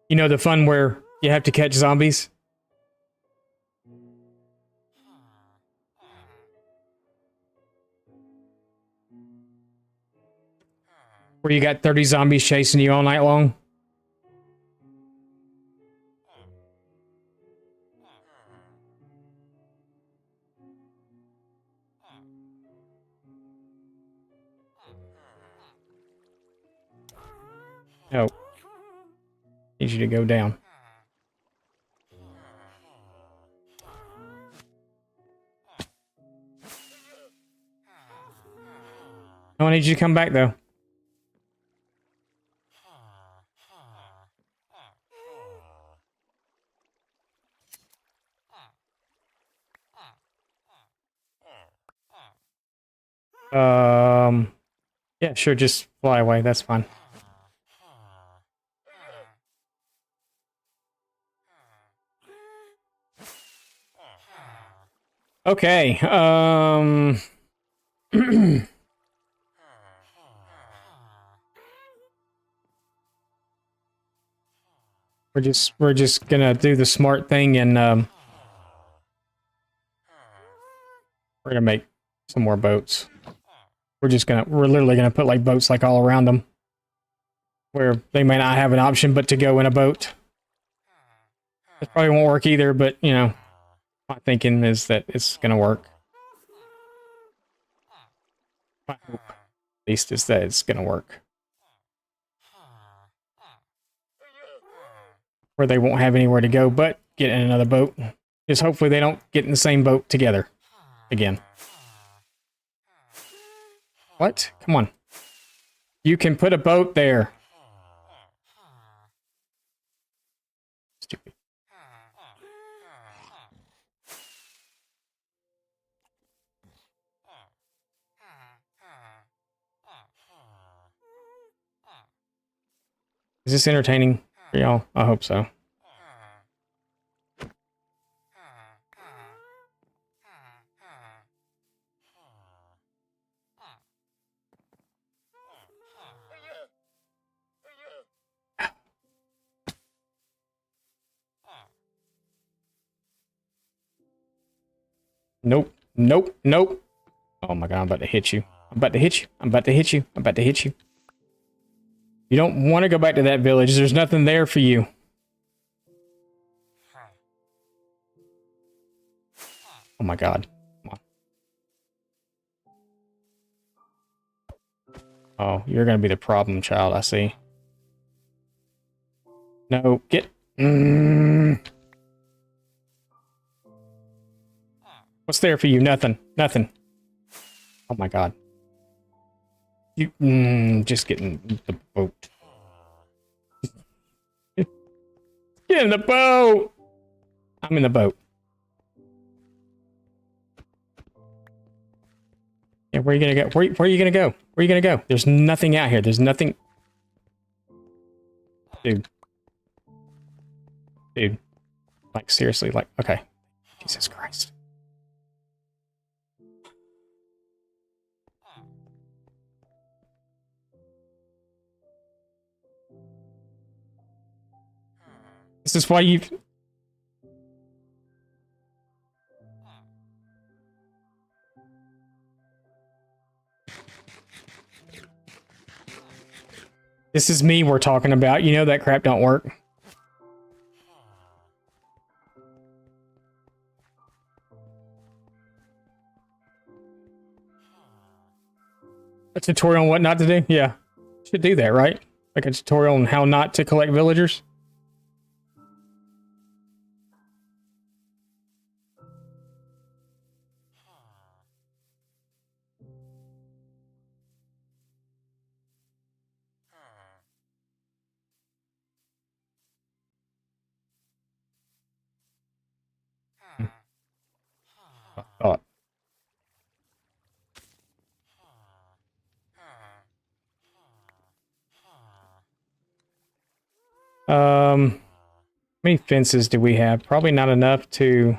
You know, the fun where you have to catch zombies? Where you got 30 zombies chasing you all night long? No. Need you to go down. No, I need you to come back, though. Yeah, sure, just fly away. That's fine. Okay, we're just gonna do the smart thing and we're gonna make some more boats. We're literally gonna put like boats like all around them, where they may not have an option but to go in a boat. This probably won't work either, but you know, my thinking is that it's gonna work. My hope, at least, is that it's gonna work. Where they won't have anywhere to go but get in another boat. Just hopefully they don't get in the same boat together again. What? Come on. You can put a boat there. Stupid. Is this entertaining for y'all? I hope so. Nope. Nope. Nope. Oh my god, I'm about to hit you. I'm about to hit you. I'm about to hit you. I'm about to hit you. You don't want to go back to that village. There's nothing there for you. Oh my god. Come on. Oh, you're gonna be the problem child, I see. No, get... What's there for you? Nothing. Nothing. Oh my god. You... just get in the boat. Get in the boat! I'm in the boat. Yeah, where are you gonna go? Where are you gonna go? Where are you gonna go? There's nothing out here. There's nothing... Dude. Dude. Like, seriously, like, okay. Jesus Christ. This is why you've... This is me we're talking about. You know that crap don't work. A tutorial on what not to do? Yeah. Should do that, right? Like a tutorial on how not to collect villagers? I thought. How many fences do we have? Probably not enough to...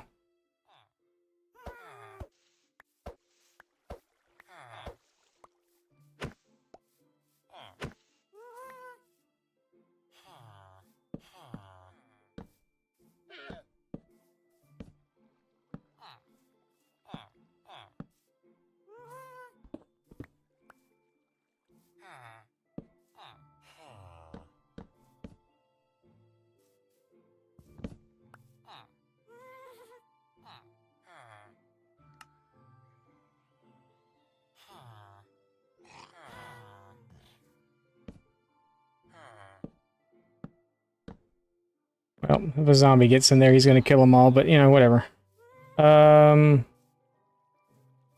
Well, if a zombie gets in there, he's going to kill them all, but, you know, whatever.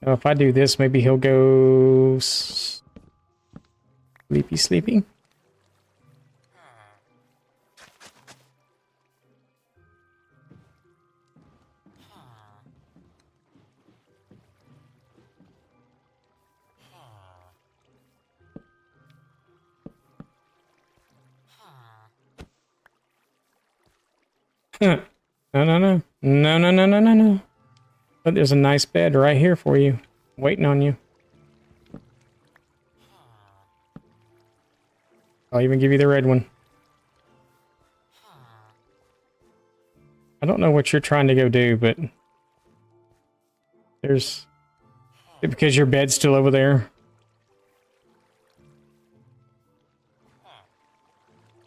If I do this, maybe he'll go... Sleepy, sleepy. No, no, no. No, no, no, no, no, no. But there's a nice bed right here for you. Waiting on you. I'll even give you the red one. I don't know what you're trying to go do, but there's... Because your bed's still over there?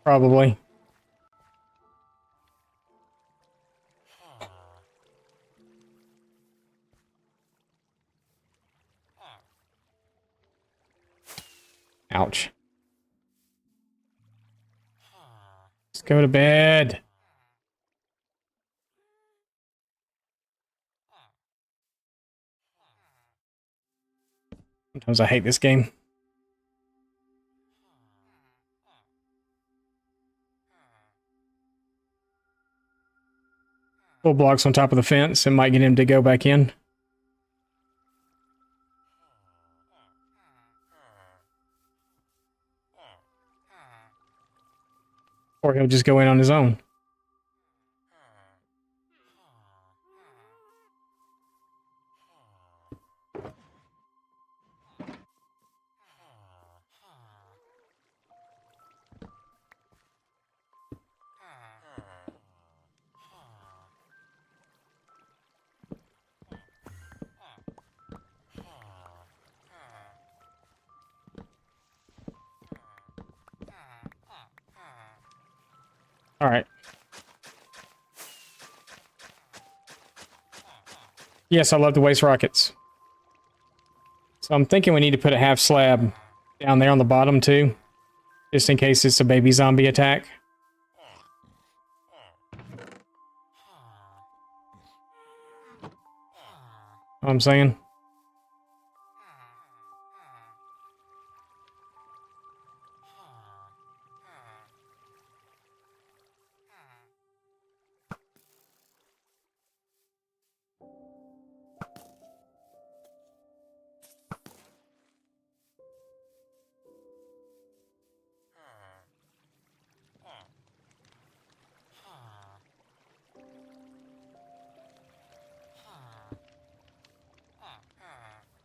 Probably. Ouch. Let's go to bed. Sometimes I hate this game. Full blocks on top of the fence. It might get him to go back in. Or he'll just go in on his own. All right. Yes, I love the waste rockets. So I'm thinking we need to put a half slab down there on the bottom too, just in case it's a baby zombie attack. Know what I'm saying?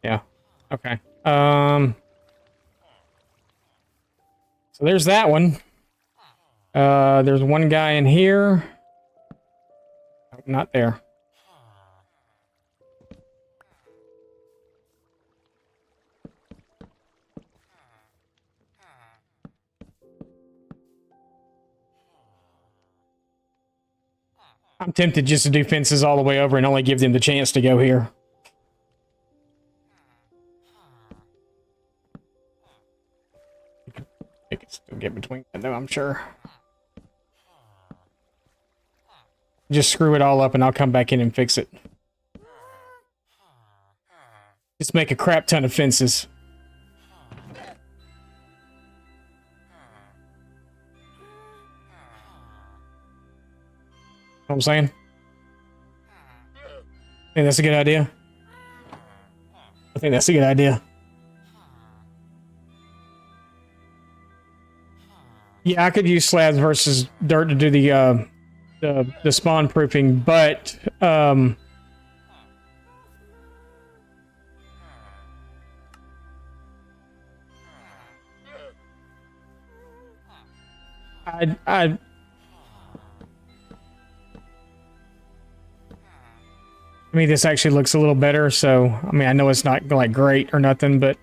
Yeah. Okay. So there's that one. There's one guy in here. Oh, not there. I'm tempted just to do fences all the way over and only give them the chance to go here. They can still get between that though, I'm sure. Just screw it all up and I'll come back in and fix it. Just make a crap ton of fences. Know what I'm saying? I think that's a good idea. I think that's a good idea. Yeah, I could use slabs versus dirt to do the spawn proofing, but I mean, this actually looks a little better, so, I mean, I know it's not, like, great or nothing, but...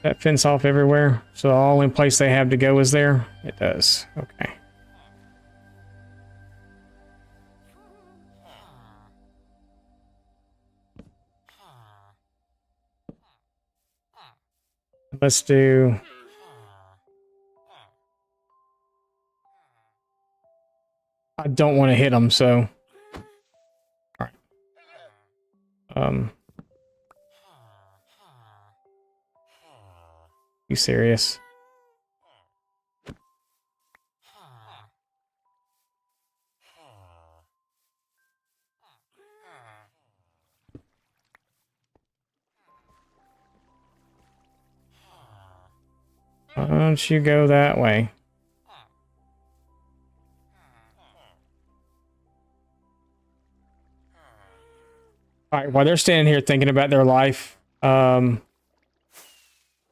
That fence off everywhere, so the only place they have to go is there? It does. Okay. Let's do... I don't want to hit them, so... Alright. You serious? Why don't you go that way? Alright, while they're standing here thinking about their life, we're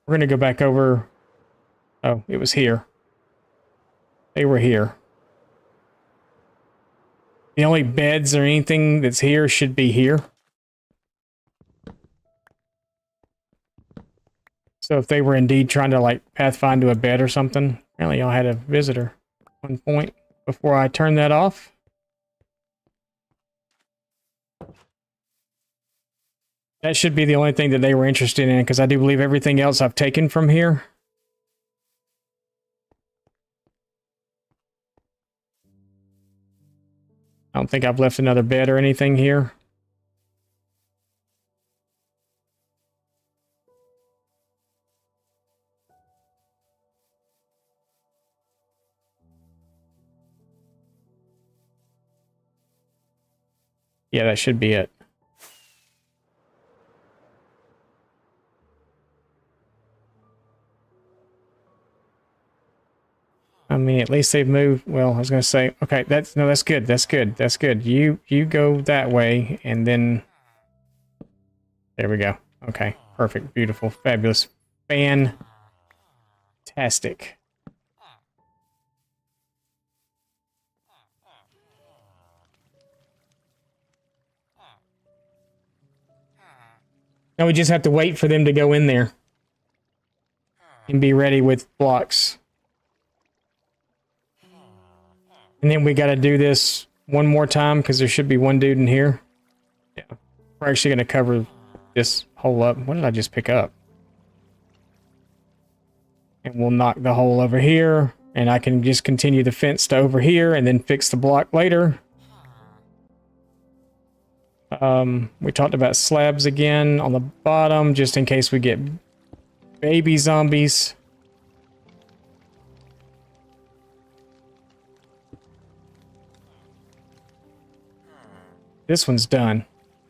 gonna go back over. Oh, it was here. They were here. The only beds or anything that's here should be here. So if they were indeed trying to like pathfind to a bed or something, apparently y'all had a visitor at one point before I turned that off. That should be the only thing that they were interested in, because I do believe everything else I've taken from here. I don't think I've left another bed or anything here. Yeah, that should be it. I mean, at least they've moved. Well, I was going to say, okay, that's good. That's good. That's good. You go that way, and then there we go. Okay, perfect, beautiful, fabulous, fantastic. Now we just have to wait for them to go in there and be ready with blocks. And then we got to do this one more time because there should be one dude in here. Yeah. We're actually going to cover this hole up. What did I just pick up? And we'll knock the hole over here. And I can just continue the fence to over here and then fix the block later. We talked about slabs again on the bottom just in case we get baby zombies. This one's done.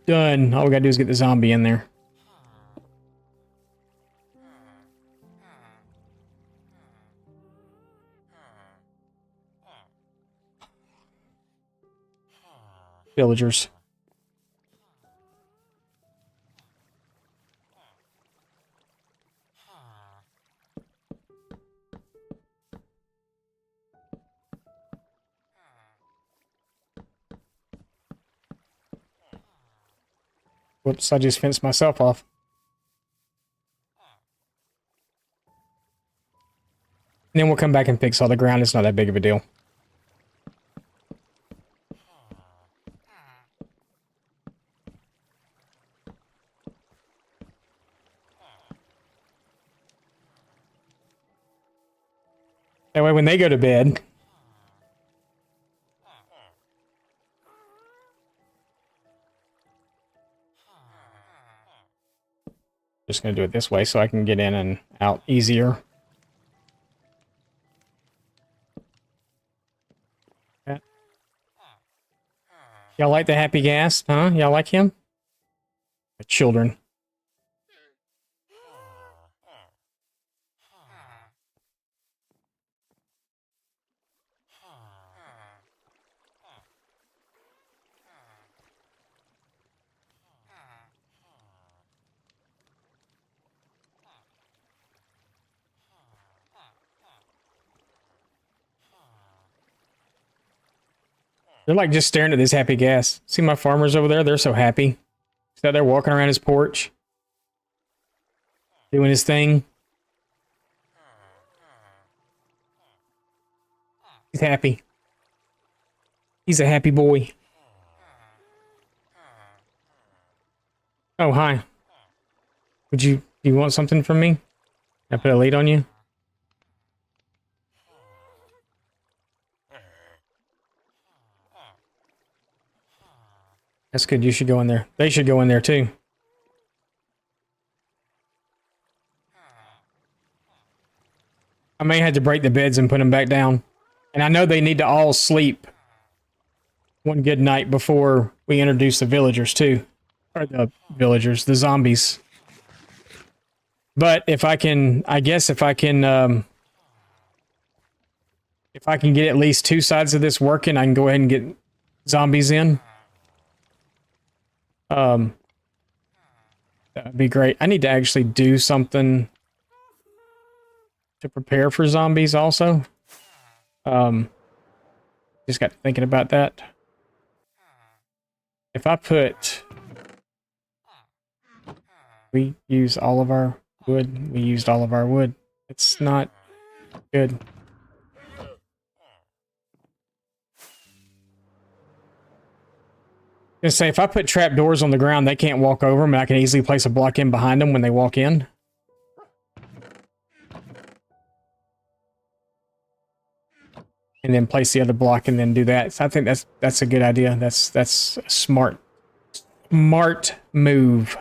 Done. All we gotta do is get the zombie in there. Villagers. Whoops, I just fenced myself off. And then we'll come back and fix all the ground. It's not that big of a deal. That way when they go to bed, just going to do it this way so I can get in and out easier. Y'all like the Happy Ghast, huh? Y'all like him? The children. They're like just staring at this Happy Ghast. See my farmers over there? They're so happy. He's out there walking around his porch. Doing his thing. He's happy. He's a happy boy. Oh, hi. Do you want something from me? Can I put a lead on you? That's good. You should go in there. They should go in there too. I may have to break the beds and put them back down. And I know they need to all sleep one good night before we introduce the villagers too. Or the villagers, the zombies. But if I can, I guess if I can get at least two sides of this working, I can go ahead and get zombies in. That'd be great. I need to actually do something to prepare for zombies also. Just got thinking about that. If I put... We use all of our wood. We used all of our wood. It's not good. Gonna say, if I put trap doors on the ground, they can't walk over them, and I can easily place a block in behind them when they walk in. And then place the other block and then do that. So I think that's a good idea. That's a smart move.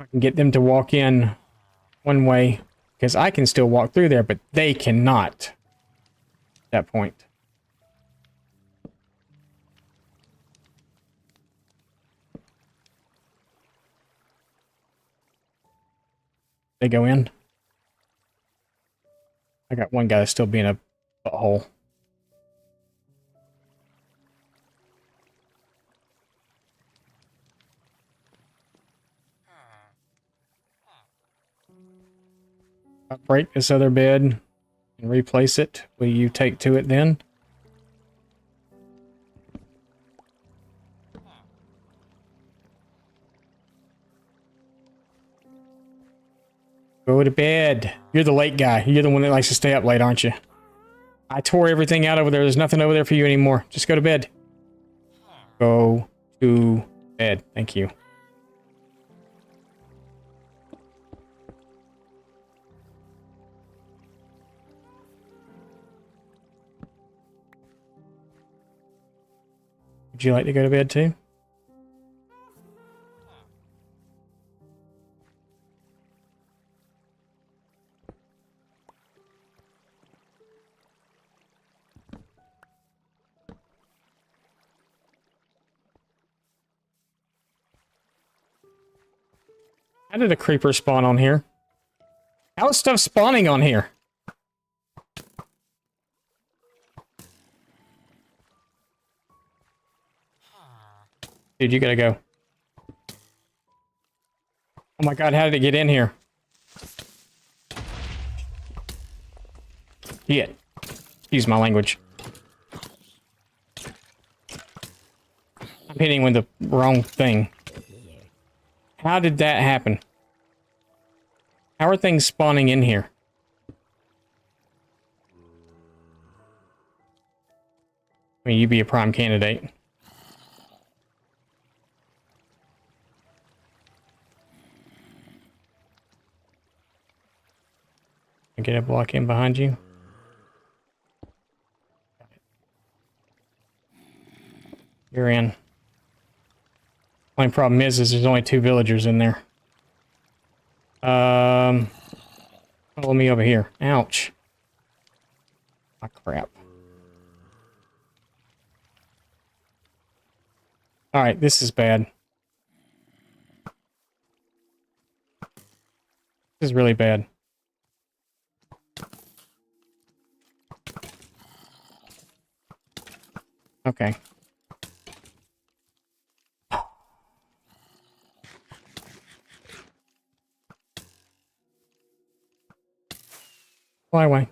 I can get them to walk in one way, because I can still walk through there, but they cannot at that point. They go in. I got one guy that's still being a butthole. I'll break this other bed and replace it. Will you take to it then? Go to bed. You're the late guy. You're the one that likes to stay up late, aren't you? I tore everything out over there. There's nothing over there for you anymore. Just go to bed. Go to bed. Thank you. Would you like to go to bed too? How did a creeper spawn on here? How is stuff spawning on here? Dude, you gotta go. Oh my god, how did it get in here? Shit. Excuse my language. I'm hitting with the wrong thing. How did that happen? How are things spawning in here? I mean, you'd be a prime candidate. Get a block in behind you. You're in. Only problem is there's only 2 villagers in there. Follow me over here. Ouch. Ah, crap. Alright, this is bad. This is really bad. Okay. Fly away.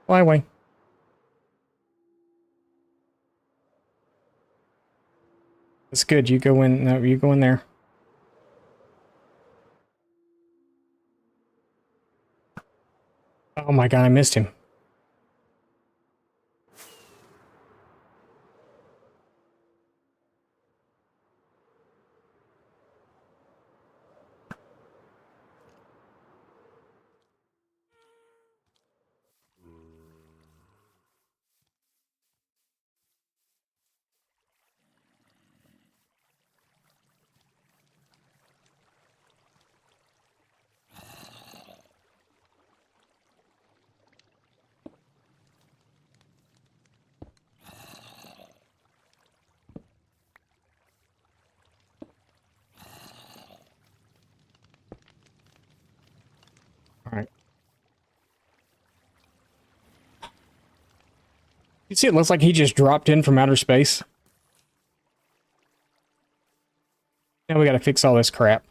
Fly away. That's good. You go in. No, you go in there. Oh my god, I missed him. see, it looks like he just dropped in from outer space. Now we gotta fix all this crap.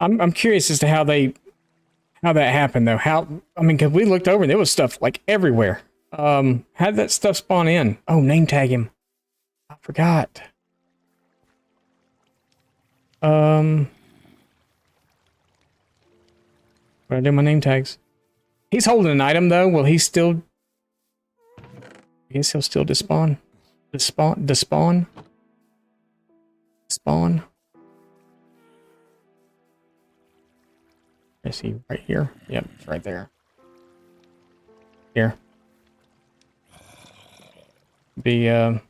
I'm curious as to how that happened though. I mean, cause we looked over and there was stuff like everywhere. How did that stuff spawn in? Oh, name tag him. I forgot. Where I do my name tags? He's holding an item though. Will he still? I guess he'll still despawn. Despawn. Spawn. Is he right here? Yep, it's right there. Here. Here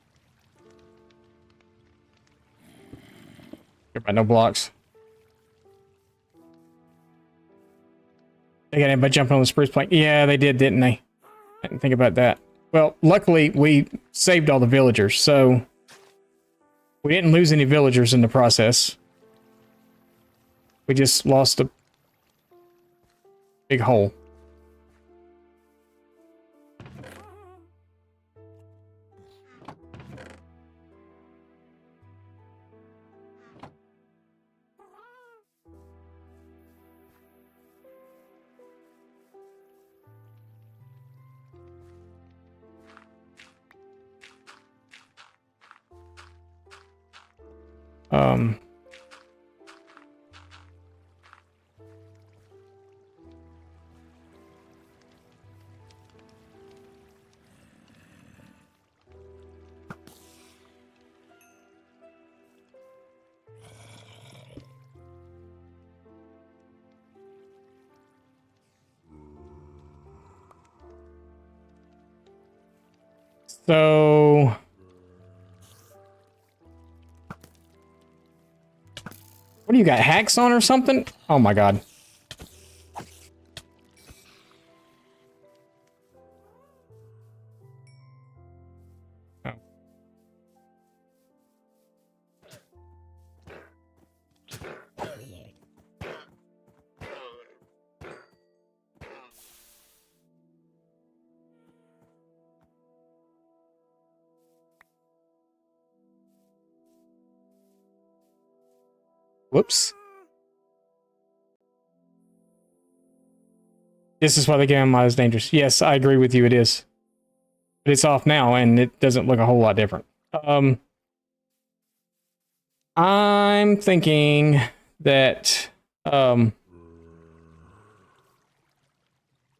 by no blocks. They got anybody jumping on the spruce plank? Yeah, they did, didn't they? I didn't think about that. Well, luckily we saved all the villagers, so we didn't lose any villagers in the process. We just lost a big hole. So what do you got, hacks on or something? Oh my god. Oh. Whoops. This is why the game mod is dangerous. Yes, I agree with you, it is. But it's off now, and it doesn't look a whole lot different. I'm thinking that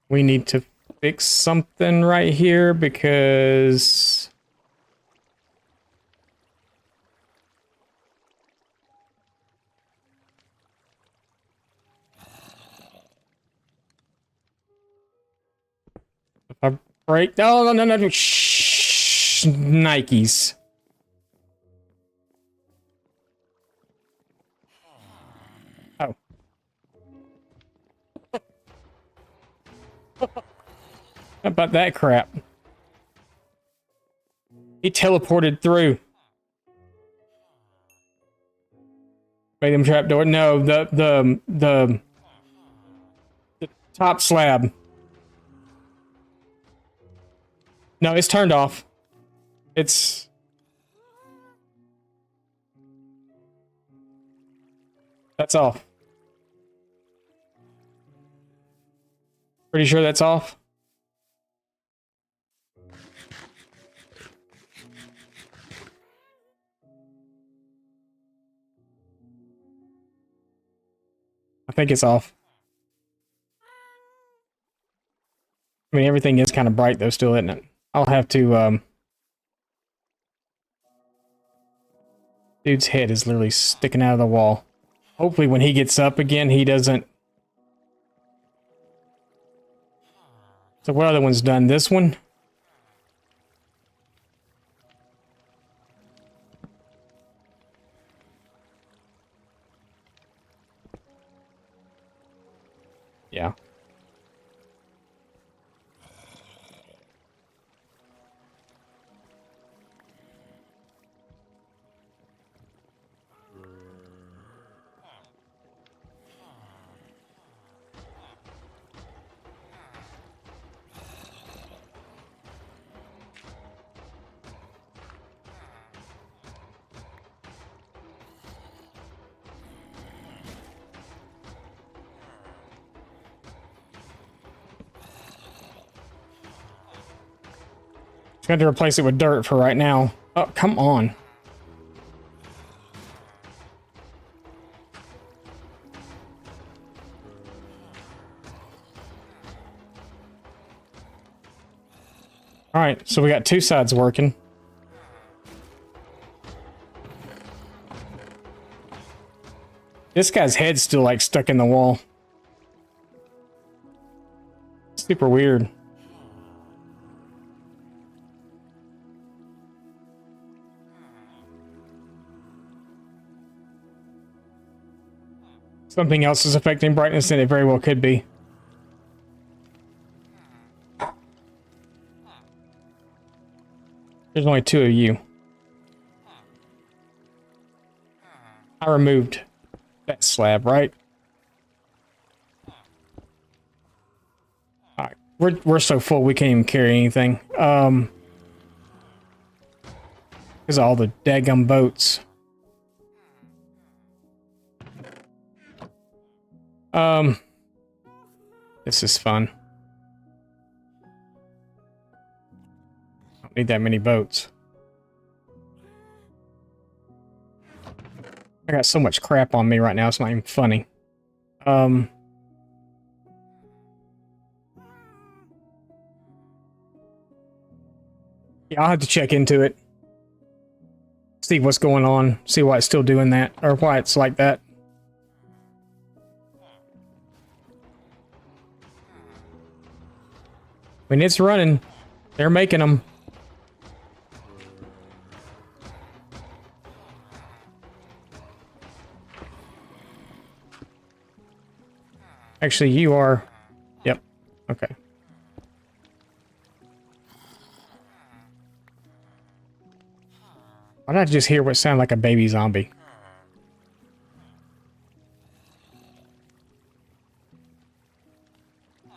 we need to fix something right here because if I break, no, shh, Nikes. Oh. How about that crap? He teleported through. Made him trapdoor. No, the top slab. No, it's turned off. That's off. Pretty sure that's off. I think it's off. I mean, everything is kind of bright though still, isn't it? I'll have to, dude's head is literally sticking out of the wall. Hopefully when he gets up again, he doesn't. So what other one's done? This one? Yeah. Just got to replace it with dirt for right now. Oh, come on. All right, so we got two sides working. This guy's head's still like stuck in the wall. Super weird. Something else is affecting brightness, and it very well could be. There's only two of you. I removed that slab, right? All right, we're so full we can't even carry anything. Because of all the daggum boats. This is fun. Don't need that many boats. I got so much crap on me right now, it's not even funny. Yeah, I'll have to check into it. See what's going on. See why it's still doing that, or why it's like that. I mean, it's running. They're making them. Actually, you are. Yep. Okay. Why did I just hear what sounded like a baby zombie?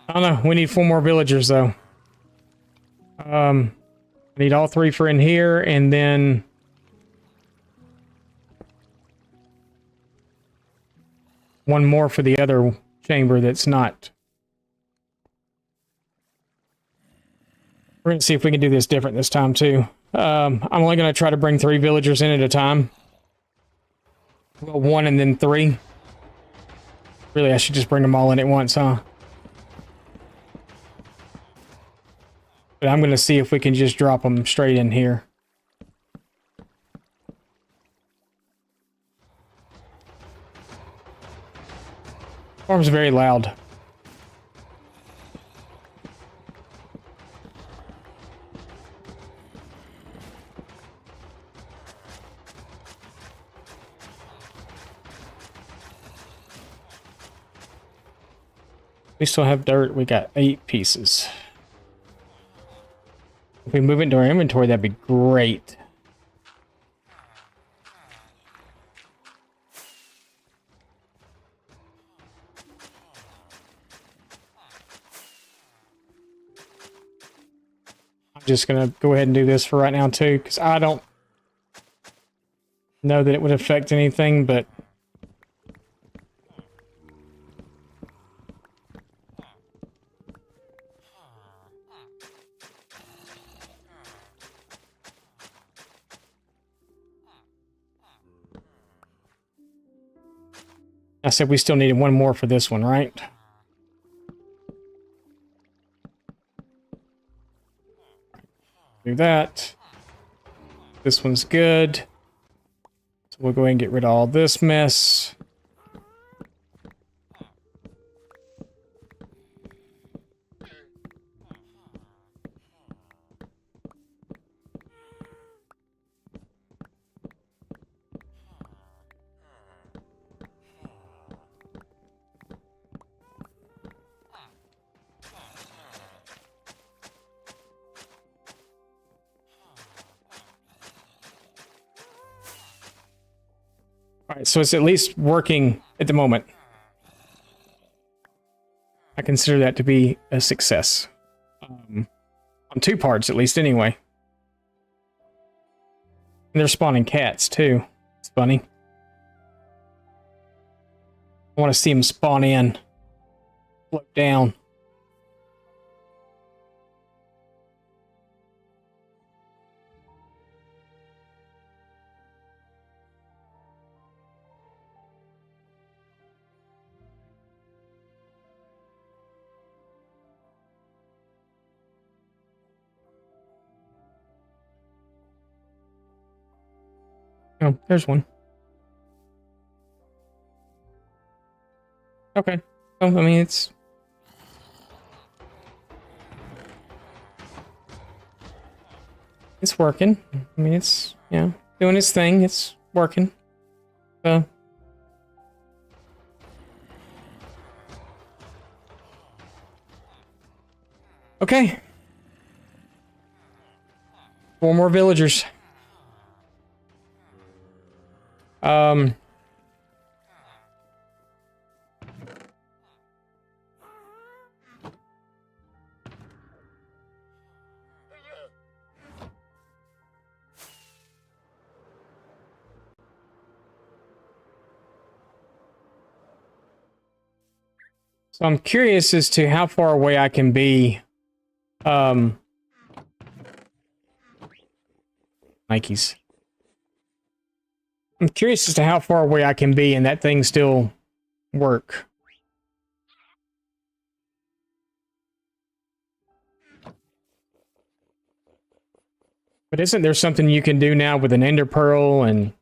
I don't know. We need 4 more villagers, though. I need all 3 for in here, and then... one more for the other chamber that's not... We're going to see if we can do this different this time, too. I'm only going to try to bring 3 villagers in at a time. Well, 1 and then 3. Really, I should just bring them all in at once, huh? But I'm going to see if we can just drop them straight in here. Farm's very loud. We still have dirt. We got 8 pieces. If we move it into our inventory, that'd be great. I'm just going to go ahead and do this for right now, too, because I don't know that it would affect anything, but... I said we still needed 1 more for this one, right? Do that. This one's good. So we'll go ahead and get rid of all this mess. Alright, so it's at least working at the moment. I consider that to be a success. On 2 parts, at least, anyway. And they're spawning cats, too. It's funny. I want to see them spawn in. Float down. Oh, there's one. Okay. Oh, I mean, it's working. I mean, it's, doing its thing. It's working. So. Okay. 4 more villagers. Um. So I'm curious as to how far away I can be. Nikes. I'm curious as to how far away I can be and that thing still work. But isn't there something you can do now with an ender pearl and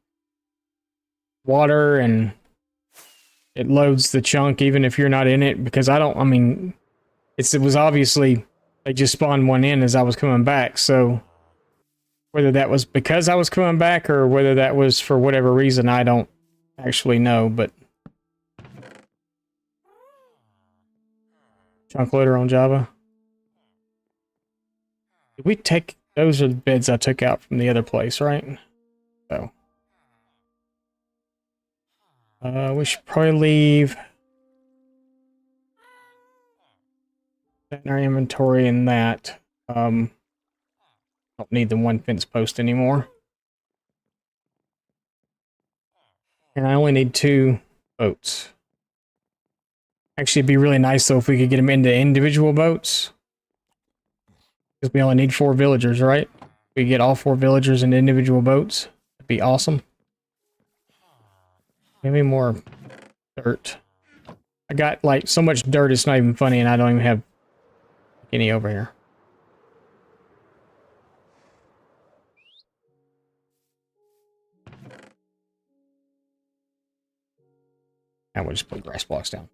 water and it loads the chunk even if you're not in it? Because I mean, it was obviously, they just spawned one in as I was coming back. So whether that was because I was coming back or whether that was for whatever reason, I don't actually know, but chunk loader on Java. Did we take, those are the beds I took out from the other place, right? So we should probably leave that in our inventory and that. Don't need the 1 fence post anymore. And I only need 2 boats. Actually, it'd be really nice though if we could get them into individual boats. Because we only need 4 villagers, right? We get all 4 villagers in individual boats. That'd be awesome. Maybe more dirt. I got like so much dirt it's not even funny and I don't even have any over here. And we'll just put grass blocks down.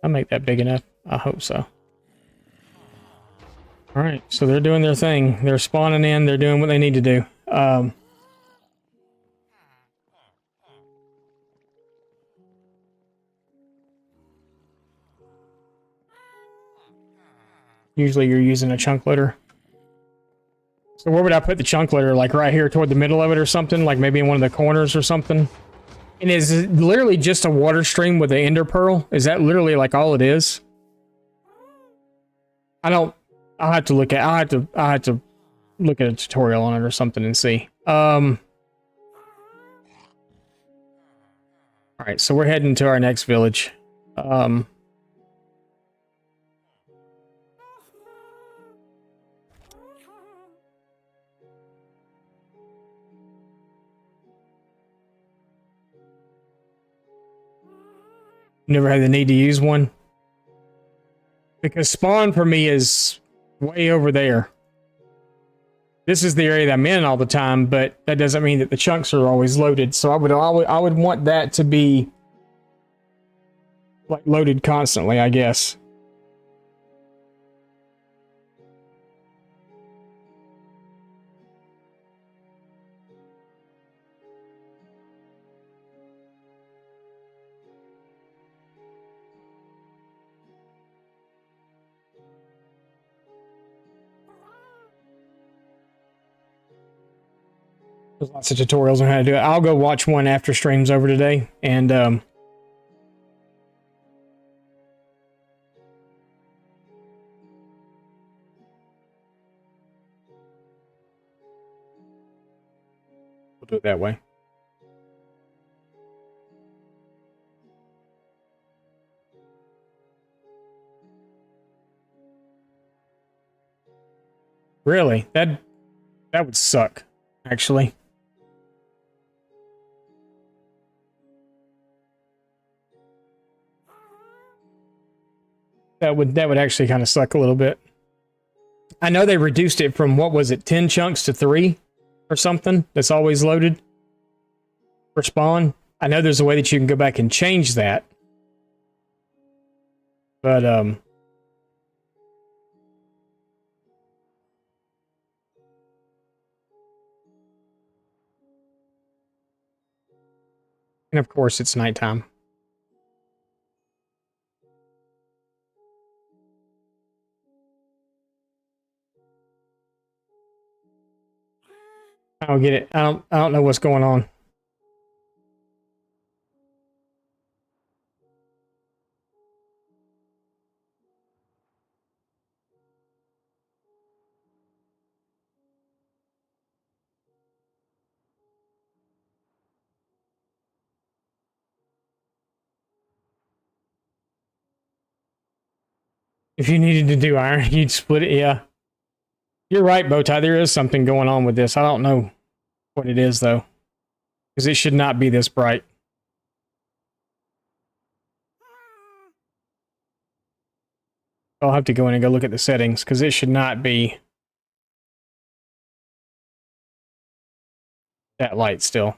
I'll make that big enough. I hope so. Alright, so they're doing their thing. They're spawning in. They're doing what they need to do. Usually you're using a chunk loader. So where would I put the chunk loader? Like right here toward the middle of it or something? Like maybe in one of the corners or something? And is it literally just a water stream with the ender pearl? Is that literally like all it is? I'll have to look at, I'll have to look at a tutorial on it or something and see. Alright, so we're heading to our next village. Never had the need to use one. Because spawn for me is way over there. This is the area that I'm in all the time, but that doesn't mean that the chunks are always loaded. So I would want that to be like loaded constantly, I guess. There's lots of tutorials on how to do it. I'll go watch one after stream's over today, and we'll do it that way. Really? That That would suck, actually. That would actually kind of suck a little bit. I know they reduced it from, what was it, 10 chunks to 3 or something that's always loaded for spawn. I know there's a way that you can go back and change that. But, and of course it's nighttime. I don't get it. I don't know what's going on. If you needed to do iron, you'd split it. Yeah. You're right, Bowtie. There is something going on with this. I don't know what it is, though. Because it should not be this bright. I'll have to go in and go look at the settings, because it should not be that light still.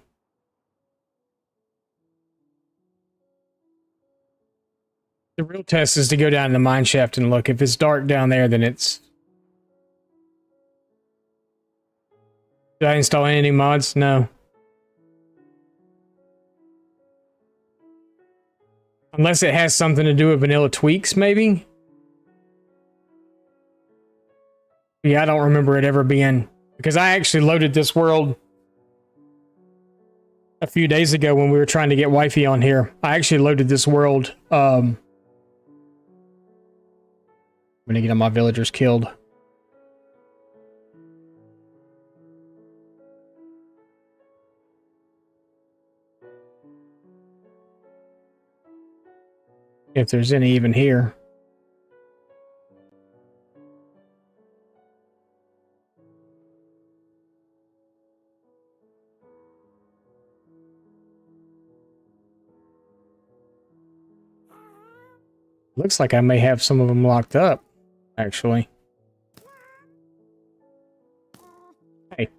The real test is to go down in the mine shaft and look. If it's dark down there, then it's... Did I install any mods? No. Unless it has something to do with vanilla tweaks, maybe? Yeah, I don't remember it ever being... Because I actually loaded this world a few days ago when we were trying to get wifey on here. I actually loaded this world. I'm gonna get all my villagers killed. If there's any even here. Looks like I may have some of them locked up, actually. Hey.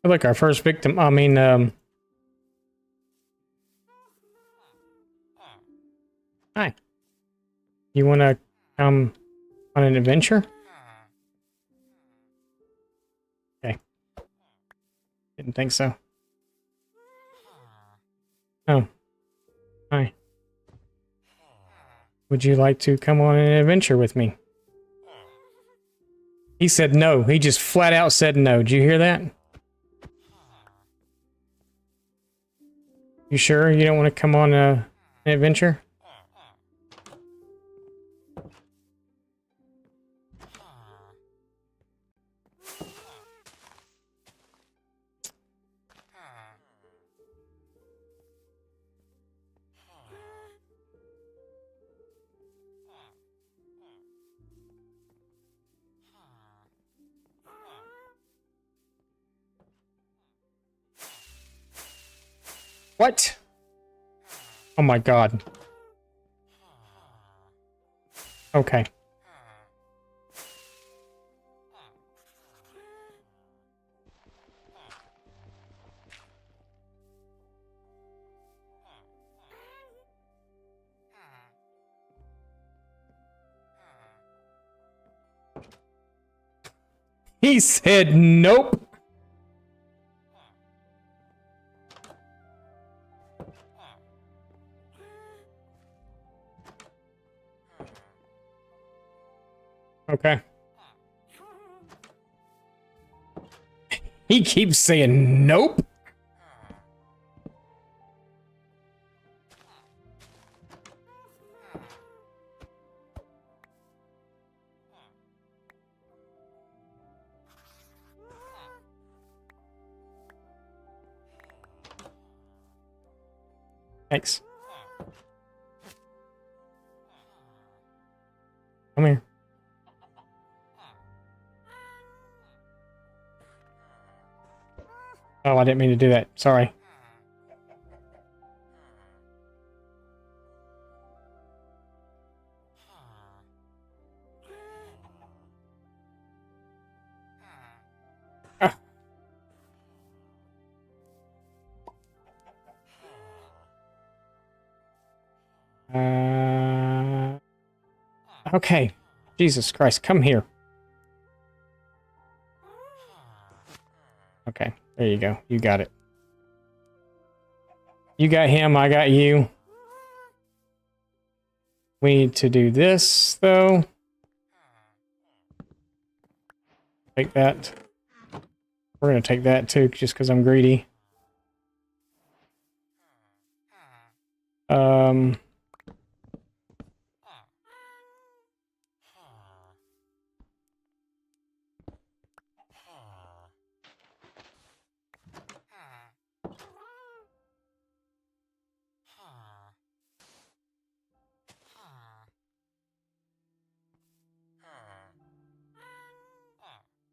Look, our first victim, hi. You want to come on an adventure? Okay. Didn't think so. Oh. Hi. Would you like to come on an adventure with me? He said no. He just flat out said no. Did you hear that? You sure you don't want to come on an adventure? What? Oh my god. Okay. He said nope. Okay. He keeps saying nope. Thanks. Come here. Oh, I didn't mean to do that. Sorry. Ah. Okay. Jesus Christ, come here. Okay, there you go. You got it. You got him, I got you. We need to do this, though. Take that. We're going to take that, too, just because I'm greedy.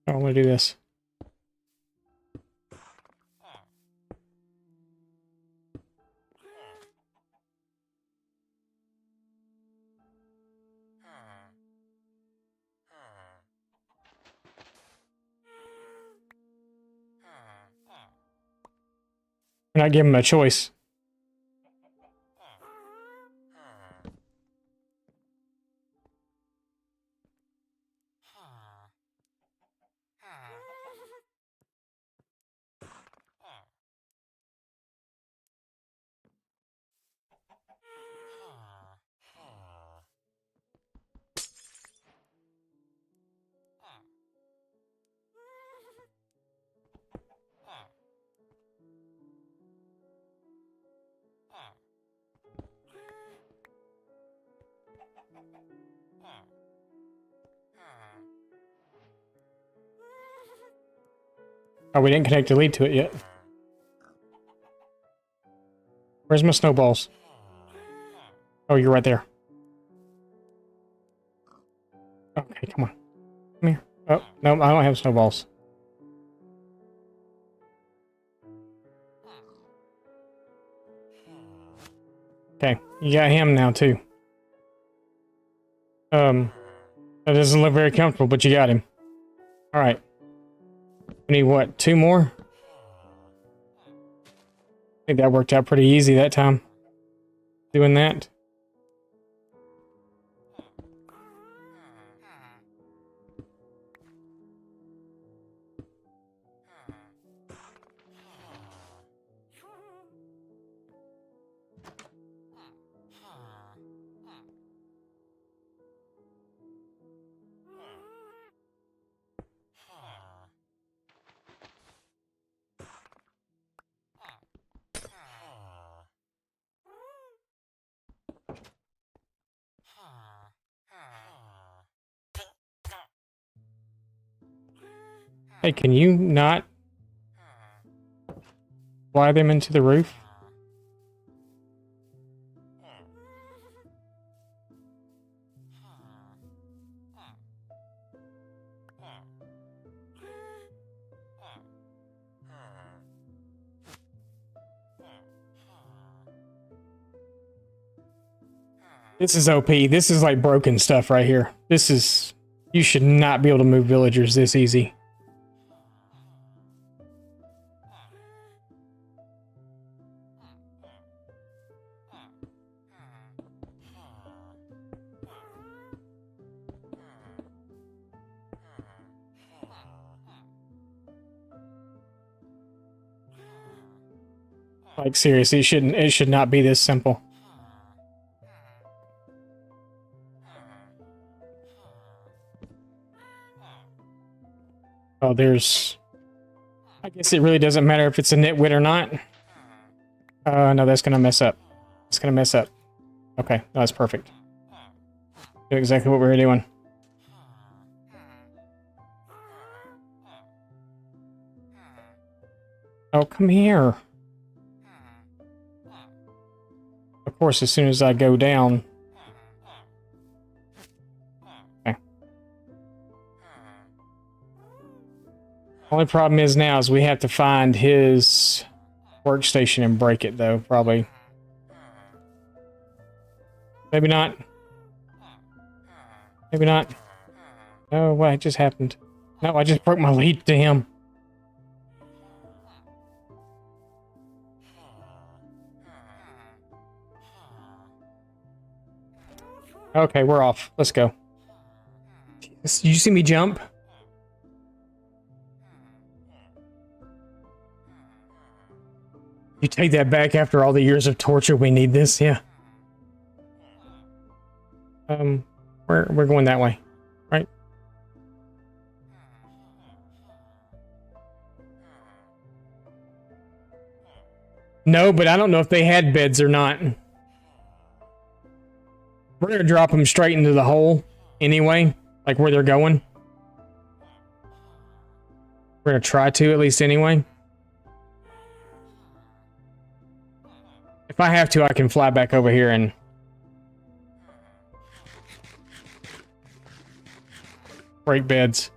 I want to do this. We're not giving him a choice. Oh, we didn't connect the lead to it yet. Where's my snowballs? Oh, you're right there. Okay, come on. Come here. Oh, no, I don't have snowballs. Okay, you got him now, too. That doesn't look very comfortable, but you got him. Alright. We need, what, 2 more? I think that worked out pretty easy that time. Doing that. Hey, can you not fly them into the roof? This is OP. This is like broken stuff right here. This is... You should not be able to move villagers this easy. Like seriously, it should not be this simple. Oh, there's... I guess it really doesn't matter if it's a nitwit or not. No, that's gonna mess up. It's gonna mess up. Okay, no, that's perfect. Do exactly what we were doing. Oh, come here. Of course, as soon as I go down... Okay. Only problem is now is we have to find his workstation and break it, though, probably. Maybe not. Maybe not. Oh, what just happened? No, I just broke my lead to him. Okay, we're off. Let's go. Did you see me jump? You take that back after all the years of torture. We need this, yeah. We're going that way, right? No, but I don't know if they had beds or not. We're gonna drop them straight into the hole anyway, like where they're going. We're gonna try to, at least anyway. If I have to, I can fly back over here and... break beds.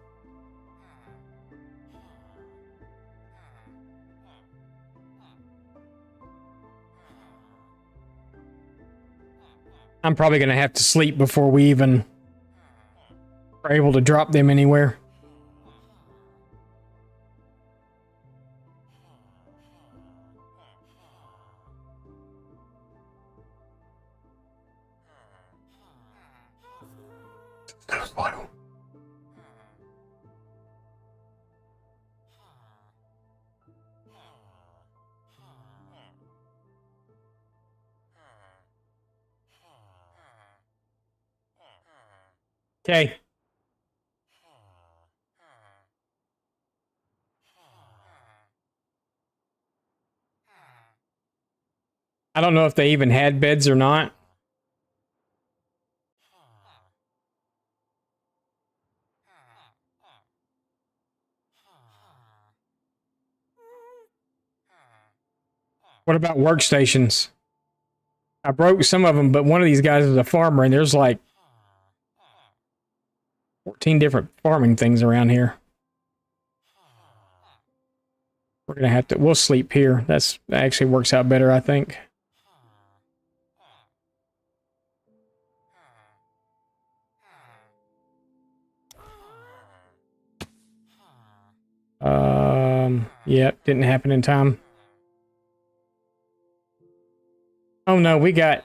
I'm probably gonna have to sleep before we even are able to drop them anywhere. Okay. I don't know if they even had beds or not. What about workstations? I broke some of them, but one of these guys is a farmer, and there's like 14 different farming things around here. We're gonna have to... we'll sleep here. That actually works out better, I think. Yep, didn't happen in time. Oh no, we got...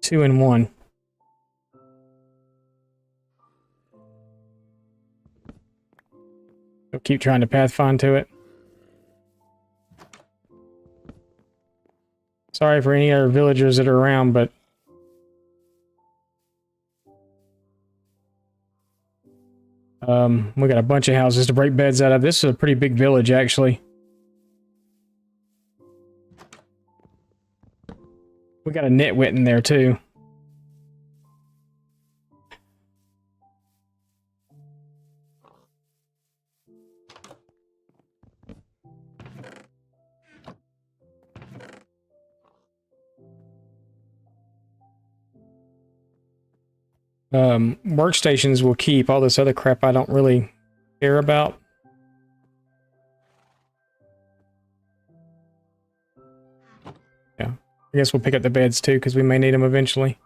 two and one. We'll keep trying to pathfind to it. Sorry for any other villagers that are around, but... we got a bunch of houses to break beds out of. This is a pretty big village, actually. We got a nitwit in there, too. Workstations will keep. All this other crap I don't really care about. Yeah. I guess we'll pick up the beds too, because we may need them eventually.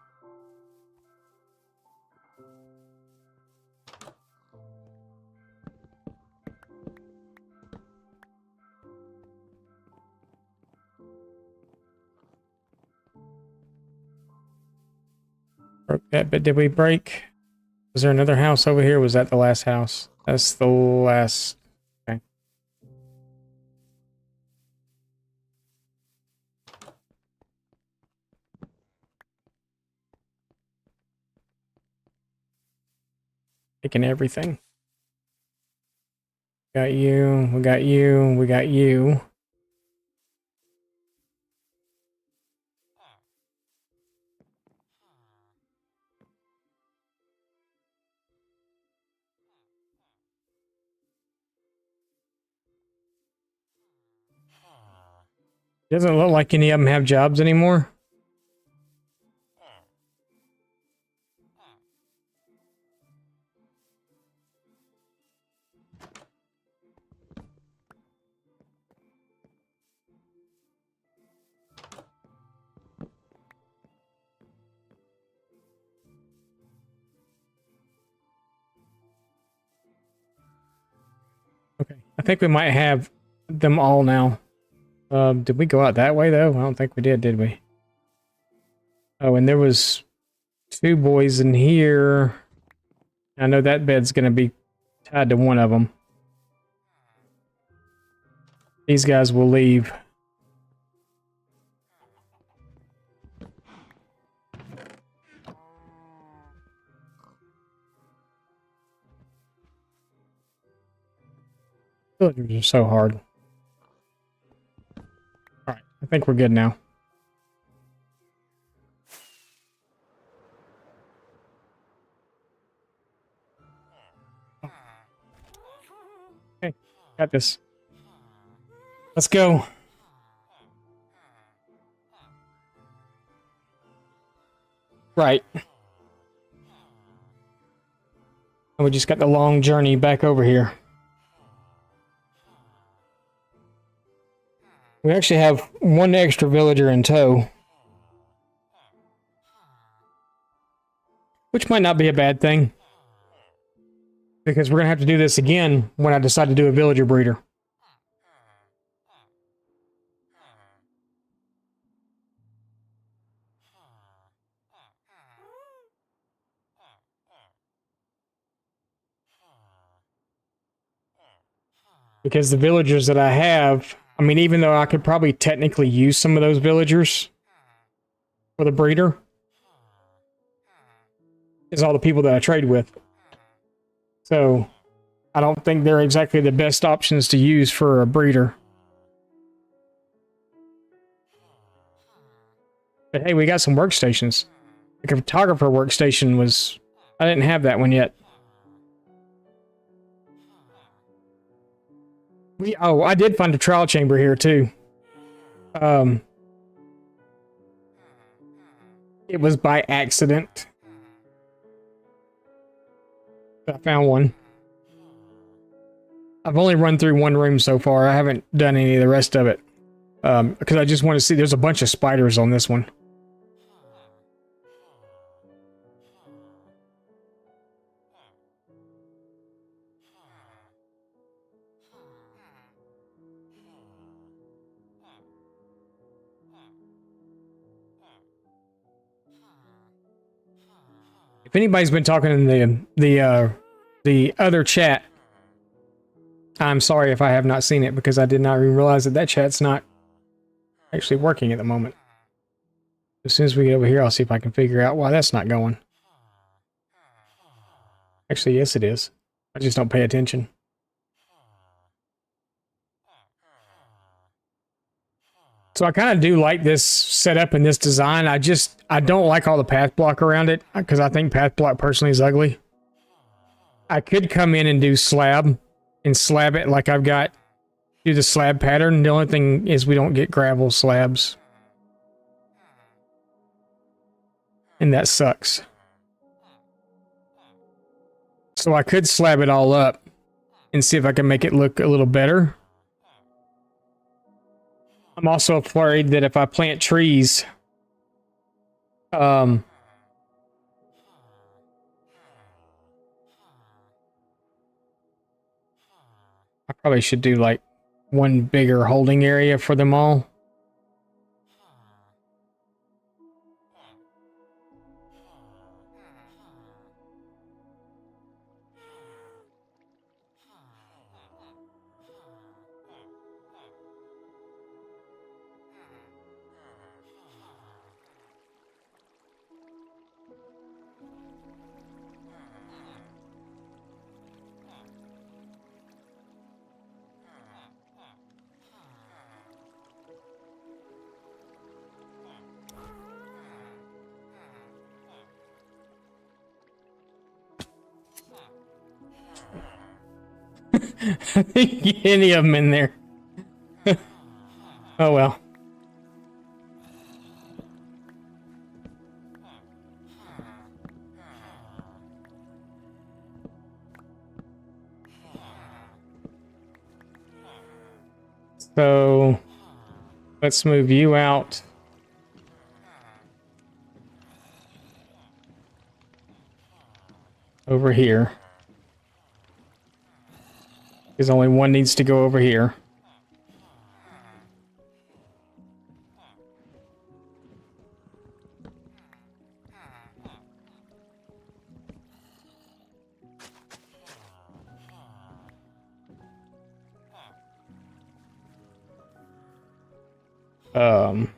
Broke that, but did we break? Was there another house over here? Was that the last house? That's the last. Okay. Taking everything. Got you. We got you. We got you. Doesn't look like any of them have jobs anymore. Okay. I think we might have them all now. Did we go out that way though? I don't think we did we? Oh, and there was 2 boys in here. I know that bed's gonna be tied to one of them. These guys will leave. Villagers are so hard. Alright, I think we're good now. Okay, got this. Let's go. Right. And we just got the long journey back over here. We actually have 1 extra villager in tow. Which might not be a bad thing. Because we're going to have to do this again when I decide to do a villager breeder. Because the villagers that I have, I mean, even though I could probably technically use some of those villagers for the breeder, is all the people that I trade with. So, I don't think they're exactly the best options to use for a breeder. But hey, we got some workstations. Like a photographer workstation was... I didn't have that one yet. Oh, I did find a trial chamber here too. It was by accident. I found one. I've only run through 1 room so far. I haven't done any of the rest of it. Because I just want to see. There's a bunch of spiders on this one. If anybody's been talking in the other chat, I'm sorry if I have not seen it because I did not even realize that chat's not actually working at the moment. As soon as we get over here, I'll see if I can figure out why that's not going. Actually, yes, it is. I just don't pay attention. So I kind of do like this setup and this design. I don't like all the path block around it because I think path block personally is ugly. I could come in and do slab and slab it like I've got, do the slab pattern. The only thing is we don't get gravel slabs. And that sucks. So I could slab it all up and see if I can make it look a little better. I'm also afraid that if I plant trees, I probably should do like 1 bigger holding area for them all. I think any of them in there. Oh well. So let's move you out. Over here. Because only one needs to go over here. Um...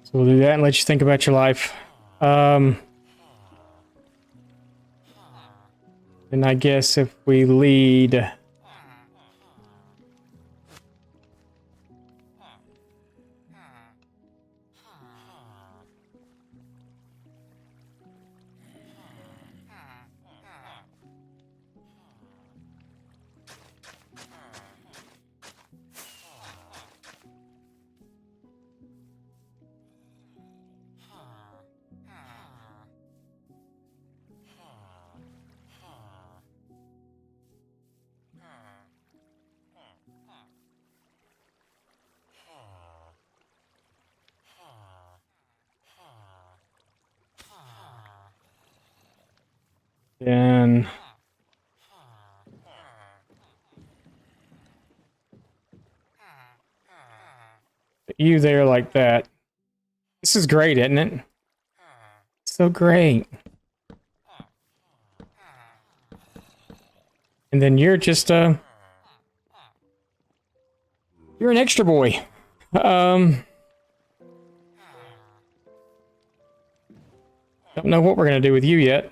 So we'll do that and let you think about your life. And I guess if we lead... Then you there like that. This is great, isn't it? So great. And then you're just you're an extra boy. Don't know what we're gonna do with you yet.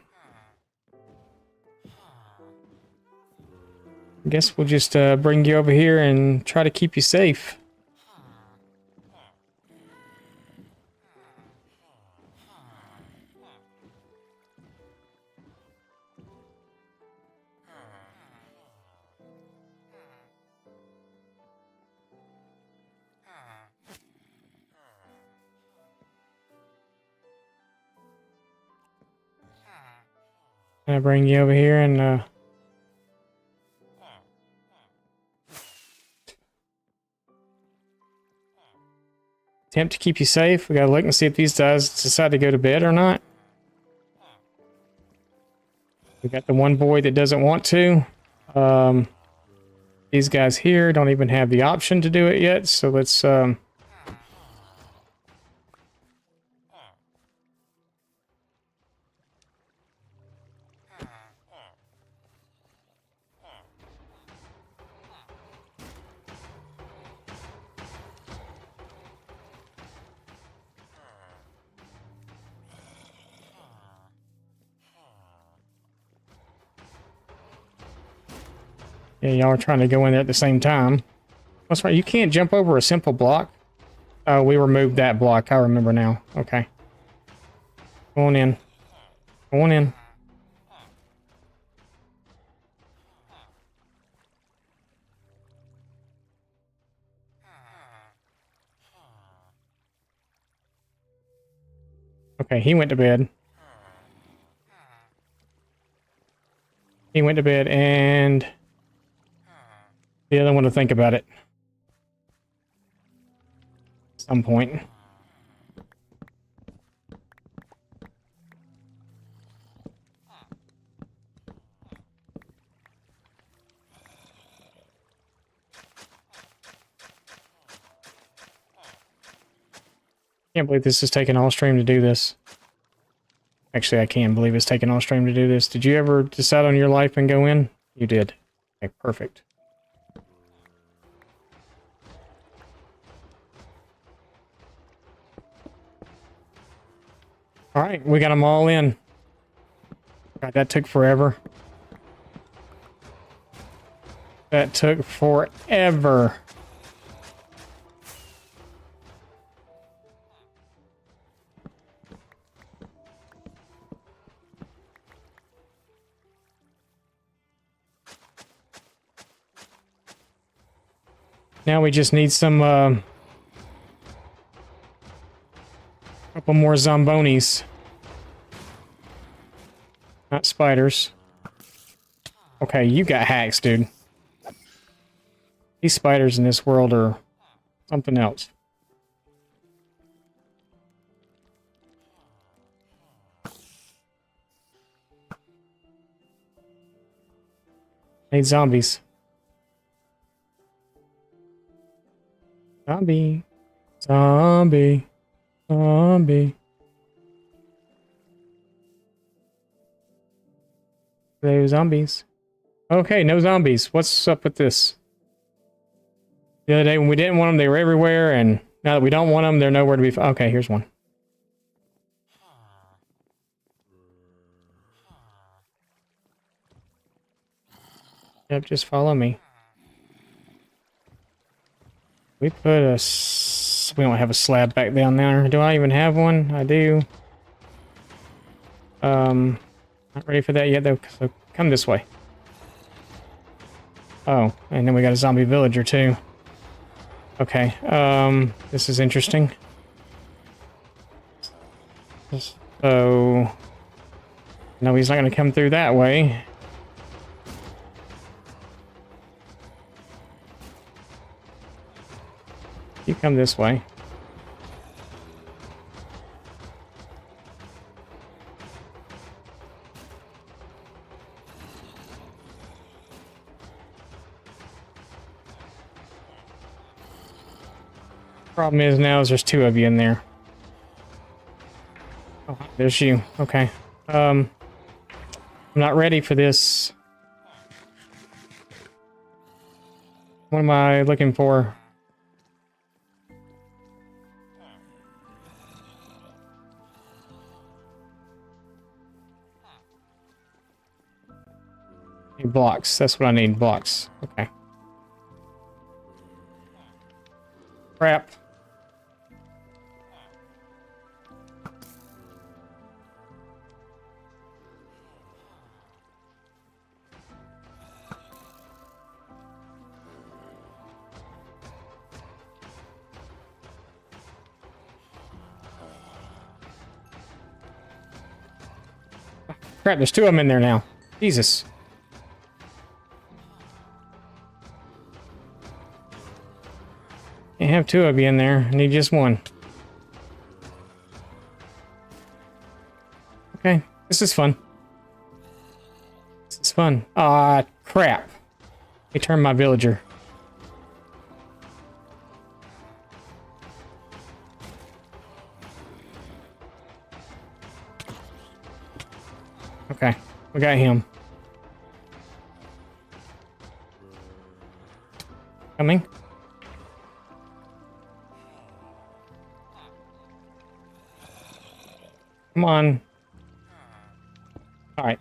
I guess we'll just bring you over here and try to keep you safe. I'll bring you over here and attempt to keep you safe. We gotta look and see if these guys decide to go to bed or not. We got the one boy that doesn't want to. These guys here don't even have the option to do it yet, so let's yeah, y'all are trying to go in there at the same time. That's right, you can't jump over a simple block. Oh, we removed that block. I remember now. Okay. Go on in. Go on in. Okay, he went to bed. He went to bed, and the other one to think about it. At some point. Can't believe this is taking all stream to do this. Actually, I can believe it's taking all stream to do this. Did you ever decide on your life and go in? You did. Okay, perfect. All right, we got them all in. God, that took forever. That took forever. Now we just need some, couple more zombonis. Not spiders. Okay, you got hacks, dude. These spiders in this world are something else. Need zombies. Zombie. Zombie. Zombie. They were zombies. Okay, no zombies. What's up with this? The other day when we didn't want them, they were everywhere, and now that we don't want them, they're nowhere to be found. Okay, here's one. Yep, just follow me. We put a... We don't have a slab back down there. Do I even have one? I do. Not ready for that yet, though, so come this way. Oh, and then we got a zombie villager, too. Okay, this is interesting. So... No, he's not going to come through that way. You come this way. Problem is now is there's two of you in there. Oh, there's you. Okay. I'm not ready for this. What am I looking for? Blocks. That's what I need. Blocks. Okay. Crap. Crap, there's two of them in there now. Jesus. Can't have two of you in there. I need just one. Okay, this is fun. This is fun. Ah, crap. They turned my villager. Okay, we got him. Coming. Come on. All right.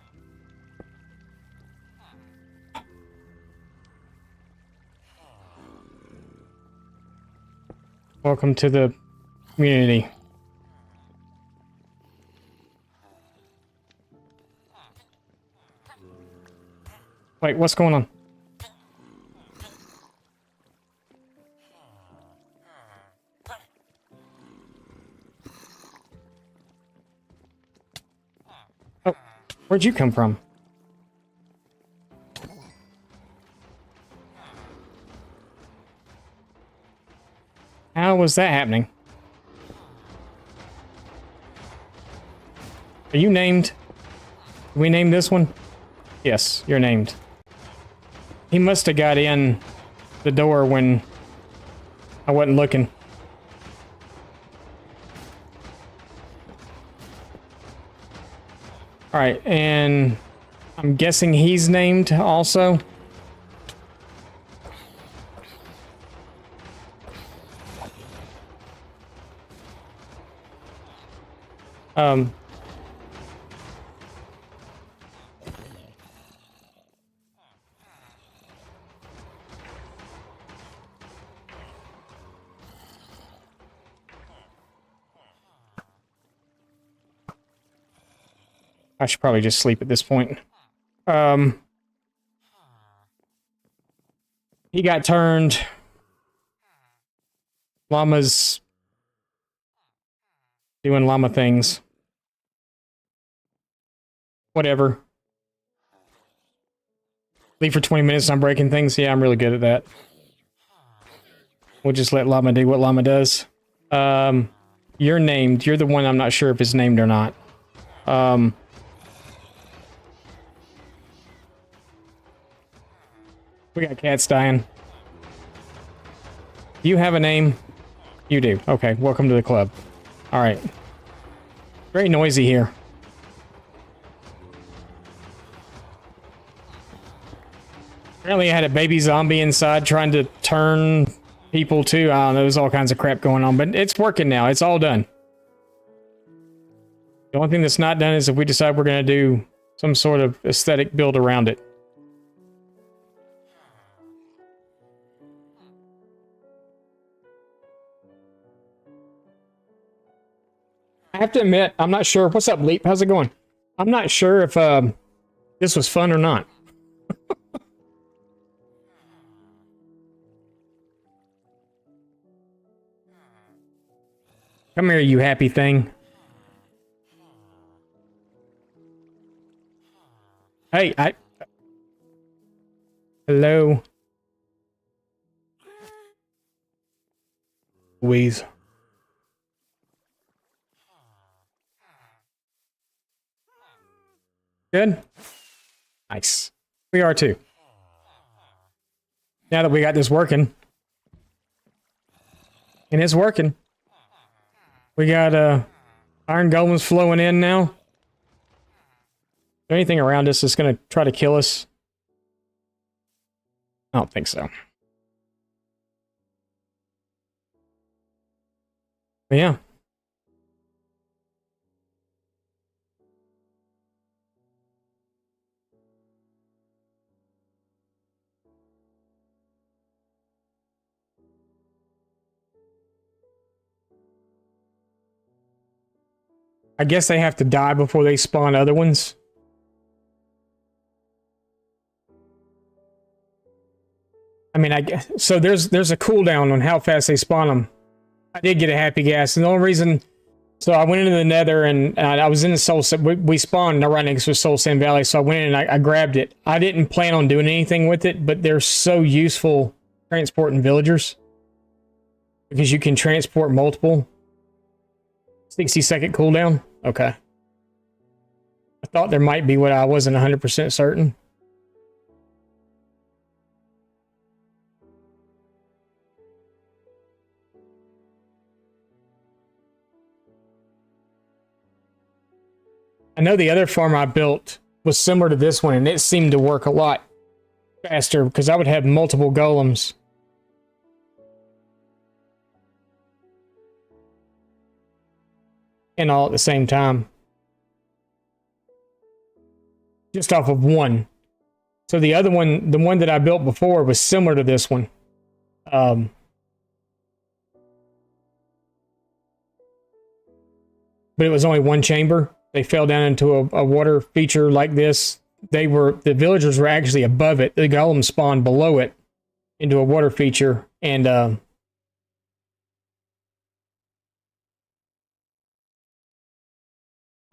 Welcome to the community. Wait, what's going on? Oh, where'd you come from? How was that happening? Are you named? Did we name this one? Yes, you're named. He must have got in the door when I wasn't looking. Alright, and I'm guessing he's named also. I should probably just sleep at this point. He got turned. Llama's doing llama things. Whatever. Leave for 20 minutes and I'm breaking things. Yeah, I'm really good at that. We'll just let llama do what llama does. You're named. You're the one I'm not sure if it's named or not. We got cats dying. Do you have a name? You do. Okay, welcome to the club. All right. Very noisy here. Apparently I had a baby zombie inside trying to turn people too. I don't know, there's all kinds of crap going on, but it's working now. It's all done. The only thing that's not done is if we decide we're going to do some sort of aesthetic build around it. I have to admit, I'm not sure. What's up, Leap? How's it going? I'm not sure if this was fun or not. Come here, you happy thing. Hey, hello. Louise. Good? Nice. We are too. Now that we got this working. And it's working. We got iron golems flowing in now. Is there anything around us that's going to try to kill us? I don't think so. But yeah. I guess they have to die before they spawn other ones. I mean, I guess so. There's a cooldown on how fast they spawn them. I did get a happy gas, and the only reason, so I went into the Nether and I was in the Soul. We spawned right next to Soul Sand Valley, so I went in and I grabbed it. I didn't plan on doing anything with it, but they're so useful transporting villagers because you can transport multiple. 60-second cooldown. Okay. I thought there might be, what I wasn't 100% certain. I know the other farm I built was similar to this one, and it seemed to work a lot faster because I would have multiple golems. And all at the same time. Just off of one. So the other one, the one that I built before, was similar to this one. But it was only one chamber. They fell down into a water feature like this. The villagers were actually above it. The golem spawned below it into a water feature. And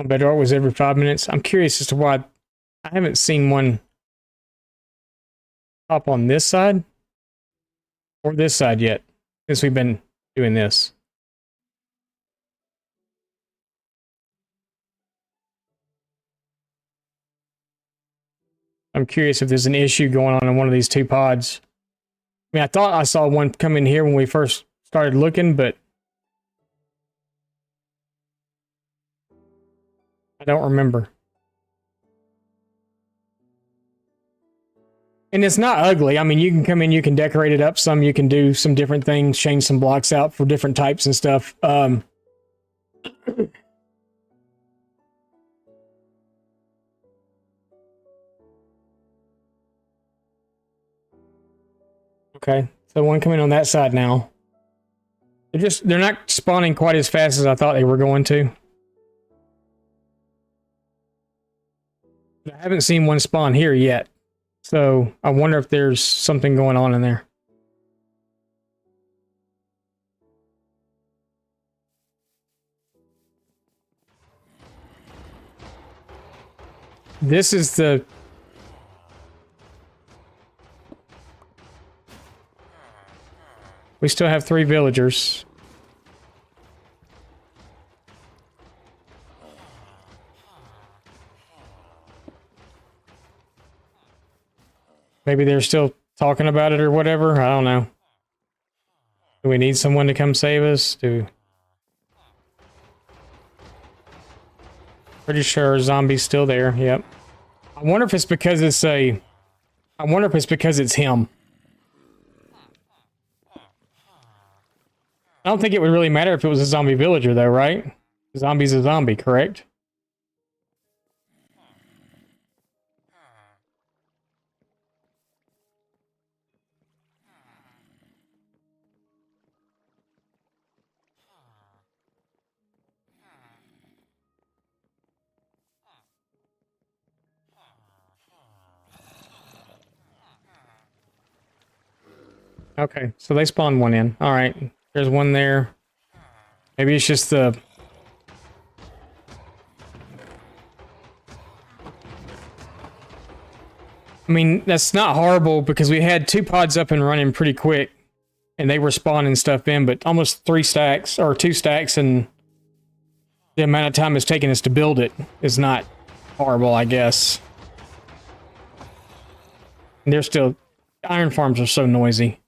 Bedrock was every 5 minutes. I'm curious as to why I haven't seen one up on this side or this side yet since we've been doing this. I'm curious if there's an issue going on in one of these two pods. I mean, I thought I saw one come in here when we first started looking, but I don't remember. And it's not ugly. I mean, you can come in, you can decorate it up some, you can do some different things, change some blocks out for different types and stuff. Okay, so one coming on that side now. They're not spawning quite as fast as I thought they were going to. I haven't seen one spawn here yet. So I wonder if there's something going on in there. This is the... We still have 3 villagers. Maybe they're still talking about it or whatever. I don't know. Do we need someone to come save us? Pretty sure zombie's still there. Yep. I wonder if it's because it's a... I wonder if it's because it's him. I don't think it would really matter if it was a zombie villager though, right? Zombie's a zombie, correct? Okay, so they spawned one in. All right, there's one there. Maybe it's just the... I mean, that's not horrible because we had 2 pods up and running pretty quick and they were spawning stuff in, but almost 3 stacks or 2 stacks and the amount of time it's taken us to build it is not horrible, I guess. And they're still... Iron farms are so noisy.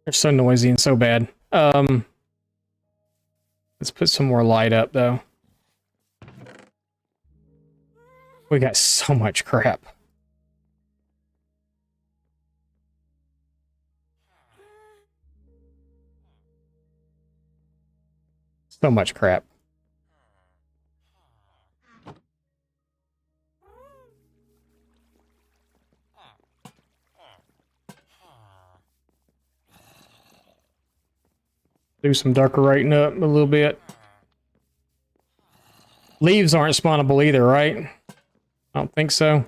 They're so noisy and so bad. Let's put some more light up, though. We got so much crap. So much crap. Do some decorating up a little bit. Leaves aren't spawnable either, right? I don't think so.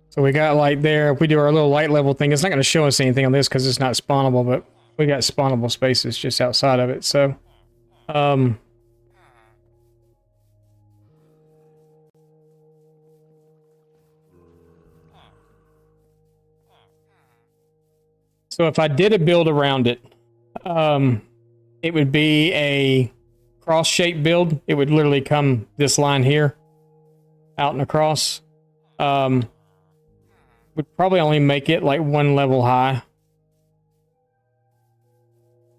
So we got light there. If we do our little light level thing, it's not going to show us anything on this because it's not spawnable, but we got spawnable spaces just outside of it. So, so if I did a build around it, it would be a cross-shaped build. It would literally come this line here, out and across. Would probably only make it like 1 level high.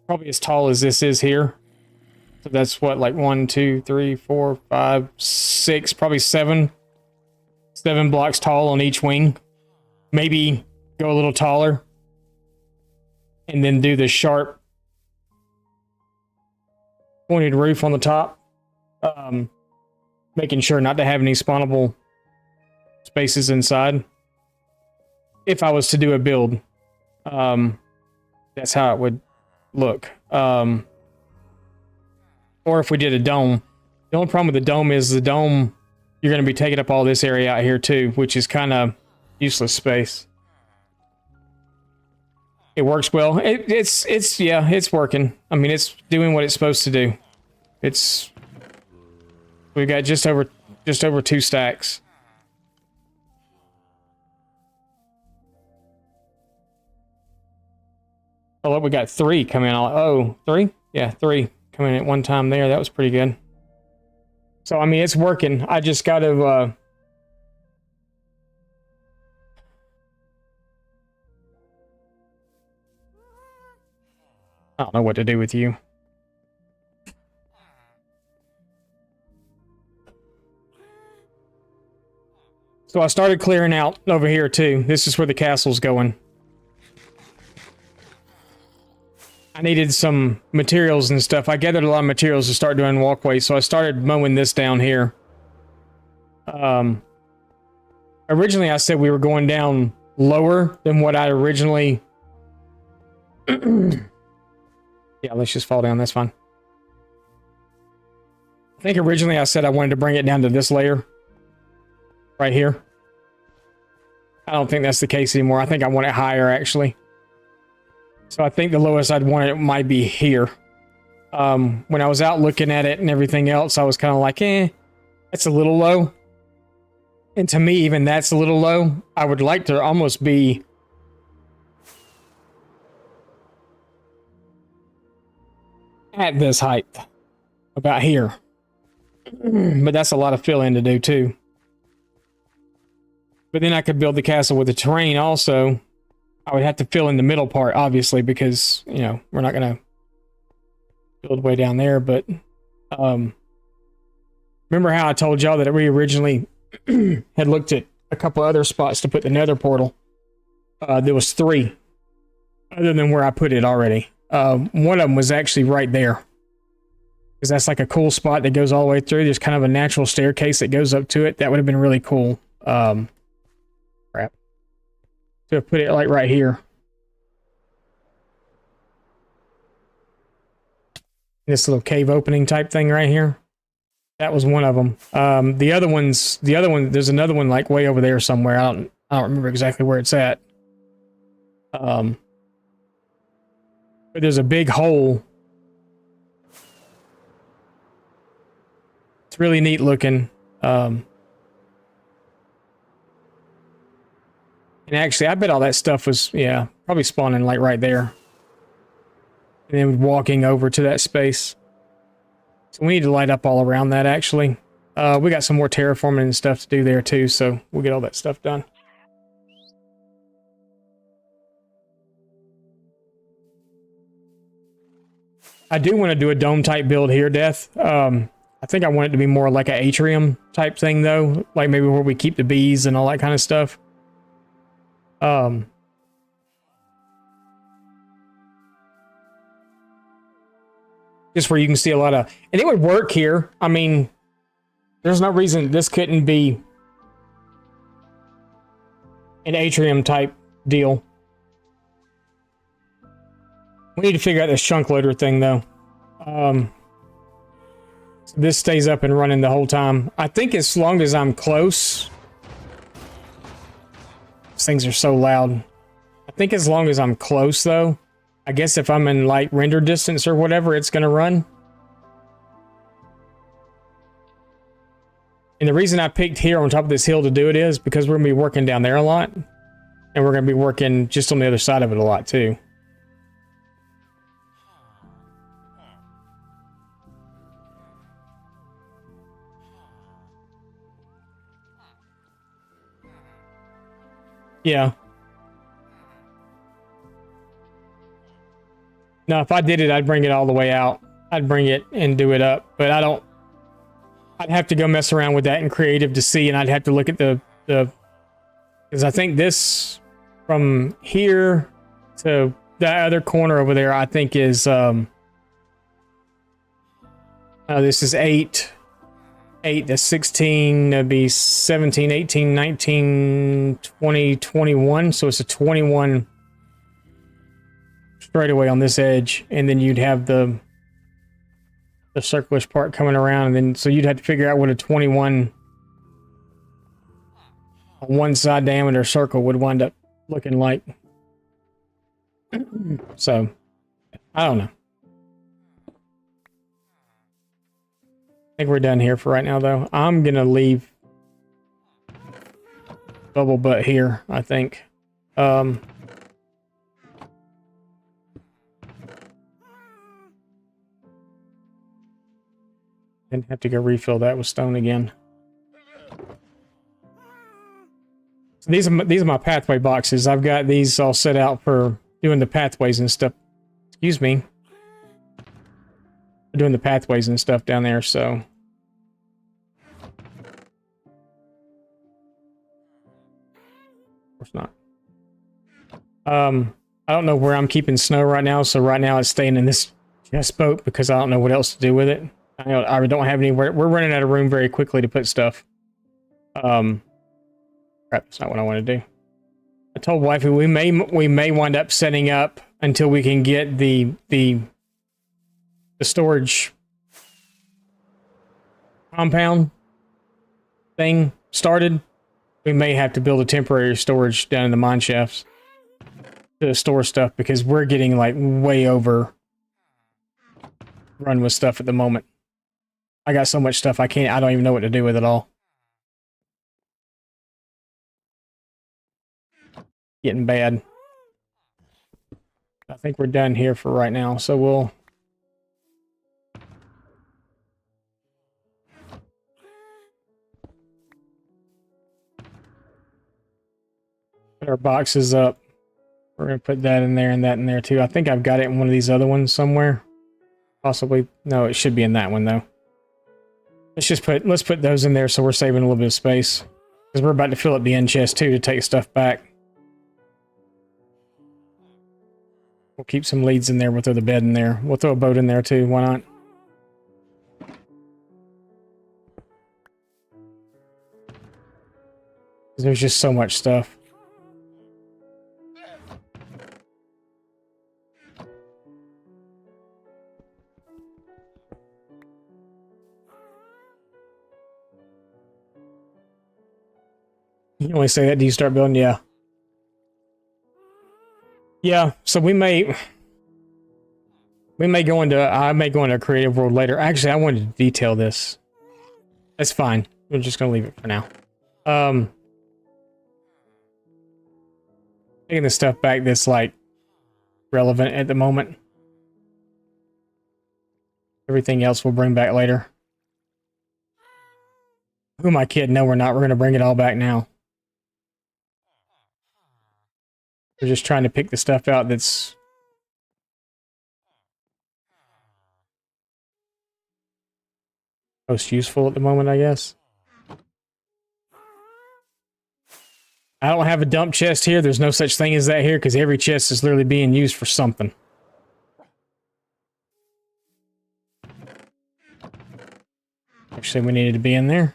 Probably as tall as this is here. So that's what, like 1, 2, 3, 4, 5, 6, probably 7 blocks tall on each wing. Maybe go a little taller. And then do the sharp pointed roof on the top. Making sure not to have any spawnable spaces inside. If I was to do a build, that's how it would look. Or if we did a dome. The only problem with the dome is the dome, you're going to be taking up all this area out here too, which is kind of useless space. It works well. It's working. I mean, it's doing what it's supposed to do. We've got just over 2 stacks. Oh, look, we got 3 coming out. Oh, 3? Yeah, 3 coming at one time there. That was pretty good. So, I mean, it's working. I just got to... I don't know what to do with you. So I started clearing out over here too. This is where the castle's going. I needed some materials and stuff. I gathered a lot of materials to start doing walkways, so I started mowing this down here. Originally, I said we were going down lower than what I originally... Yeah, let's just fall down. That's fine. I think originally I said I wanted to bring it down to this layer. Right here. I don't think that's the case anymore. I think I want it higher, actually. So I think the lowest I'd want it might be here. When I was out looking at it and everything else, I was kind of like, that's a little low. And to me, even that's a little low. I would like to almost be... at this height. About here. But that's a lot of fill-in to do, too. But then I could build the castle with the terrain also. I would have to fill in the middle part, obviously, because, you know, we're not going to build way down there. But remember how I told y'all that we originally had looked at a couple other spots to put the nether portal? There was 3, other than where I put it already. One of them was actually right there. Because that's like a cool spot that goes all the way through. There's kind of a natural staircase that goes up to it. That would have been really cool. Crap. To have put it like right here. This little cave opening type thing right here. That was one of them. The other one, there's another one like way over there somewhere. I don't remember exactly where it's at. But there's a big hole. It's really neat looking. And actually, I bet all that stuff was, yeah, probably spawning like right there. And then walking over to that space. So we need to light up all around that, actually. We got some more terraforming and stuff to do there, too, so we'll get all that stuff done. I do want to do a dome-type build here, Death. I think I want it to be more like an atrium type thing, though. Like maybe where we keep the bees and all that kind of stuff. Just where you can see a lot of... And it would work here. I mean, there's no reason this couldn't be an atrium type deal. We need to figure out this chunk loader thing, though. So this stays up and running the whole time. I think as long as I'm close... These things are so loud. I think as long as I'm close, though... I guess if I'm in, like, render distance or whatever, it's going to run. And the reason I picked here on top of this hill to do it is because we're going to be working down there a lot. And we're going to be working just on the other side of it a lot, too. Yeah. No, if I did it, I'd bring it all the way out. I'd bring it and do it up, but I don't... I'd have to go mess around with that in creative to see, and I'd have to look at the... Because I think this, from here to that other corner over there, I think is... this is 8. 8 to 16, that'd be 17, 18, 19, 20, 21. So it's a 21 straight away on this edge. And then you'd have the circlish part coming around. And then, so you'd have to figure out what a 21 on one side diameter circle would wind up looking like. So, I don't know. I think we're done here for right now, though. I'm gonna leave bubble butt here, I think. Then have to go refill that with stone again. So these are my pathway boxes. I've got these all set out for doing the pathways and stuff. Excuse me. Doing the pathways and stuff down there, so... Of course not. I don't know where I'm keeping snow right now, so right now it's staying in this chest boat because I don't know what else to do with it. I don't have anywhere. We're running out of room very quickly to put stuff. Crap, that's not what I want to do. I told wifey we may wind up setting up until we can get the storage compound thing started. We may have to build a temporary storage down in the mine shafts to store stuff because we're getting like way over run with stuff at the moment. I got so much stuff I don't even know what to do with it all. Getting bad. I think we're done here for right now, so we'll put our boxes up. We're going to put that in there and that in there too. I think I've got it in one of these other ones somewhere. Possibly. No, it should be in that one though. Let's put those in there so we're saving a little bit of space. Because we're about to fill up the end chest too to take stuff back. We'll keep some leads in there. We'll throw the bed in there. We'll throw a boat in there too. Why not? There's just so much stuff. You only say that, do you start building? Yeah. Yeah, so I may go into a creative world later. Actually, I wanted to detail this. That's fine. We're just gonna leave it for now. Taking the stuff back that's like relevant at the moment. Everything else we'll bring back later. Who am I kidding? No, we're not. We're gonna bring it all back now. We're just trying to pick the stuff out that's most useful at the moment, I guess. I don't have a dump chest here. There's no such thing as that here because every chest is literally being used for something. Actually, we needed to be in there.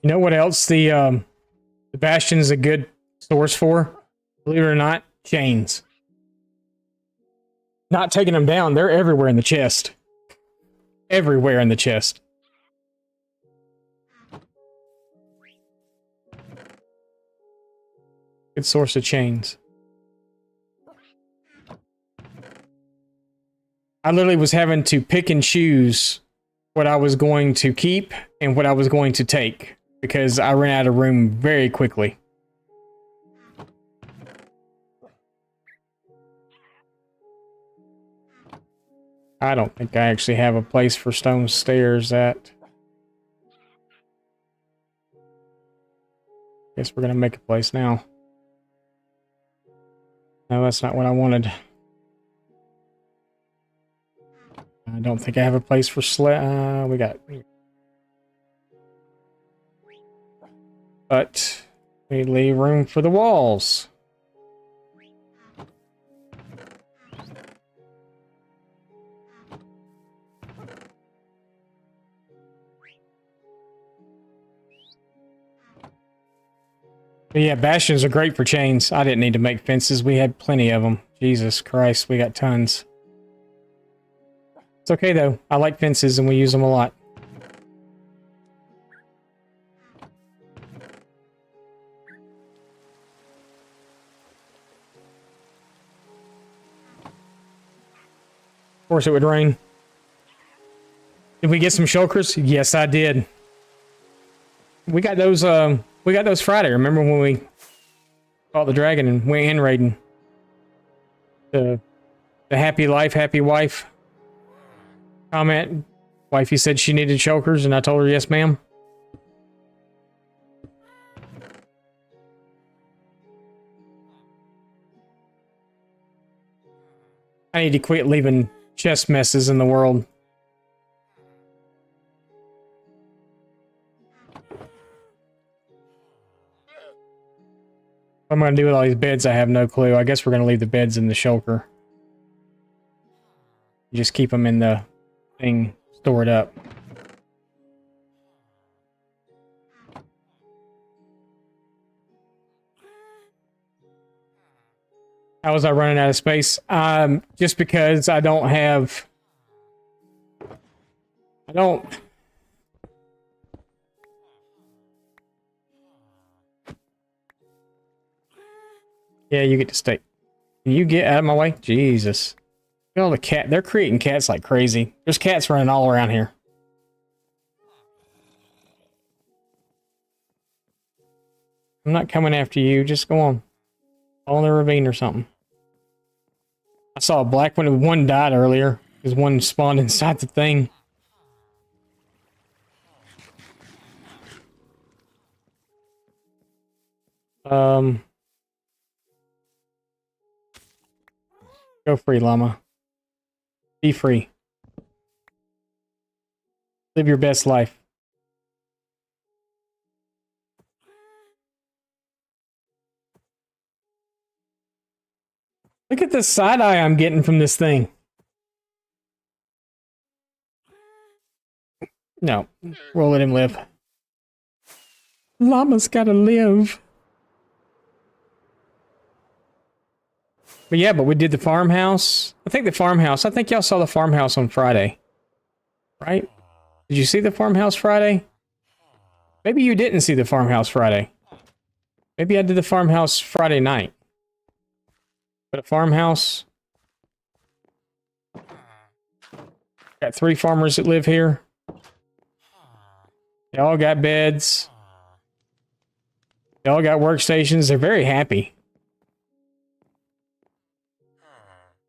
You know what else the Bastion is a good source for? Believe it or not, chains. Not taking them down, they're everywhere in the chest. Everywhere in the chest. Good source of chains. I literally was having to pick and choose what I was going to keep and what I was going to take because I ran out of room very quickly. I don't think I actually have a place for stone stairs at. Guess we're gonna make a place now. No, that's not what I wanted. I don't think I have a place for we got... But we leave room for the walls. But yeah, bastions are great for chains. I didn't need to make fences. We had plenty of them. Jesus Christ, we got tons. It's okay though. I like fences and we use them a lot. Of course it would rain. Did we get some shulkers? Yes, I did. We got those Friday. Remember when we fought the dragon and went in raiding? The happy life, happy wife comment. Wifey said she needed shulkers and I told her yes, ma'am. I need to quit leaving chest messes in the world. I'm going to do with all these beds, I have no clue. I guess we're going to leave the beds in the shulker. Just keep them in the thing stored up. How was I running out of space? Just because I don't have... I don't... Yeah, you get to stay. Can you get out of my way? Jesus. Look at all the cat. They're creating cats like crazy. There's cats running all around here. I'm not coming after you. Just go on. Fall in the ravine or something. I saw a black one. One died earlier because one spawned inside the thing. Go free, llama. Be free. Live your best life. Look at the side eye I'm getting from this thing. No, we'll let him live. Llama's gotta live. But yeah, but we did the farmhouse. I think y'all saw the farmhouse on Friday. Right? Did you see the farmhouse Friday? Maybe you didn't see the farmhouse Friday. Maybe I did the farmhouse Friday night. But a farmhouse. Got 3 farmers that live here. They all got beds. They all got workstations. They're very happy.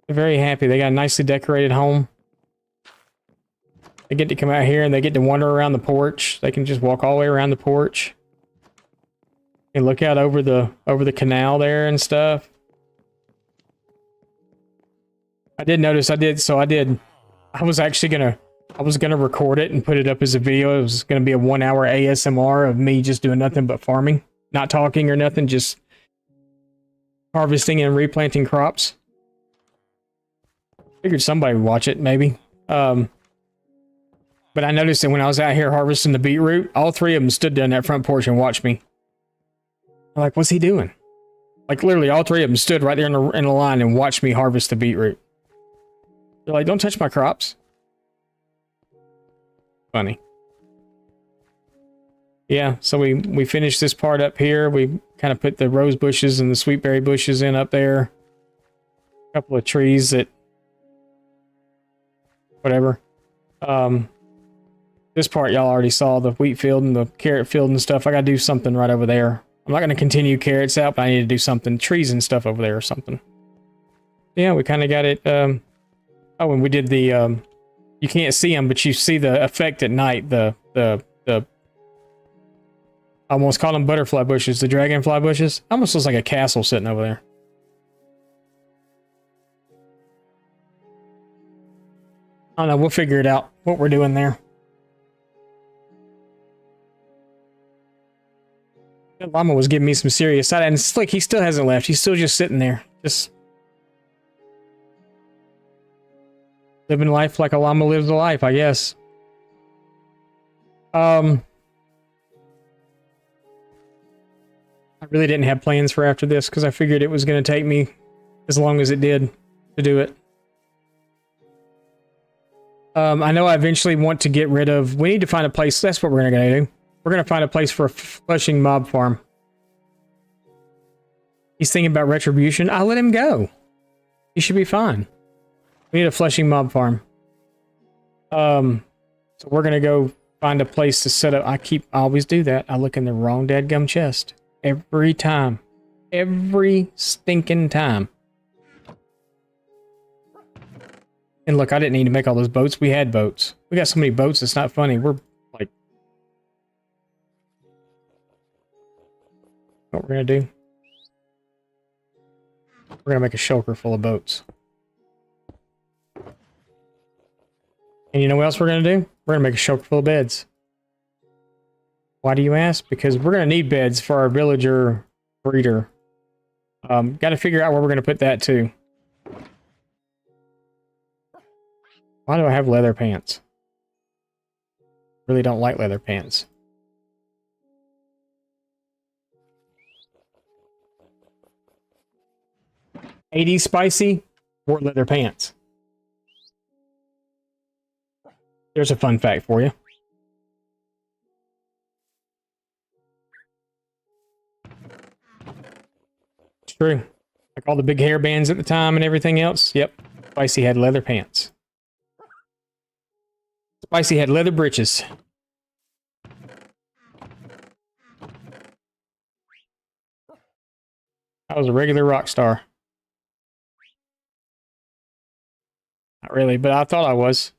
They're very happy. They got a nicely decorated home. They get to come out here and they get to wander around the porch. They can just walk all the way around the porch. And look out over the canal there and stuff. I did notice I was gonna record it and put it up as a video. It was gonna be a 1-hour ASMR of me just doing nothing but farming. Not talking or nothing, just harvesting and replanting crops. Figured somebody would watch it, maybe. But I noticed that when I was out here harvesting the beetroot, all 3 of them stood down that front porch and watched me. I'm like, what's he doing? Like, literally, all 3 of them stood right there in a line and watched me harvest the beetroot. They're like, don't touch my crops. Funny. Yeah, so we finished this part up here. We kind of put the rose bushes and the sweetberry bushes in up there. A couple of trees that... whatever. This part y'all already saw, the wheat field and the carrot field and stuff. I gotta do something right over there. I'm not gonna continue carrots out, but I need to do something. Trees and stuff over there or something. Yeah, we kind of got it. Oh, and we did the... you can't see them, but you see the effect at night. The I almost call them butterfly bushes, the dragonfly bushes. Almost looks like a castle sitting over there. I don't know, we'll figure it out, what we're doing there. That llama was giving me some serious side, and it's like he still hasn't left. He's still just sitting there, just living life like a llama lives a life, I guess. I really didn't have plans for after this because I figured it was going to take me as long as it did to do it. I know I eventually want to get rid of... We need to find a place. That's what we're going to do. We're going to find a place for a flushing mob farm. He's thinking about retribution. I'll let him go. He should be fine. We need a flushing mob farm. So we're going to go find a place to set up. I always do that. I look in the wrong dadgum chest. Every time. Every stinking time. And look, I didn't need to make all those boats. We had boats. We got so many boats, it's not funny. We're like... What we're going to do? We're going to make a shulker full of boats. And you know what else we're going to do? We're going to make a shulker full of beds. Why do you ask? Because we're going to need beds for our villager breeder. Got to figure out where we're going to put that too. Why do I have leather pants? Really don't like leather pants. '80s spicy, wore leather pants. There's a fun fact for you. It's true. Like all the big hair bands at the time and everything else. Yep. Spicy had leather pants. Spicy had leather breeches. I was a regular rock star. Not really, but I thought I was.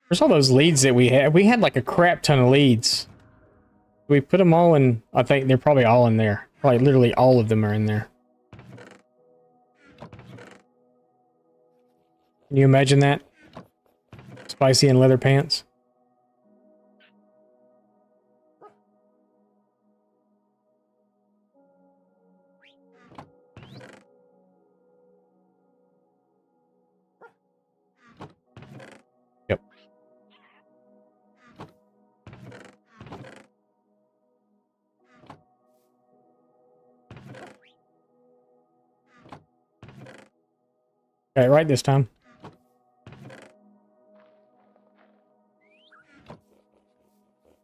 Where's all those leads that we had? We had like a crap ton of leads. We put them all in. I think they're probably all in there. Probably literally all of them are in there. Can you imagine that? Spicy and leather pants. Yep. Got it right this time.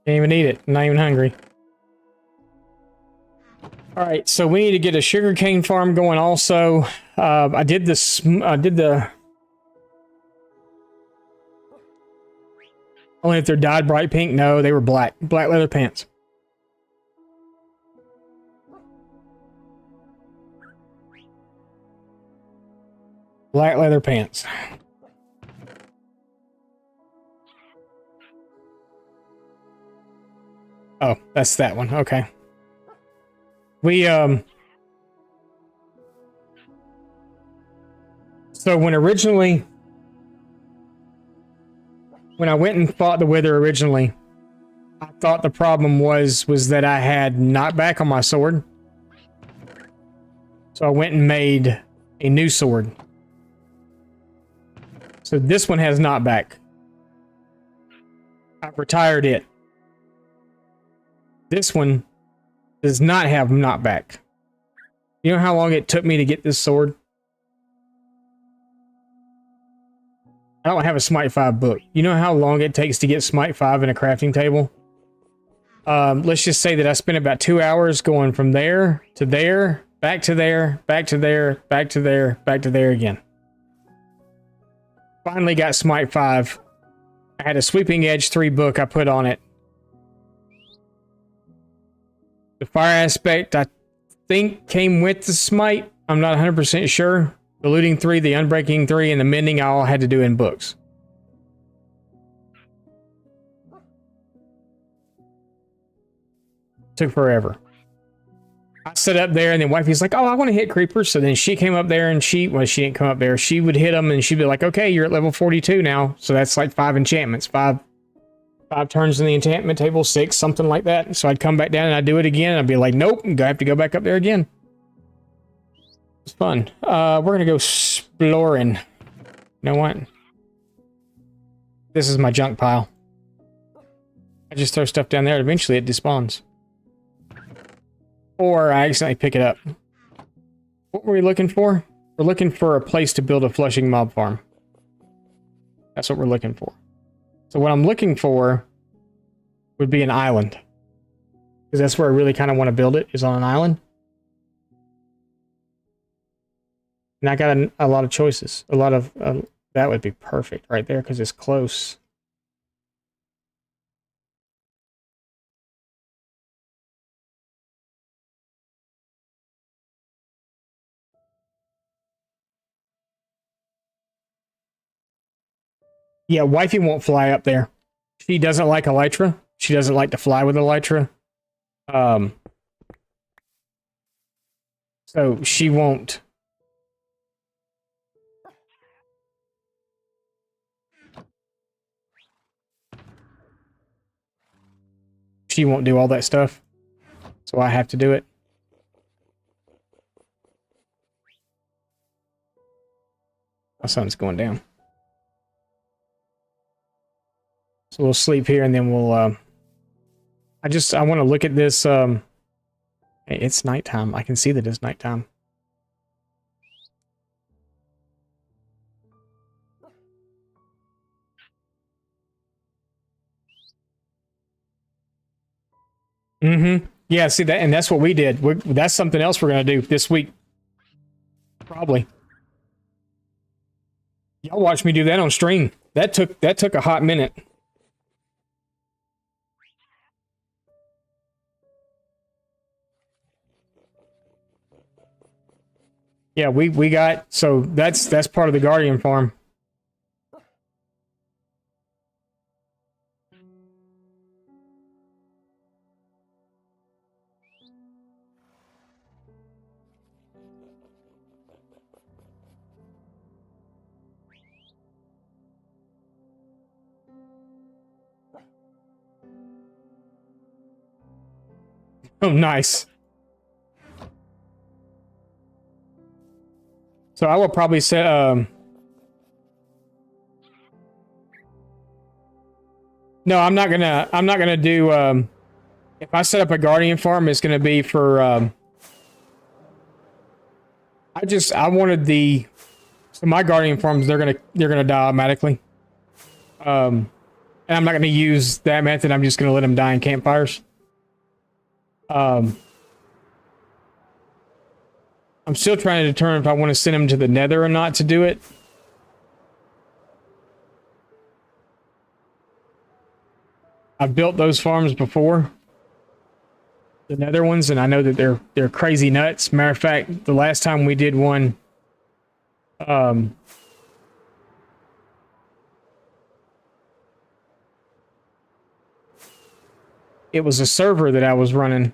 Can't even eat it. I'm not even hungry. All right, so we need to get a sugarcane farm going. Also, I did this. I did the. Only if they're dyed bright pink. No, they were black. Black leather pants. Black leather pants. Oh, that's that one. Okay. We, so when I went and fought the Wither originally, I thought the problem was that I had knockback on my sword. So I went and made a new sword. So this one has knockback. I've retired it. This one does not have knockback. You know how long it took me to get this sword? I don't have a Smite 5 book. You know how long it takes to get Smite 5 in a crafting table? Let's just say that I spent about 2 hours going from there to there, back to there, back to there, back to there, back to there again. Finally got Smite 5. I had a Sweeping Edge 3 book I put on it. The fire aspect, I think, came with the Smite. I'm not 100% sure. The looting 3, the unbreaking 3, and the mending I all had to do in books. Took forever. I sit up there and then wifey's like, oh, I want to hit creepers. So then she came up there and she didn't come up there. She would hit them and she'd be like, okay, you're at level 42 now. So that's like 5 enchantments, five turns in the enchantment table, 6, something like that. So I'd come back down and I'd do it again. And I'd be like, nope, I have to go back up there again. It's fun. We're going to go exploring. You know what? This is my junk pile. I just throw stuff down there and eventually it despawns. Or I accidentally pick it up. What were we looking for? We're looking for a place to build a flushing mob farm. That's what we're looking for. So what I'm looking for would be an island. Because that's where I really kind of want to build it, is on an island. And I got a lot of choices. A lot of... that would be perfect right there because it's close. Yeah, wifey won't fly up there. She doesn't like elytra. She doesn't like to fly with elytra. So she won't. She won't do all that stuff, so I have to do it. My sun's going down. So we'll sleep here and then we'll, I want to look at this, hey, it's nighttime. I can see that it's nighttime. Mm-hmm. Yeah, see that, and that's what we did. That's something else we're gonna do this week. Probably. Y'all watch me do that on stream. That took a hot minute. Yeah, we got, so that's part of the Guardian farm. Oh, nice. So I will probably say, no, I'm not gonna do, if I set up a Guardian farm, it's gonna be for, I wanted so my Guardian farms, they're gonna die automatically. And I'm not gonna use that method, I'm just gonna let them die in campfires. I'm still trying to determine if I want to send them to the Nether or not to do it. I've built those farms before, the Nether ones, and I know that they're crazy nuts. Matter of fact, the last time we did one, it was a server that I was running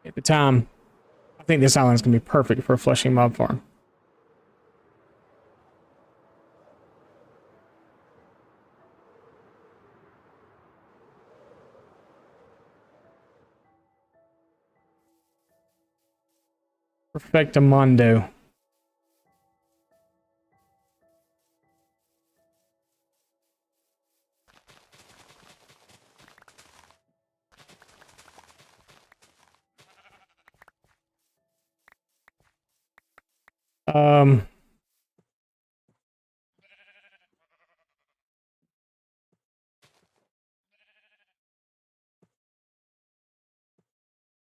at the time. I think this island's gonna be perfect for a flushing mob farm. Perfectamundo.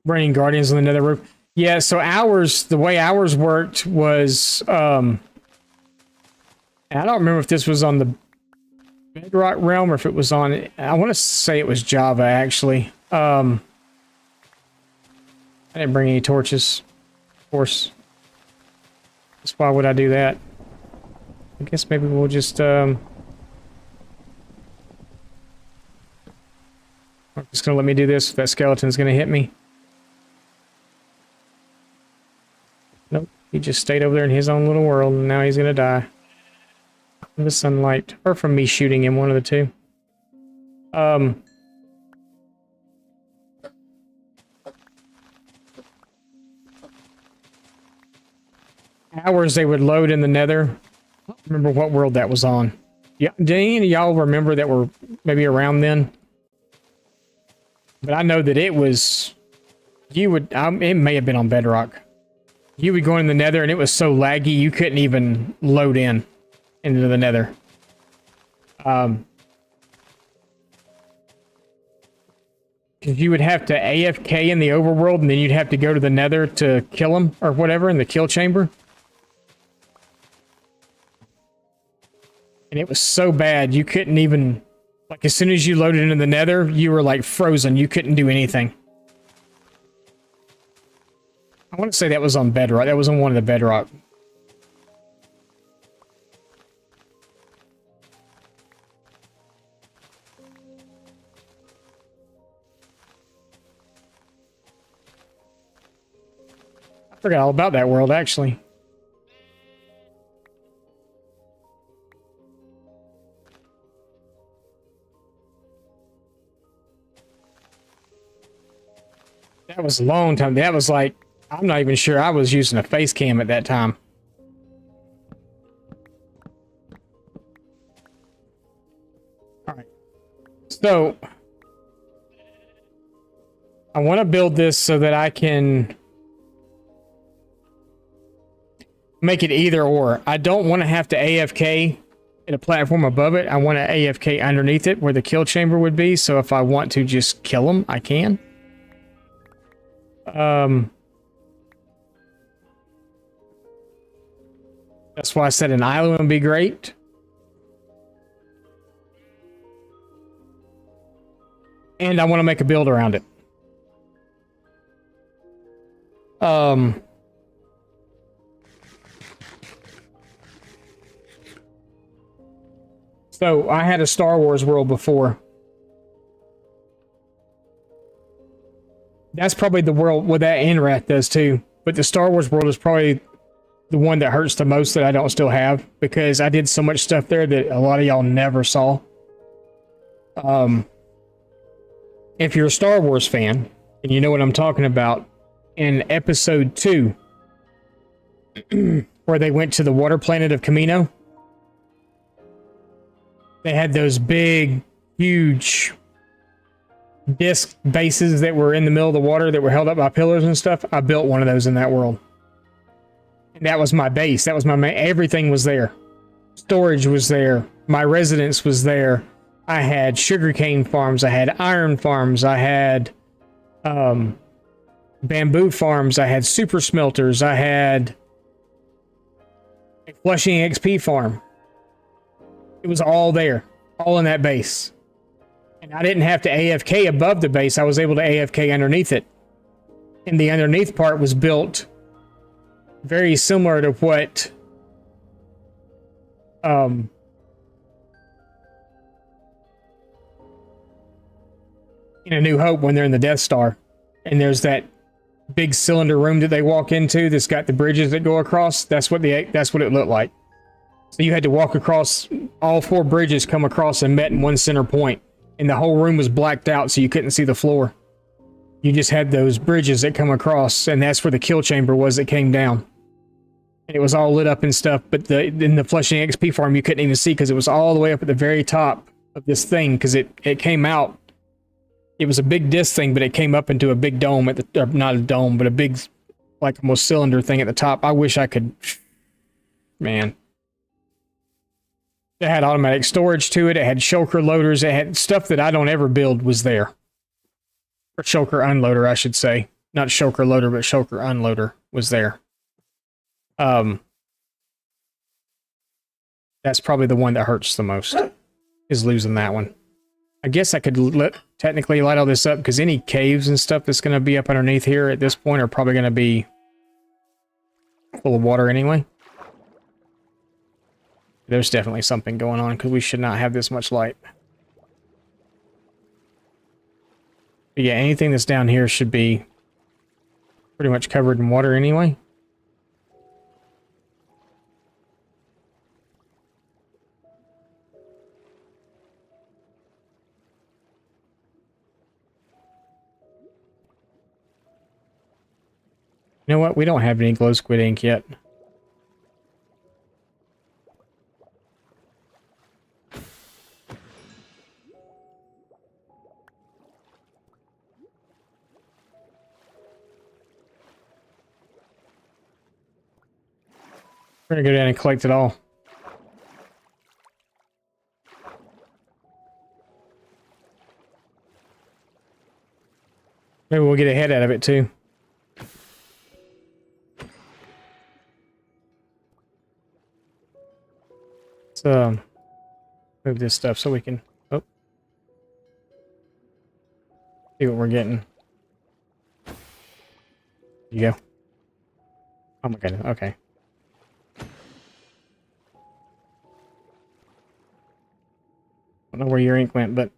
Bringing Guardians on the Nether roof. Yeah, so the way ours worked was, and I don't remember if this was on the Bedrock realm or if it was on, I want to say it was Java, actually. I didn't bring any torches, of course. That's why would I do that? I guess maybe we'll just, just gonna let me do this if that skeleton's gonna hit me. Nope, he just stayed over there in his own little world, and now he's gonna die. From the sunlight, or from me shooting him, one of the two. Hours they would load in the Nether. I don't remember what world that was on. Yeah, do any of y'all remember that were maybe around then? But I know that it was, it may have been on Bedrock. You would go in the Nether and it was so laggy you couldn't even load into the Nether. Because you would have to AFK in the overworld and then you'd have to go to the Nether to kill him or whatever in the kill chamber. And it was so bad you couldn't even, like, as soon as you loaded into the Nether, you were like frozen. You couldn't do anything. I want to say that was on Bedrock. That was on one of the Bedrock. I forgot all about that world, actually. That was a long time. That was like, I'm not even sure I was using a face cam at that time. All right. So I want to build this so that I can make it either or. I don't want to have to AFK at a platform above it. I want to AFK underneath it where the kill chamber would be. So if I want to just kill them, I can. That's why I said an island would be great. And I want to make a build around it. So I had a Star Wars world before. That's probably the world, well, that Enrath does too. But the Star Wars world is probably the one that hurts the most that I don't still have, because I did so much stuff there that a lot of y'all never saw. If you're a Star Wars fan and you know what I'm talking about, in episode 2, where they went to the water planet of Camino, they had those big, huge disc bases that were in the middle of the water that were held up by pillars and stuff. I built one of those in that world. And that was my base. That was my main. Everything was there. Storage was there. My residence was there. I had sugarcane farms. I had iron farms. I had bamboo farms. I had super smelters. I had a Flushing XP farm. It was all there. All in that base. And I didn't have to AFK above the base. I was able to AFK underneath it. And the underneath part was built very similar to what in A New Hope, when they're in the Death Star and there's that big cylinder room that they walk into that's got the bridges that go across. That's what it looked like. So you had to walk across, all 4 bridges come across and met in one center point, and the whole room was blacked out so you couldn't see the floor. You just had those bridges that come across, and that's where the kill chamber was that came down. And it was all lit up and stuff, but in the Flushing XP farm you couldn't even see because it was all the way up at the very top of this thing, because it came out. It was a big disc thing, but it came up into a big dome at the, or not a dome, but a big, like almost cylinder thing at the top. I wish I could, man. It had automatic storage to it. It had shulker loaders. It had stuff that I don't ever build was there. Or shulker unloader, I should say. Not shulker loader, but shulker unloader was there. That's probably the one that hurts the most, is losing that one. I guess I could technically light all this up, because any caves and stuff that's going to be up underneath here at this point are probably going to be full of water anyway. There's definitely something going on, because we should not have this much light. But yeah, anything that's down here should be pretty much covered in water anyway. You know what? We don't have any glow squid ink yet. We're gonna go down and collect it all. Maybe we'll get a head out of it too. Let's move this stuff so we can see what we're getting. There you go. Oh my goodness, okay. I don't know where your ink went, but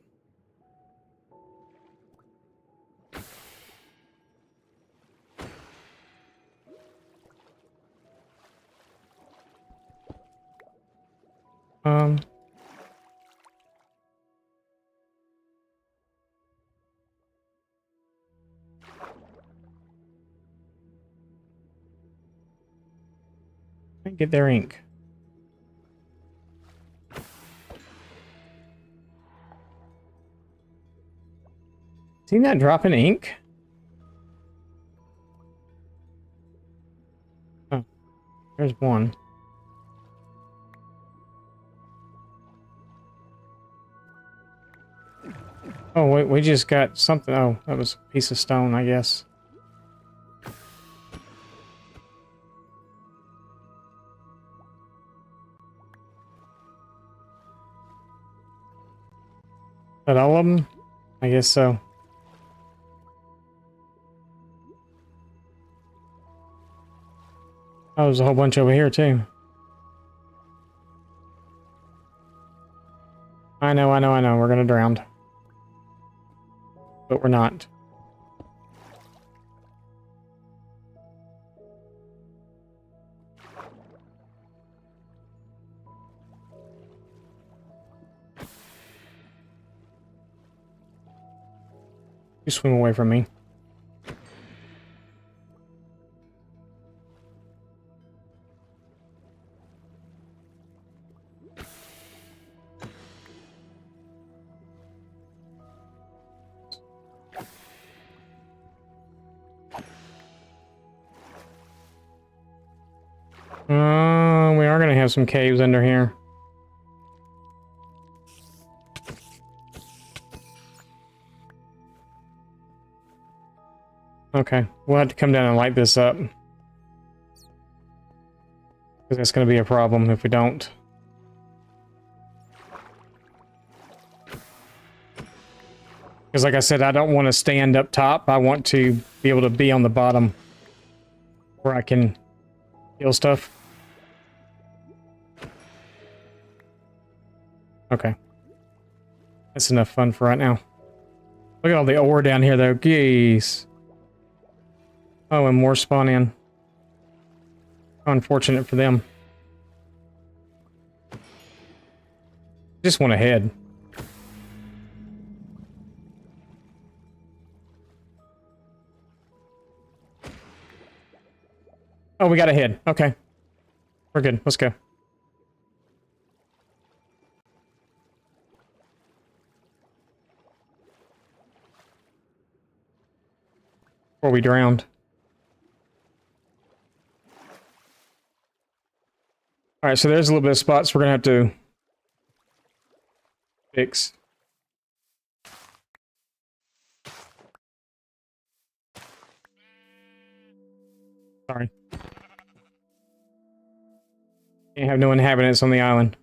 Can't get their ink. Seen that dropping ink? Oh, there's one. Oh, wait, we just got something. Oh, that was a piece of stone, I guess. That all of them? I guess so. Oh, there's a whole bunch over here, too. I know. We're gonna drown. But we're not. You swim away from me. We are gonna have some caves under here. Okay, we'll have to come down and light this up. Because that's gonna be a problem if we don't. Because like I said, I don't want to stand up top. I want to be able to be on the bottom where I can kill stuff. Okay. That's enough fun for right now. Look at all the ore down here, though. Geez. Oh, and more spawn in. Unfortunate for them. Just want to head. Oh, we got a head. Okay. We're good. Let's go. Before we drowned. Alright, so there's a little bit of spots we're gonna have to fix. Sorry. Can't have no inhabitants on the island.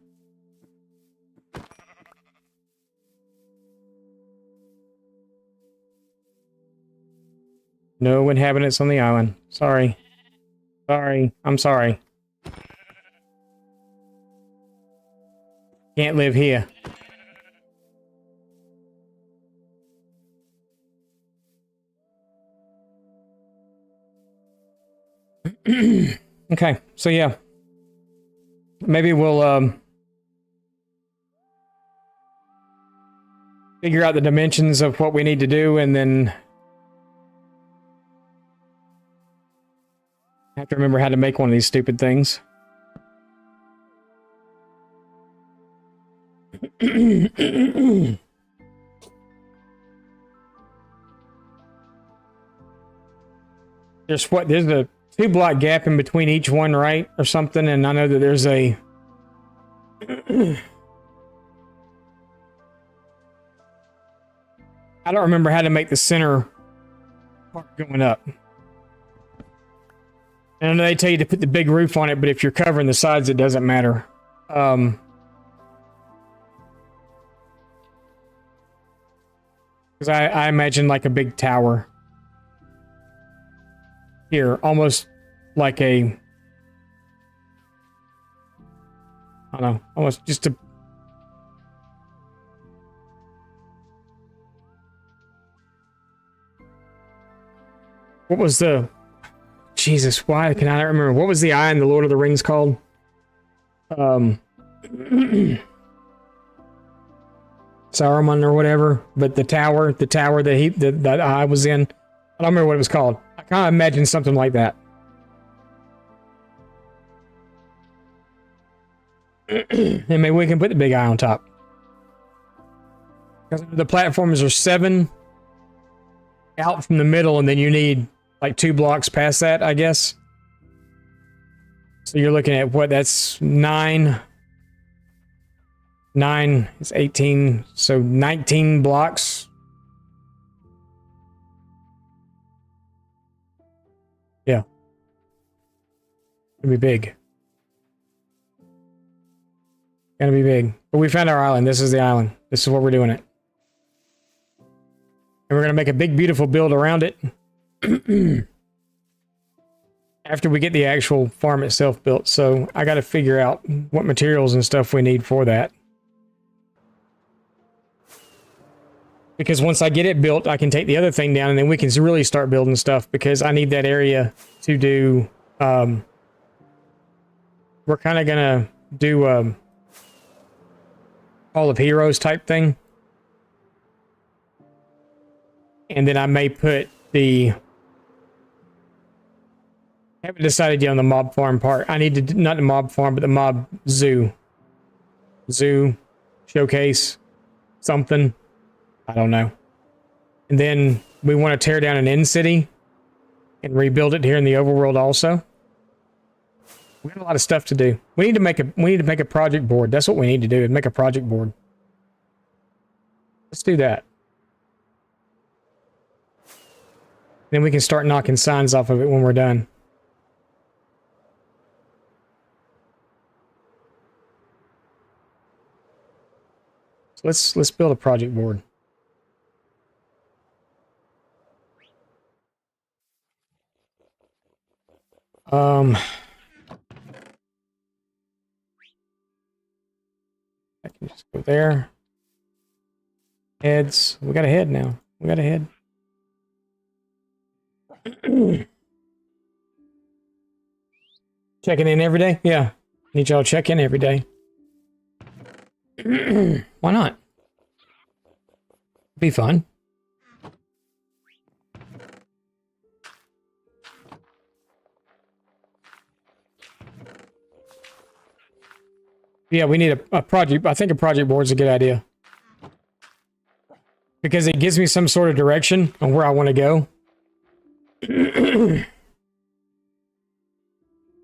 No inhabitants on the island. Sorry. Sorry. I'm sorry. Can't live here. Okay, so yeah. Maybe we'll figure out the dimensions of what we need to do and then I have to remember how to make one of these stupid things. There's a 2-block gap in between each one, right? Or something, and I know that there's a I don't remember how to make the center part going up. And I know they tell you to put the big roof on it, but if you're covering the sides, it doesn't matter. Because I imagine like a big tower. Here, almost like a... I don't know, almost just a... What was the... Jesus, why can I not remember? What was the eye in the Lord of the Rings called? Saruman or whatever, but the tower that that eye was in. I don't remember what it was called. I kind of imagine something like that. And maybe we can put the big eye on top. Because the platforms are 7 out from the middle, and then you need like 2 blocks past that, I guess. So you're looking at what? That's 9. 9 is 18, so 19 blocks. Yeah. It'll be big. Gonna be big. But we found our island. This is the island. This is where we're doing it. And we're gonna make a big, beautiful build around it. After we get the actual farm itself built. So I gotta figure out what materials and stuff we need for that. Because once I get it built, I can take the other thing down and then we can really start building stuff, because I need that area to do, we're kind of going to do Hall of Heroes type thing. And then I may put the, haven't decided yet on the mob farm part. I need to, not the mob farm, but the mob zoo. Zoo, showcase, something. I don't know. And then we want to tear down an end city and rebuild it here in the overworld also. We got a lot of stuff to do. We need to make a project board. That's what we need to do, is make a project board. Let's do that. Then we can start knocking signs off of it when we're done. So let's build a project board. I can just go there. Heads. We got a head now. We got a head. Checking in every day? Yeah. Need y'all to check in every day. Why not? Be fun. Yeah, we need a project. I think a project board is a good idea. Because it gives me some sort of direction on where I want to go.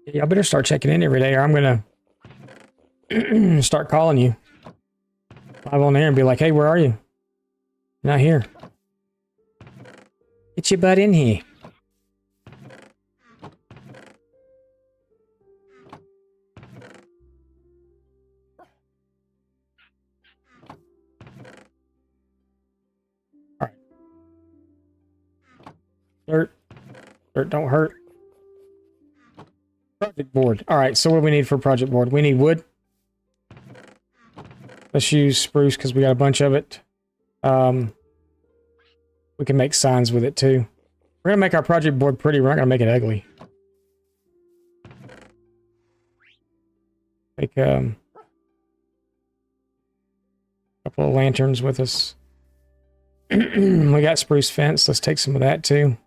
Yeah, I better start checking in every day, or I'm going to start calling you. Live on there and be like, hey, where are you? Not here. Get your butt in here. All right. Dirt. Dirt don't hurt. Project board. All right, so what do we need for a project board? We need wood. Let's use spruce because we got a bunch of it. We can make signs with it too. We're going to make our project board pretty. We're not going to make it ugly. Take a couple of lanterns with us. We got spruce fence. Let's take some of that too.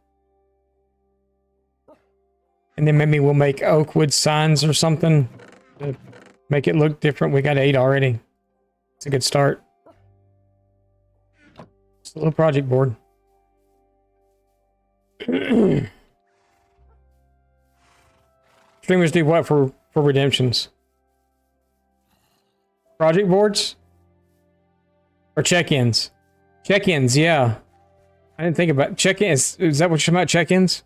And then maybe we'll make oak wood signs or something to make it look different. We got 8 already. It's a good start. It's a little project board. Streamers do what for redemptions? Project boards? Or check-ins? Check-ins, yeah. I didn't think about check-ins. Is that what you're talking about, check-ins?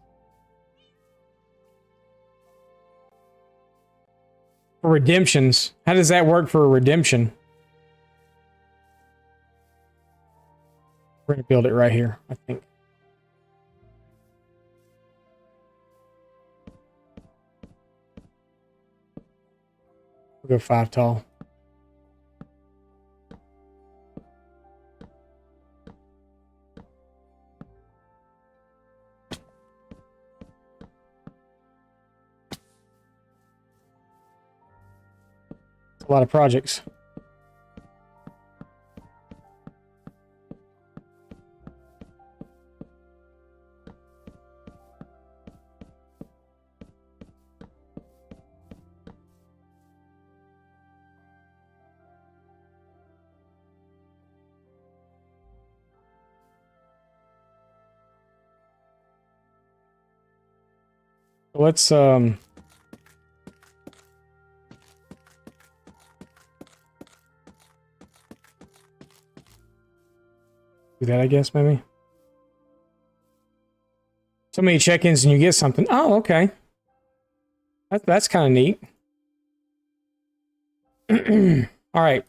For redemptions. How does that work for a redemption? We're going to build it right here, I think. We'll go 5 tall. A lot of projects. Let's do that, I guess, maybe. So many check-ins and you get something. Oh, okay. That's kind of neat. All right.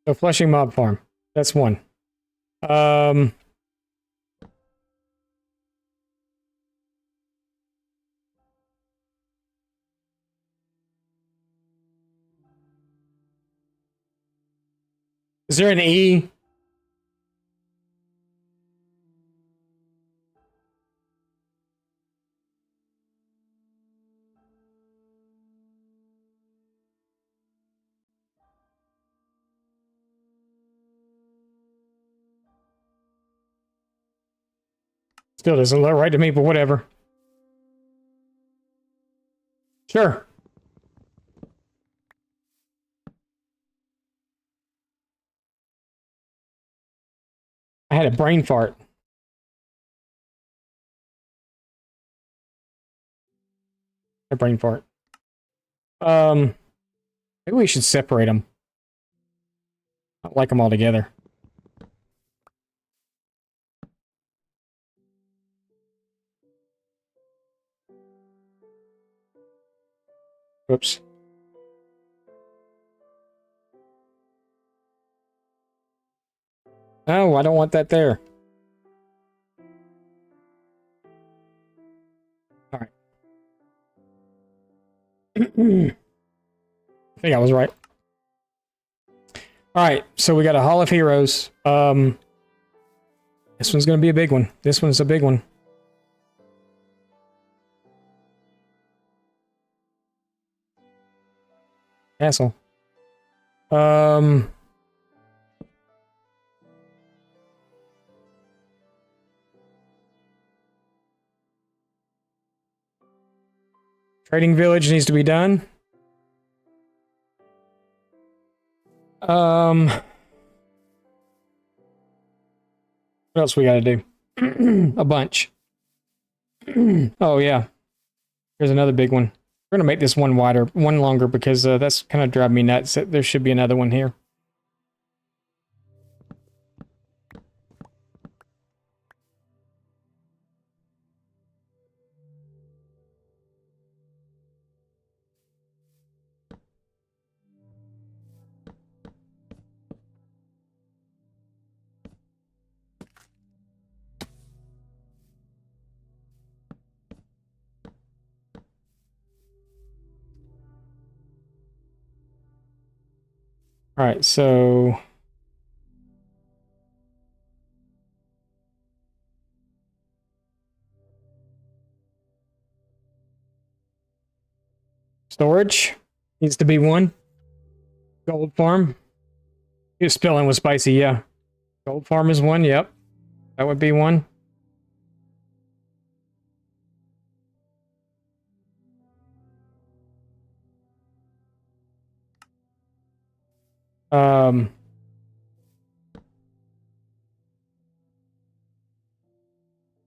So Flushing Mob Farm. That's one. Is there an E? Still doesn't look right to me, but whatever. Sure. I had a brain fart. A brain fart. Maybe we should separate them. I don't like them all together. Oops. No, I don't want that there. All right. I think I was right. All right, so we got a Hall of Heroes. This one's going to be a big one. This one's a big one. Castle. Trading village needs to be done. What else we got to do? A bunch. Oh yeah. Here's another big one. We're gonna make this one wider, one longer, because that's kind of driving me nuts. There should be another one here. All right, so storage needs to be one. Gold farm. Your spilling was spicy, yeah. Gold farm is one, yep. That would be one.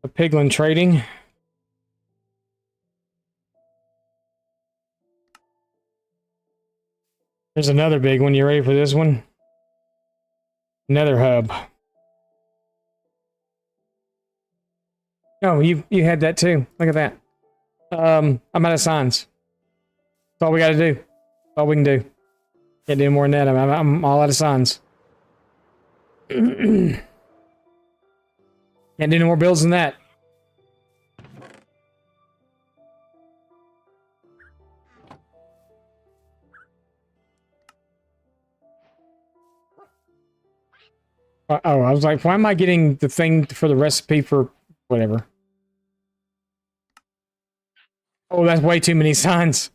A piglin trading. There's another big one. You ready for this one? Nether hub. Oh, you had that too. Look at that. I'm out of signs. That's all we got to do. That's all we can do. Can't do more than that. I'm all out of signs. Can't do no more builds than that. Oh, I was like, why am I getting the thing for the recipe for whatever? Oh, that's way too many signs.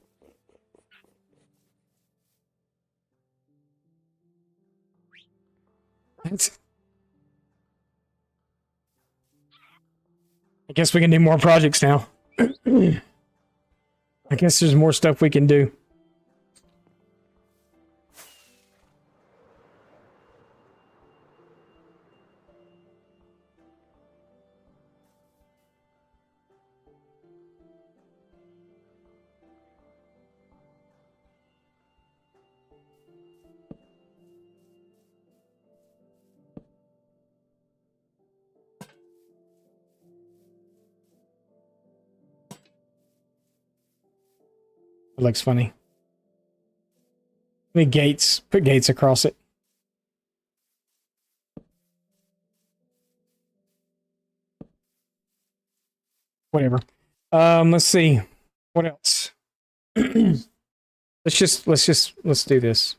That's... I guess we can do more projects now. I guess there's more stuff we can do. It looks funny. Put gates across it. Whatever. Let's see. What else? Let's do this.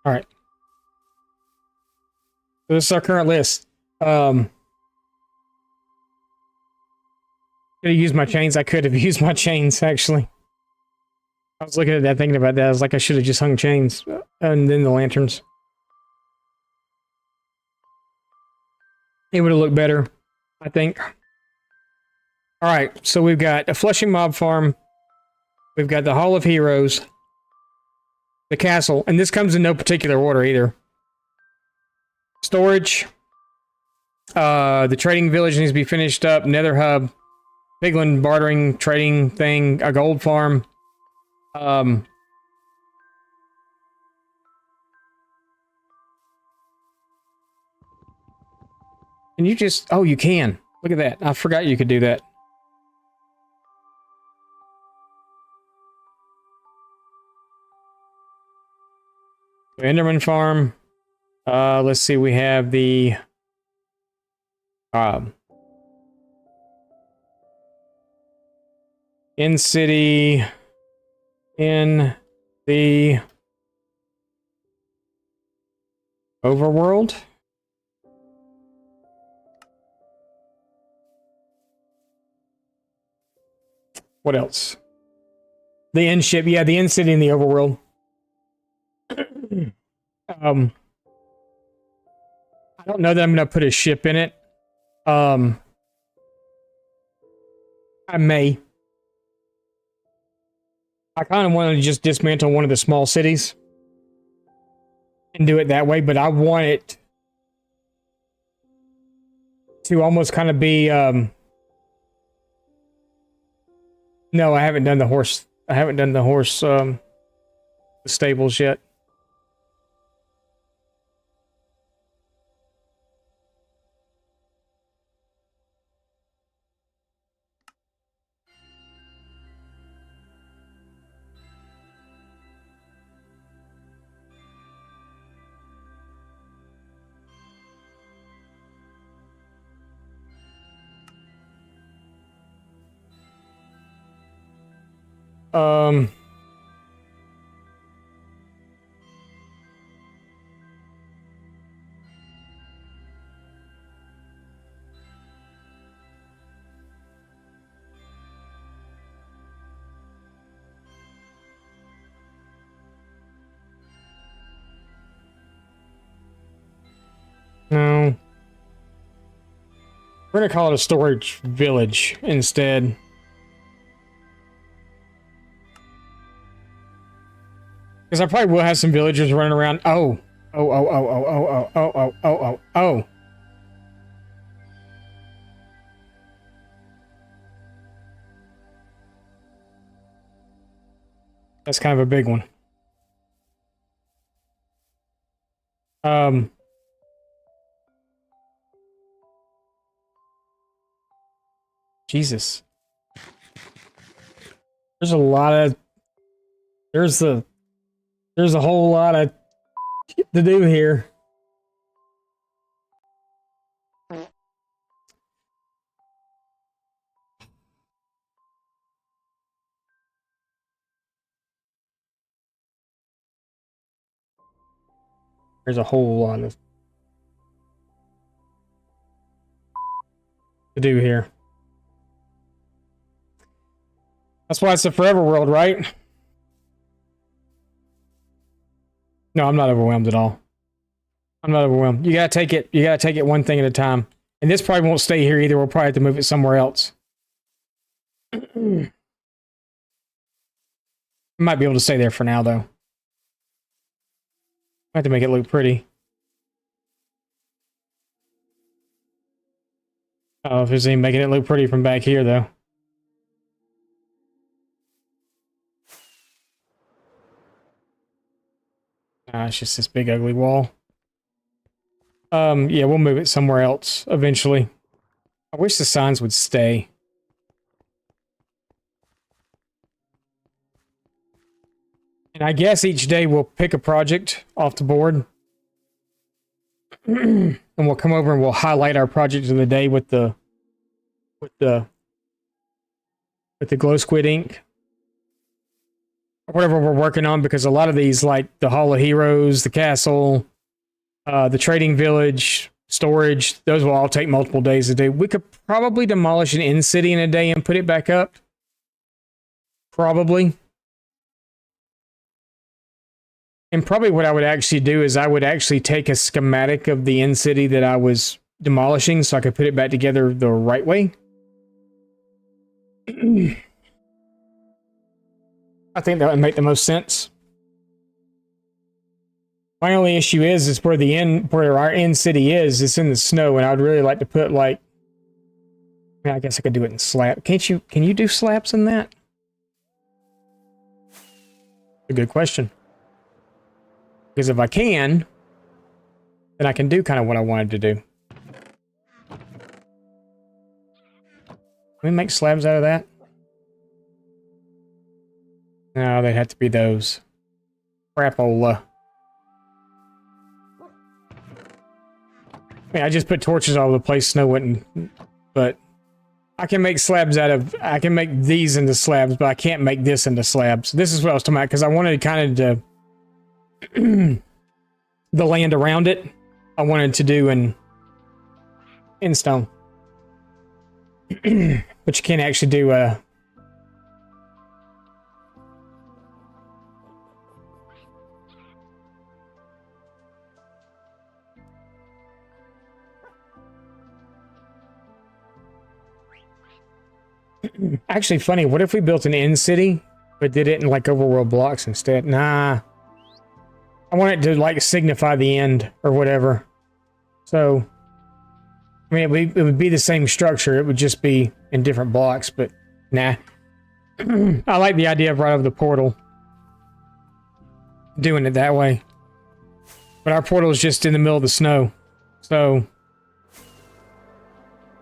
All right. So this is our current list. Could have used my chains. I could have used my chains, actually. I was looking at that, thinking about that. I was like, I should have just hung chains. And then the lanterns. It would have looked better, I think. All right, so we've got a Flushing Mob Farm. We've got the Hall of Heroes. The castle. And this comes in no particular order, either. Storage. The trading village needs to be finished up. Nether hub. Piglin bartering trading thing. A gold farm. Can you just... Oh, you can. Look at that. I forgot you could do that. Enderman farm. Let's see. We have the... in city... in the overworld. What else? The end ship, yeah, the end city in the overworld. I don't know that I'm gonna put a ship in it. I may. I kind of want to just dismantle one of the small cities and do it that way, but I want it to almost kind of be, no, I haven't done the horse. I haven't done the horse, the stables yet. No. We're gonna call it a storage village instead. Because I probably will have some villagers running around. Oh. Oh. That's kind of a big one. Jesus. There's a lot of... There's a whole lot of to do here. There's a whole lot of... to do here. That's why it's a forever world, right? No, I'm not overwhelmed at all. I'm not overwhelmed. You gotta take it. You gotta take it one thing at a time. And this probably won't stay here either. We'll probably have to move it somewhere else. Might be able to stay there for now, though. I have to make it look pretty. Oh, if there's any making it look pretty from back here, though. It's just this big ugly wall. Yeah, we'll move it somewhere else eventually. I wish the signs would stay. And I guess each day we'll pick a project off the board. And we'll come over and we'll highlight our project of the day with the glow squid ink. Or whatever we're working on, because a lot of these, like the Hall of Heroes, the castle, the trading village, storage, those will all take multiple days to do. We could probably demolish an inn city in a day and put it back up. Probably. And probably what I would actually do is I would actually take a schematic of the inn city that I was demolishing so I could put it back together the right way. I think that would make the most sense. My only issue is where our inn city is. It's in the snow, and I would really like to put like. I mean, I guess I could do it in slab. Can't you? Can you do slabs in that? A good question. Because if I can, then I can do kind of what I wanted to do. Can we make slabs out of that? No, they'd have to be those. Crapola. I mean, I just put torches all over the place, snow wouldn't. But I can make slabs out of. I can make these into slabs, but I can't make this into slabs. This is what I was talking about, because I wanted kind of to. The land around it, I wanted to do in stone. But you can't actually do Actually, funny, what if we built an inn city, but did it in like overworld blocks instead? Nah. I want it to like signify the end or whatever. So, I mean, it would be the same structure. It would just be in different blocks, but nah. I like the idea of right over the portal. Doing it that way. But our portal is just in the middle of the snow. So,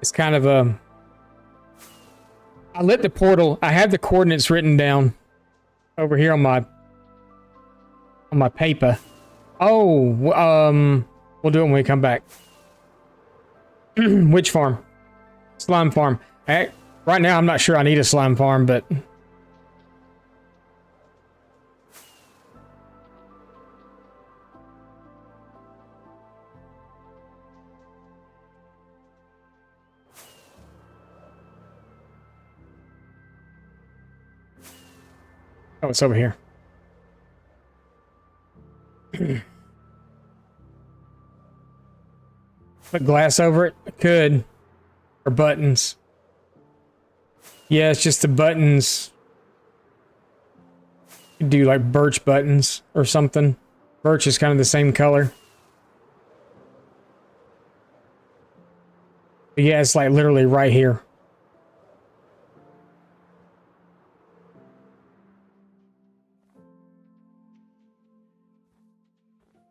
it's kind of a... I lit the portal. I have the coordinates written down over here on my paper. Oh, we'll do it when we come back. Which farm? Slime farm. Right now, I'm not sure I need a slime farm, but... Oh, it's over here. Put glass over it? I could. Or buttons. Yeah, it's just the buttons. You could do like birch buttons or something. Birch is kind of the same color. But yeah, it's like literally right here.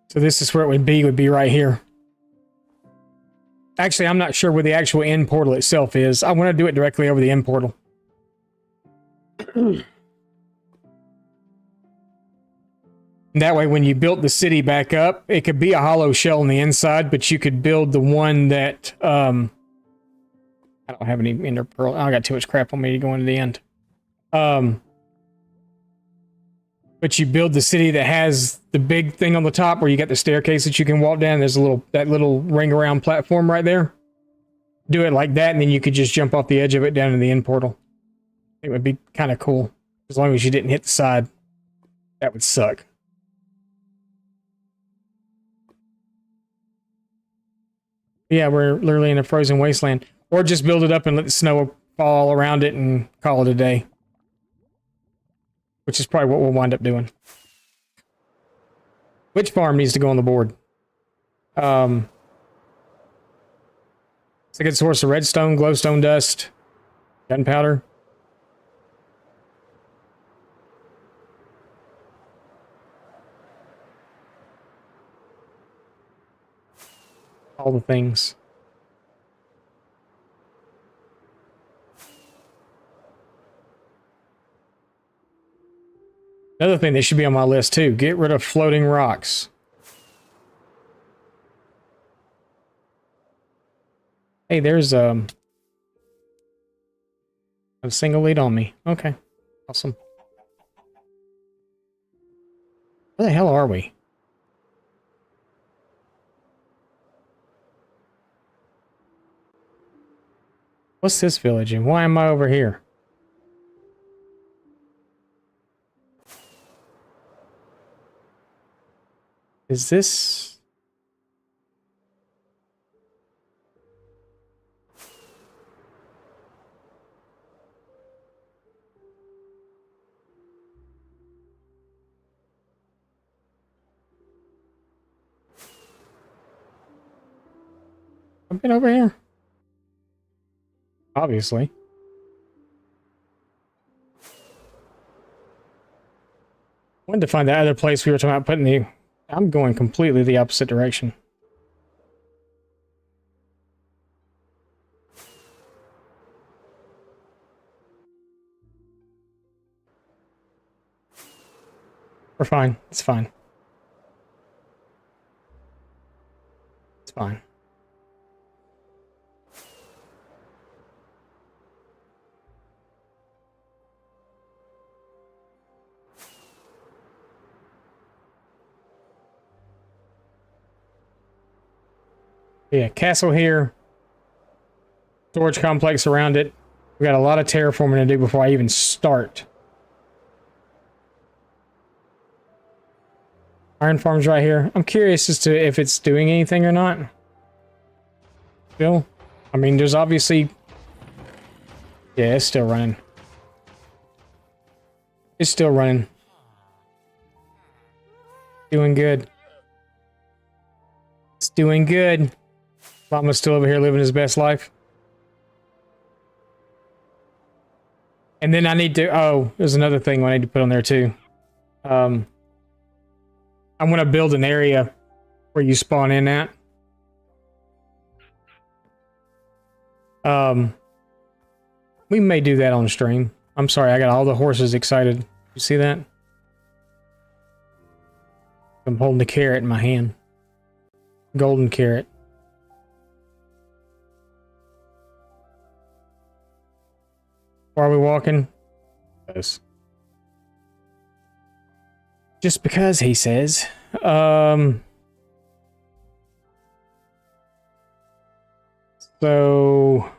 So this is where it would be right here. Actually, I'm not sure where the actual end portal itself is. I want to do it directly over the end portal. That way, when you built the city back up, it could be a hollow shell on the inside, but you could build the one that... I don't have any ender pearl. I got too much crap on me to go into the end. But you build the city that has the big thing on the top where you got the staircase that you can walk down. There's that little ring around platform right there. do it like that, and then you could just jump off the edge of it down in the end portal. It would be kind of cool. As long as you didn't hit the side. That would suck. Yeah, we're literally in a frozen wasteland. Or just build it up and let the snow fall around it and call it a day. Which is probably what we'll wind up doing. Which farm needs to go on the board? It's a good source of redstone, glowstone dust, gunpowder. All the things. Another thing that should be on my list too, get rid of floating rocks. Hey, there's a single lead on me. Okay. Awesome. Where the hell are we? What's this village and why am I over here? Is this... I've been over here. Obviously. Wanted to find that other place we were talking about putting the... I'm going completely the opposite direction. We're fine. It's fine. It's fine. Yeah, castle here. Storage complex around it. We got a lot of terraforming to do before I even start. Iron farm's right here. I'm curious as to if it's doing anything or not. Still? I mean, there's obviously... Yeah, it's still running. It's still running. Doing good. It's doing good. Llama's still over here living his best life. And then I need to... Oh, there's another thing I need to put on there too. I'm going to build an area where you spawn in at. We may do that on stream. I'm sorry, I got all the horses excited. You see that? I'm holding the carrot in my hand. Golden carrot. Why are we walking? Yes. Just because, he says. So...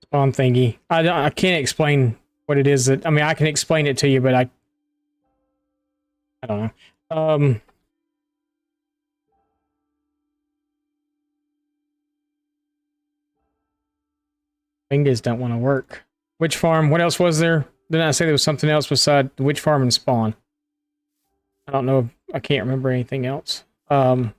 Spawn thingy. I can't explain what it is that... I mean, I can explain it to you, but I don't know. Fingers don't want to work. Witch farm. What else was there? Didn't I say there was something else beside the witch farm and spawn? I don't know. I can't remember anything else. So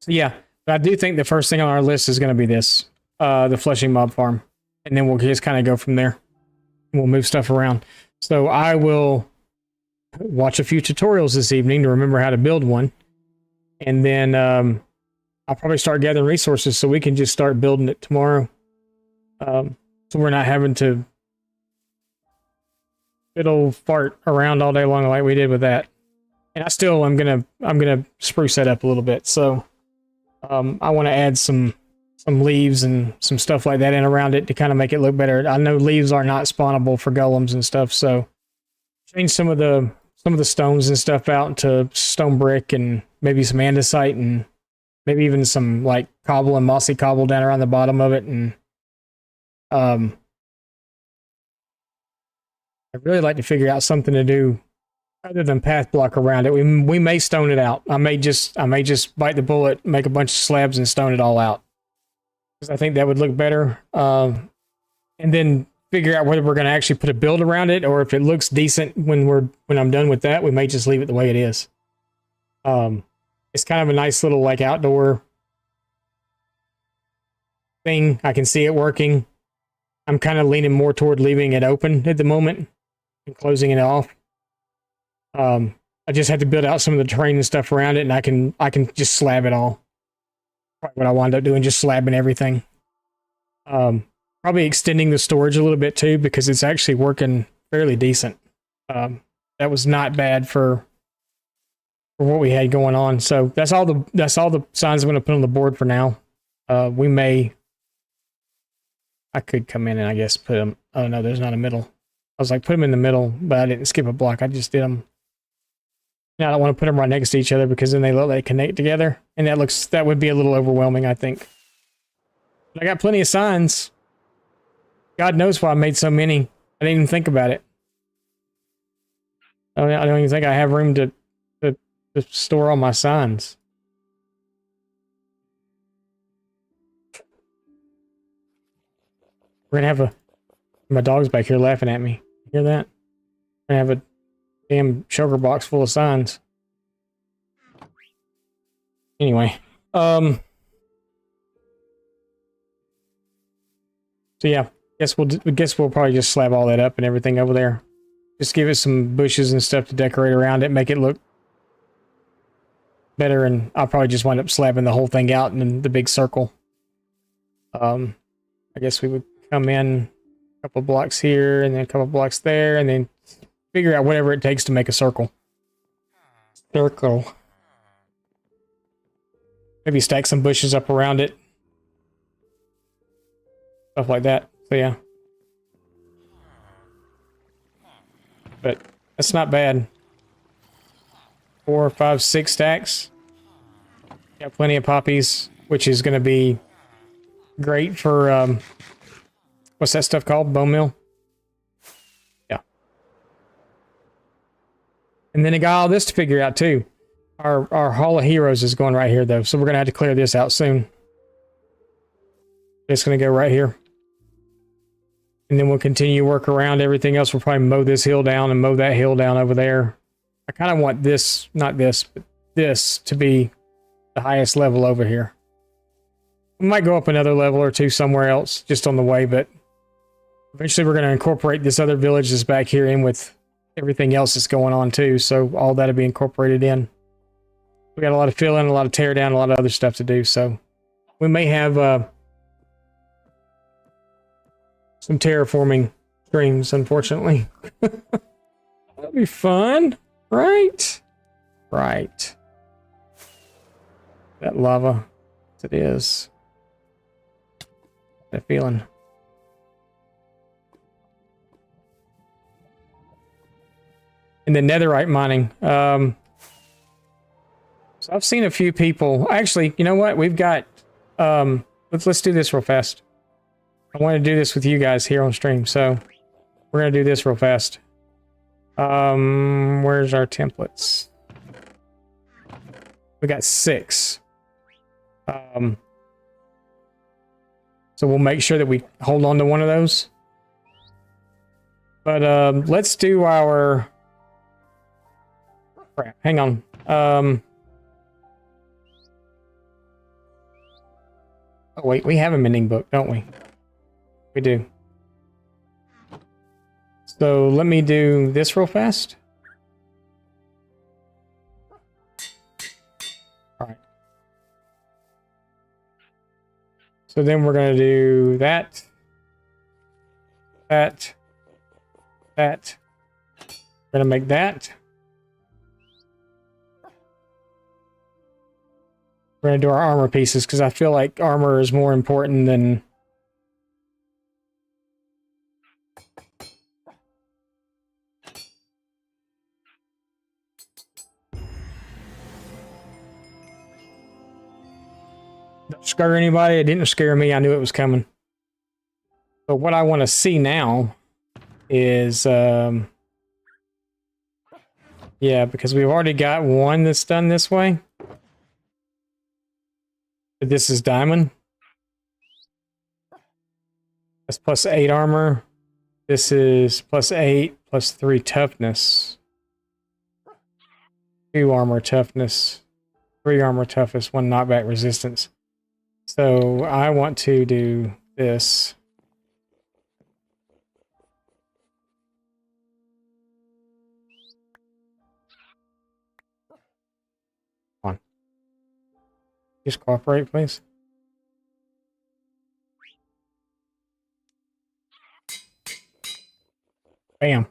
yeah, but I do think the first thing on our list is going to be this, the fleshing mob farm, and then we'll just kind of go from there. We'll move stuff around. So I will watch a few tutorials this evening to remember how to build one, and then I'll probably start gathering resources so we can just start building it tomorrow. So we're not having to fiddle fart around all day long like we did with that. And I still I'm gonna spruce that up a little bit. So I want to add some leaves and some stuff like that in around it to kind of make it look better. I know leaves are not spawnable for golems and stuff, so change some of the stones and stuff out into stone brick and maybe some andesite and maybe even some like cobble and mossy cobble down around the bottom of it. And I'd really like to figure out something to do other than path block around it. We may stone it out. I may just bite the bullet, make a bunch of slabs and stone it all out, because I think that would look better. And then figure out whether we're going to actually put a build around it, or if it looks decent when I'm done with that, we may just leave it the way it is. It's kind of a nice little like outdoor thing. I can see it working. I'm kind of leaning more toward leaving it open at the moment and closing it off. I just had to build out some of the terrain and stuff around it, and I can just slab it all. Probably what I wound up doing, just slabbing everything. Probably extending the storage a little bit too, because it's actually working fairly decent. That was not bad for what we had going on. So that's all the signs I'm going to put on the board for now. I could come in and I guess put them. Oh no, there's not a middle. I was like, put them in the middle, but I didn't skip a block. I just did them. Now I don't want to put them right next to each other, because then they connect together, and that would be a little overwhelming, I think. But I got plenty of signs. God knows why I made so many. I didn't even think about it. I don't even think I have room to store all my signs. We're gonna have my dog's back here laughing at me. Hear that? We're gonna have a damn sugar box full of signs. Anyway, so yeah, guess we'll probably just slab all that up and everything over there. Just give it some bushes and stuff to decorate around it, make it look better, and I'll probably just wind up slabbing the whole thing out in the big circle. I guess we would come in a couple blocks here and then a couple blocks there, and then figure out whatever it takes to make a circle. Maybe stack some bushes up around it. Stuff like that. So yeah. But that's not bad. 4, 5, 6 stacks. Got plenty of poppies, which is going to be great for, what's that stuff called? Bone meal? Yeah. And then I got all this to figure out too. Our Hall of Heroes is going right here though, so we're going to have to clear this out soon. It's going to go right here. And then we'll continue to work around everything else. We'll probably mow this hill down and mow that hill down over there. I kind of want this, not this, but this to be the highest level over here. We might go up another level or two somewhere else just on the way, but eventually we're going to incorporate this other village that's back here in with everything else that's going on too. So all that'll be incorporated in. We got a lot of fill in, a lot of tear down, a lot of other stuff to do. So we may have some terraforming streams, unfortunately. That'll be fun, right? Right. That lava, it is. That feeling. And then netherite mining. So I've seen a few people. Actually, you know what? We've got. Let's do this real fast. I want to do this with you guys here on stream, so we're gonna do this real fast. Where's our templates? We got 6. So we'll make sure that we hold on to one of those. But let's do our. Crap, hang on. Oh wait, we have a mending book, don't we? We do. So let me do this real fast. All right. So then we're going to do that. We're going to make that. We're gonna do our armor pieces because I feel like armor is more important than. Don't scare anybody. It didn't scare me. I knew it was coming. But what I want to see now is, yeah, because we've already got one that's done this way. But this is diamond. That's +8 armor. This is +8 +3 toughness. 2 armor toughness. 3 armor toughness, 1 knockback resistance. So I want to do this. Come on. Just cooperate, please. Bam.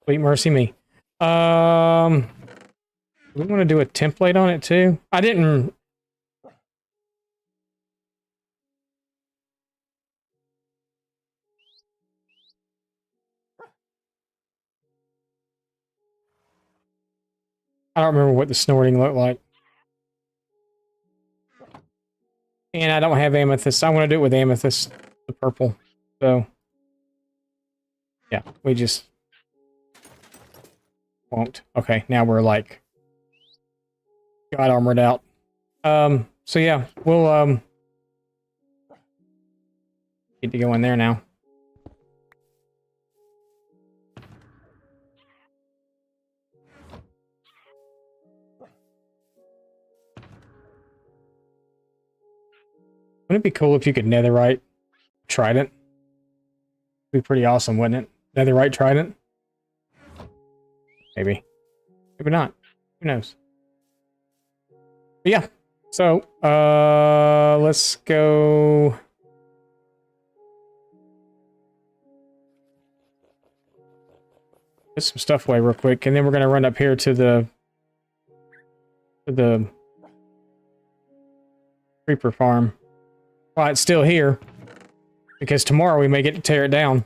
Sweet mercy me. We want to do a template on it too. I didn't. I don't remember what the snorting looked like. And I don't have amethyst. I want to do it with amethyst, the purple. So, yeah, we just won't. Okay, now we're like got armored out. So yeah, we'll need to go in there now. Wouldn't it be cool if you could netherite trident? It'd be pretty awesome, wouldn't it? Netherite trident? Maybe. Maybe not. Who knows? But yeah. So, let's go. Put some stuff away real quick, and then we're gonna run up here to the creeper farm. While it's still here, because tomorrow we may get to tear it down.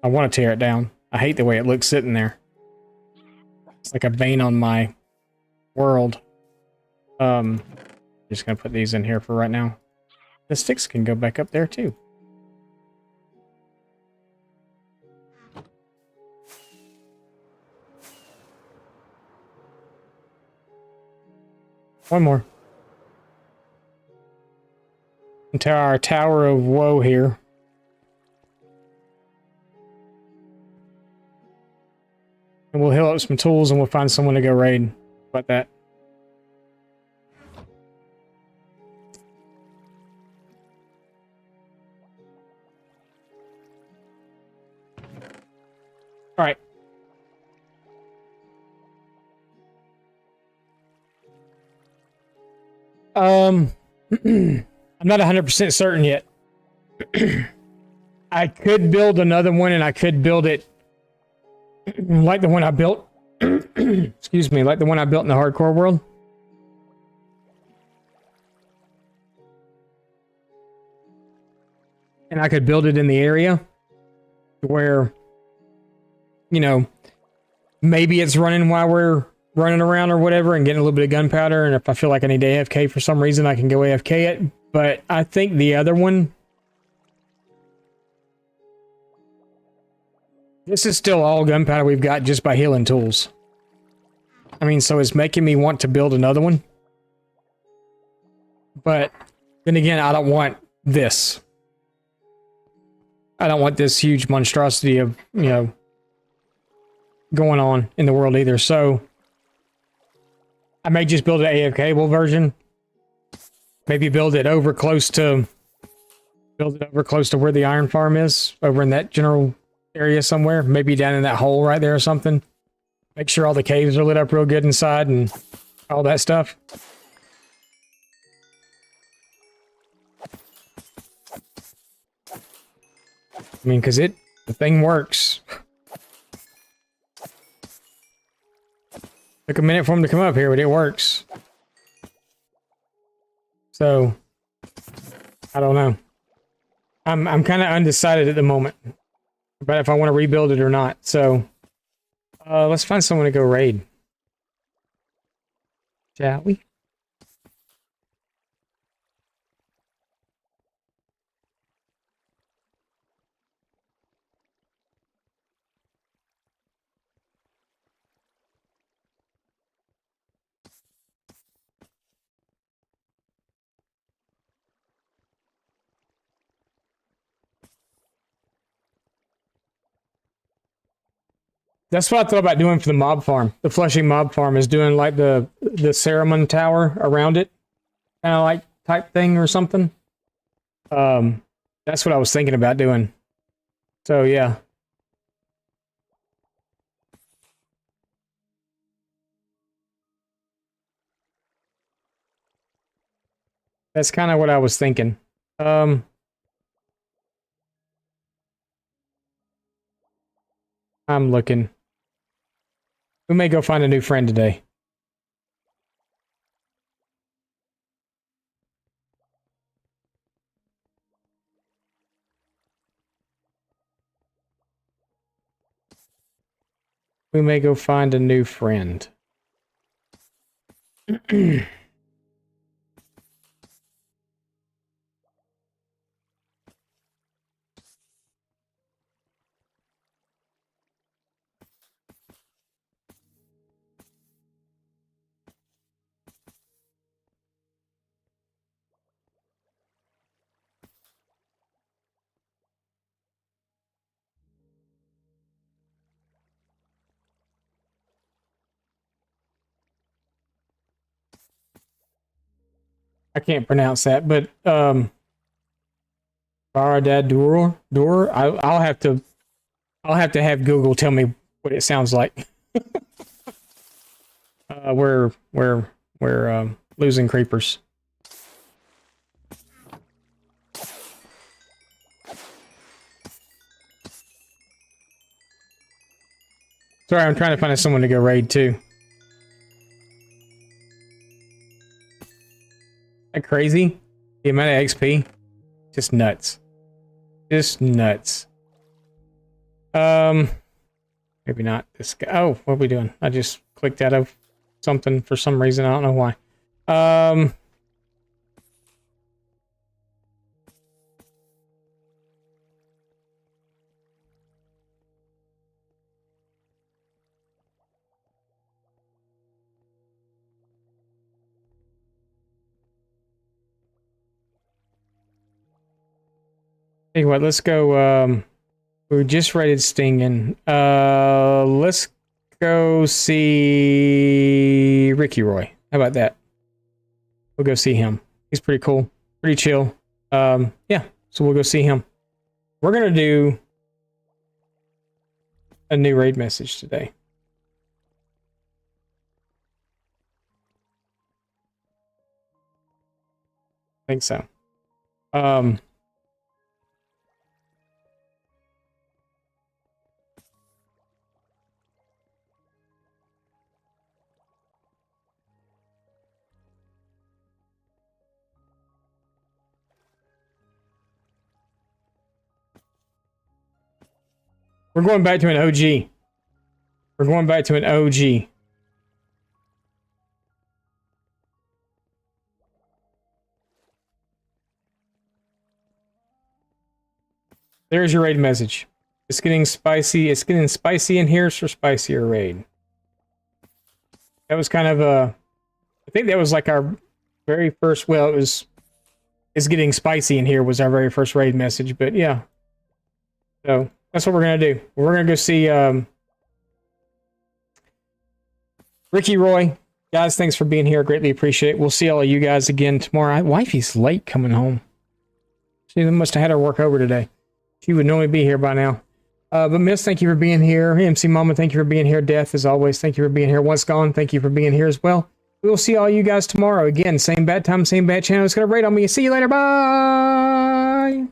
I want to tear it down. I hate the way it looks sitting there. It's like a vein on my world. Just gonna put these in here for right now. The sticks can go back up there too. One more. Into our Tower of Woe here. And we'll heal up some tools and we'll find someone to go raid. How about that? Alright. I'm not 100% certain yet. I could build another one and I could build it like the one I built. Excuse me, like the one I built in the hardcore world. And I could build it in the area where, you know, maybe it's running while we're running around or whatever and getting a little bit of gunpowder. And if I feel like I need to AFK for some reason, I can go AFK it. But I think the other one, this is still all gunpowder we've got just by healing tools. I mean, so it's making me want to build another one. But then again, I don't want this. I don't want this huge monstrosity of, you know, going on in the world either. So I may just build an AFK-able version. Maybe build it over close to where the iron farm is, over in that general area somewhere. Maybe down in that hole right there or something. Make sure all the caves are lit up real good inside and all that stuff. I mean, because it The thing works. Took a minute for him to come up here, but it works. So, I don't know. I'm kind of undecided at the moment about if I want to rebuild it or not. So, let's find someone to go raid. Shall we? That's what I thought about doing for the mob farm. The Flushing mob farm is doing like the ceremony tower around it. Kind of like type thing or something. That's what I was thinking about doing. So yeah. That's kind of what I was thinking. I'm looking. We may go find a new friend today. We may go find a new friend. I can't pronounce that, but Baradad Dur. I'll have to have Google tell me what it sounds like. We're losing creepers. Sorry, I'm trying to find someone to go raid too. That crazy? The amount of XP? Just nuts. Just nuts. Maybe not this guy. Oh, what are we doing? I just clicked out of something for some reason. I don't know why. Tell you what, let's go, we just raided Stingin. Let's go see Ricky Roy. How about that? We'll go see him. He's pretty cool. Pretty chill. Yeah, so we'll go see him. We're gonna do a new raid message today. I think so. We're going back to an OG. We're going back to an OG. There's your raid message. It's getting spicy. It's getting spicy in here for spicier raid. That was kind of a... I think that was like our very first... Well, it was... It's getting spicy in here was our very first raid message, but yeah. So... That's what we're going to do. We're going to go see Ricky Roy. Guys, thanks for being here. I greatly appreciate it. We'll see all of you guys again tomorrow. Wifey's late coming home. She must have had her work over today. She would normally be here by now. But Miss, thank you for being here. MC Mama, thank you for being here. Death, as always, thank you for being here. Once Gone, thank you for being here as well. We will see all you guys tomorrow. Again, same bad time, same bad channel. It's going to raid on me. See you later. Bye.